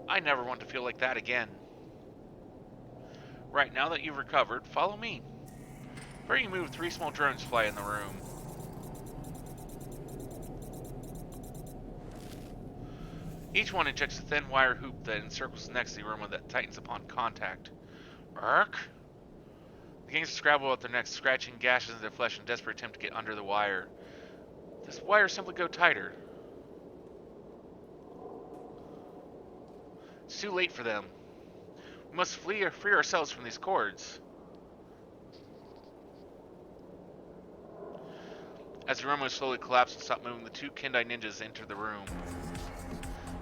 I never want to feel like that again. Right, now that you've recovered, follow me. Before you move, 3 small drones fly in the room. Each one injects a thin wire hoop that encircles the next to the aroma that tightens upon contact. Ark? The gangsters scrabble at their necks, scratching gashes in their flesh in a desperate attempt to get under the wire. This wire simply go tighter. It's too late for them. We must free ourselves from these cords. As the aroma slowly collapses and stops moving, the 2 Kendai ninjas enter the room.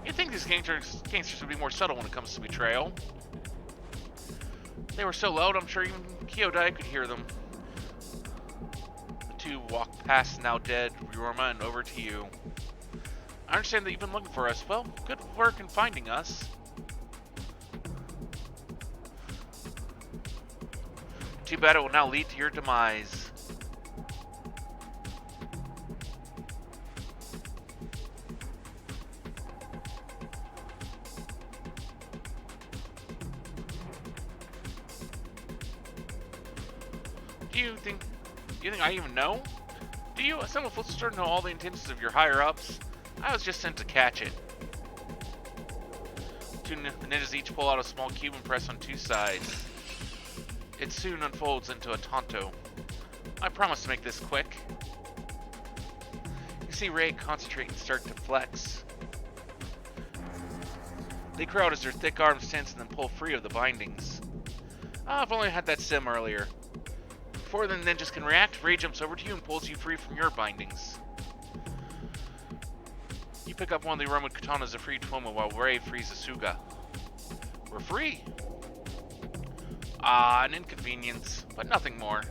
You'd think these gangsters would be more subtle when it comes to betrayal. They were so loud, I'm sure even Kyodai could hear them. The 2 walk past now dead Ryoma and over to you. I understand that you've been looking for us. Well, good work in finding us. Too bad it will now lead to your demise. Do you think I even know? Do you, a simple footster, know all the intentions of your higher-ups? I was just sent to catch it. Two ninjas each pull out a small cube and press on two sides. It soon unfolds into a tanto. I promise to make this quick. You see Ray concentrate and start to flex. They cry out as their thick arms tense and then pull free of the bindings. Ah, if only I had that sim earlier. Before the ninjas can react, Ray jumps over to you and pulls you free from your bindings. You pick up one of the Roman katanas to free Tuomo while Ray frees Asuga. We're free! Ah, an inconvenience, but nothing more.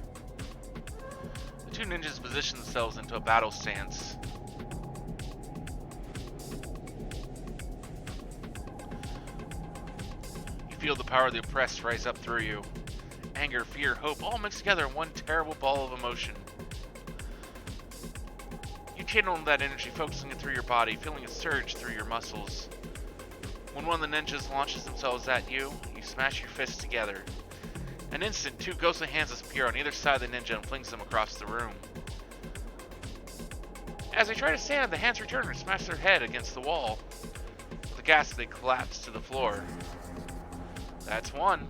The two ninjas position themselves into a battle stance. You feel the power of the oppressed rise up through you. Anger, fear, hope, all mixed together in one terrible ball of emotion. You channel that energy, focusing it through your body, feeling it surge through your muscles. When one of the ninjas launches themselves at you, you smash your fists together. An instant, two ghostly hands appear on either side of the ninja and flings them across the room. As they try to stand, the hands return and smash their head against the wall. With a gasp, they collapse to the floor. That's one.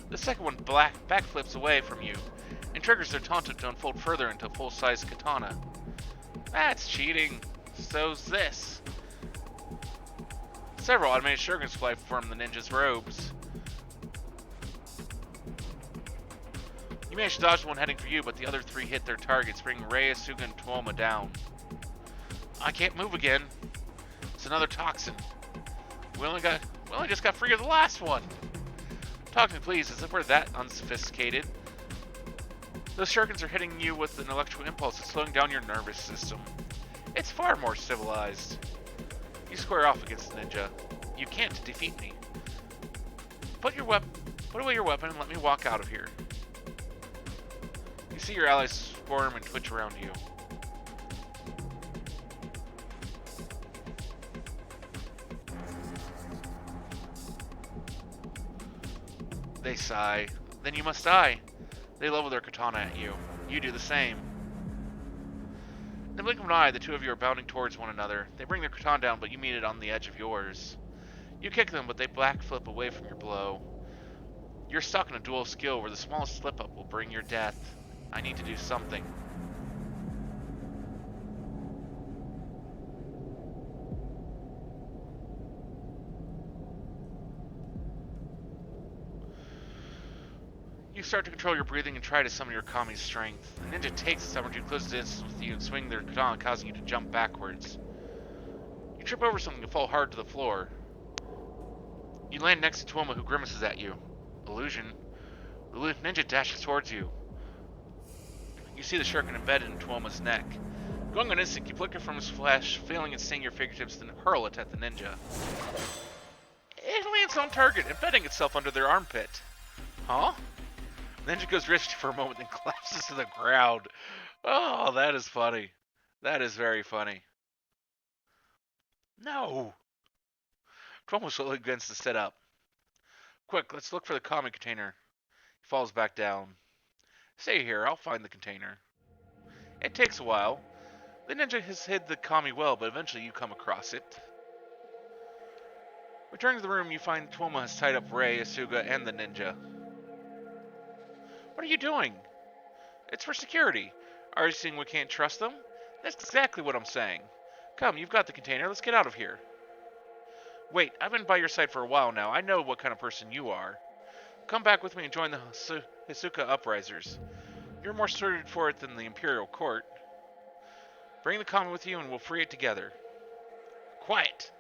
The second one backflips away from you and triggers their tanto to unfold further into a full-size katana. That's cheating. So's this. Several automated shurikens fly from the ninja's robes. You manage to dodge the one heading for you, but the other three hit their targets, bringing Rei, Asuga, and Tuomo down. I can't move again. It's another toxin. We only just got free of the last one. Talk to me, please, as if we're that unsophisticated. Those shurikens are hitting you with an electrical impulse that's slowing down your nervous system. It's far more civilized. You square off against the ninja. You can't defeat me. Put away your weapon and let me walk out of here. You see your allies squirm and twitch around you. They sigh. Then you must die. They level their katana at you. You do the same. In the blink of an eye, the two of you are bounding towards one another. They bring their katana down, but you meet it on the edge of yours. You kick them, but they backflip away from your blow. You're stuck in a dual skill where the smallest slip-up will bring your death. I need to do something. You start to control your breathing and try to summon your kami's strength. The ninja takes the opportunity to close distance with you and swing their katana, causing you to jump backwards. You trip over something and fall hard to the floor. You land next to Tuomo, who grimaces at you. Illusion. The ninja dashes towards you. You see the shuriken embedded in Tuomo's neck. Going on instinct, you flicker from his flesh, failing at seeing your fingertips, then hurl it at the ninja. It lands on target, embedding itself under their armpit. Huh? The ninja goes rigid for a moment, then collapses to the ground. Oh, that is funny. That is very funny. No! Tuomo slowly begins to sit up. Quick, let's look for the kami container. He falls back down. Stay here, I'll find the container. It takes a while. The ninja has hid the kami well, but eventually you come across it. Returning to the room, you find Tuomo has tied up Rei, Asuga, and the ninja. What are you doing? It's for security. Are you saying we can't trust them? That's exactly what I'm saying. Come, you've got the container, let's get out of here. Wait, I've been by your side for a while now. I know what kind of person you are. Come back with me and join the Hisuka Uprisers. You're more suited for it than the Imperial Court. Bring the kami with you and we'll free it together. Quiet!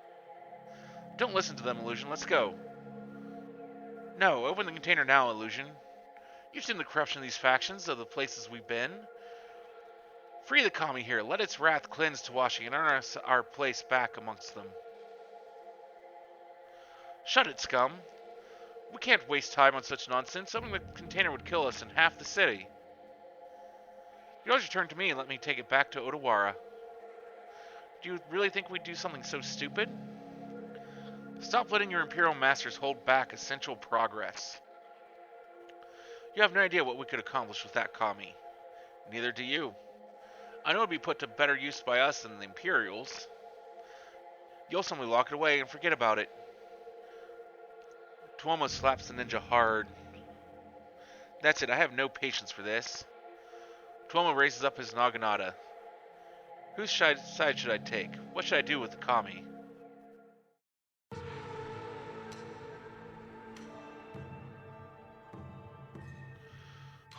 Don't listen to them, Illusion. Let's go. No, open the container now, Illusion. You've seen the corruption of these factions, of the places we've been. Free the kami here. Let its wrath cleanse to washing and earn us our place back amongst them. Shut it, scum. We can't waste time on such nonsense. Opening the container would kill us in half the city. You always return to me and let me take it back to Odawara. Do you really think we'd do something so stupid? Stop letting your Imperial masters hold back essential progress. You have no idea what we could accomplish with that kami. Neither do you. I know it would be put to better use by us than the Imperials. You'll simply lock it away and forget about it. Tuomo slaps the ninja hard. That's it, I have no patience for this. Tuomo raises up his naginata. Whose side should I take? What should I do with the kami?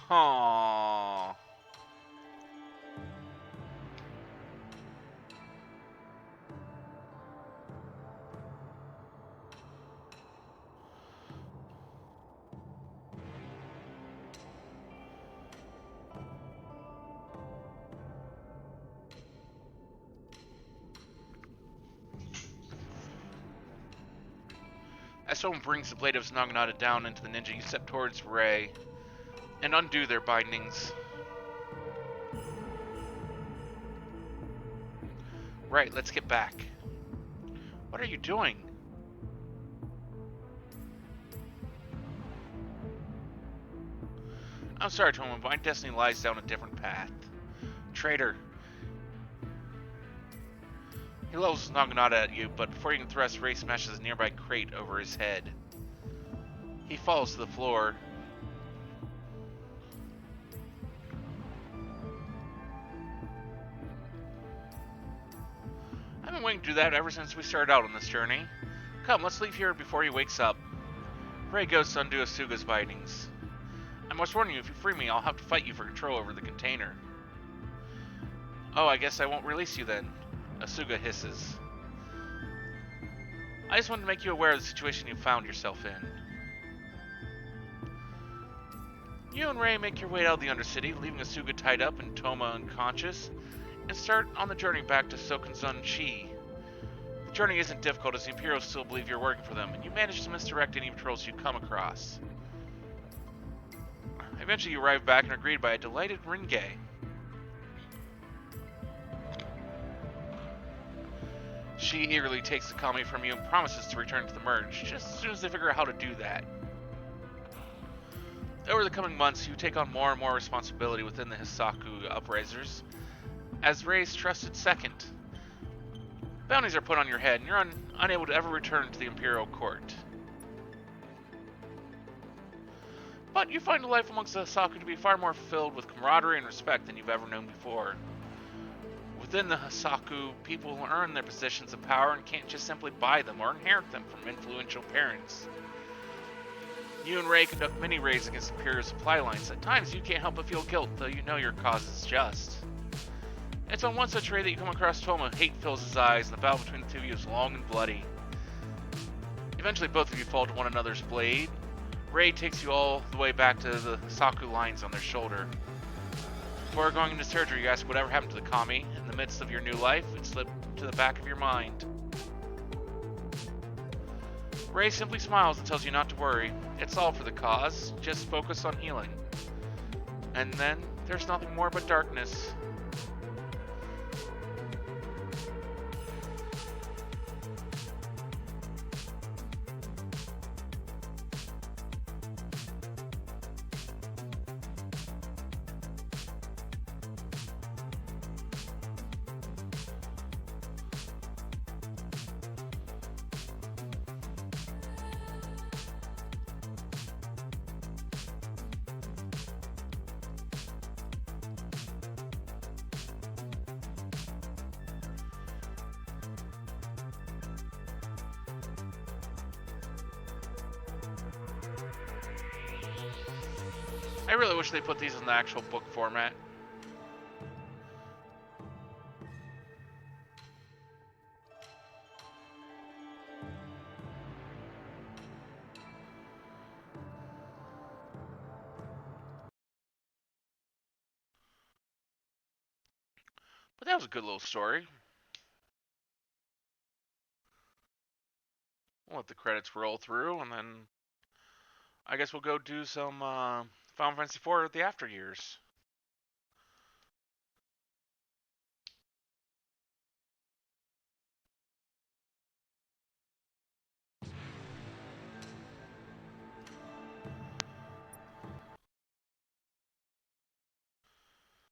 Aww. As someone brings the blade of his naginata down into the ninja, you step towards Rei and undo their bindings. Right, let's get back. What are you doing? I'm sorry, Tomo, but my destiny lies down a different path. Traitor. He levels his naginata at you, but before you can thrust, Rei smashes a nearby crate over his head. He falls to the floor. I've been waiting to do that ever since we started out on this journey. Come, let's leave here before he wakes up. Rei goes to undo Asuga's bindings. I must warn you, if you free me, I'll have to fight you for control over the container. Oh, I guess I won't release you then, Asuga hisses. I just wanted to make you aware of the situation you found yourself in. You and Rei make your way out of the Undercity, leaving Asuga tied up and Toma unconscious, and start on the journey back to Sokanzon-chi. The journey isn't difficult as the Imperials still believe you're working for them, and you manage to misdirect any patrols you come across. Eventually you arrive back and are greeted by a delighted Ringe. She eagerly takes the kami from you and promises to return to the merge, just as soon as they figure out how to do that. Over the coming months, you take on more and more responsibility within the Hisaku Uprisers, as Rei's trusted second. Bounties are put on your head, and you're unable to ever return to the Imperial Court. But you find life amongst the Hisaku to be far more filled with camaraderie and respect than you've ever known before. Within the Hisaku, people earn their positions of power and can't just simply buy them or inherit them from influential parents. You and Rei conduct many raids against Imperial supply lines. At times, you can't help but feel guilt, though you know your cause is just. It's on one such raid that you come across Toma. Hate fills his eyes, and the battle between the two of you is long and bloody. Eventually, both of you fall to one another's blade. Rei takes you all the way back to the Hisaku lines on their shoulder. Before going into surgery, you ask whatever happened to the kami. In the midst of your new life, it slipped to the back of your mind. Rei simply smiles and tells you not to worry. It's all for the cause. Just focus on healing. And then, there's nothing more but darkness. I really wish they put these in the actual book format. But that was a good little story. We'll let the credits roll through, and then I guess we'll go do some Final Fantasy IV at the after years.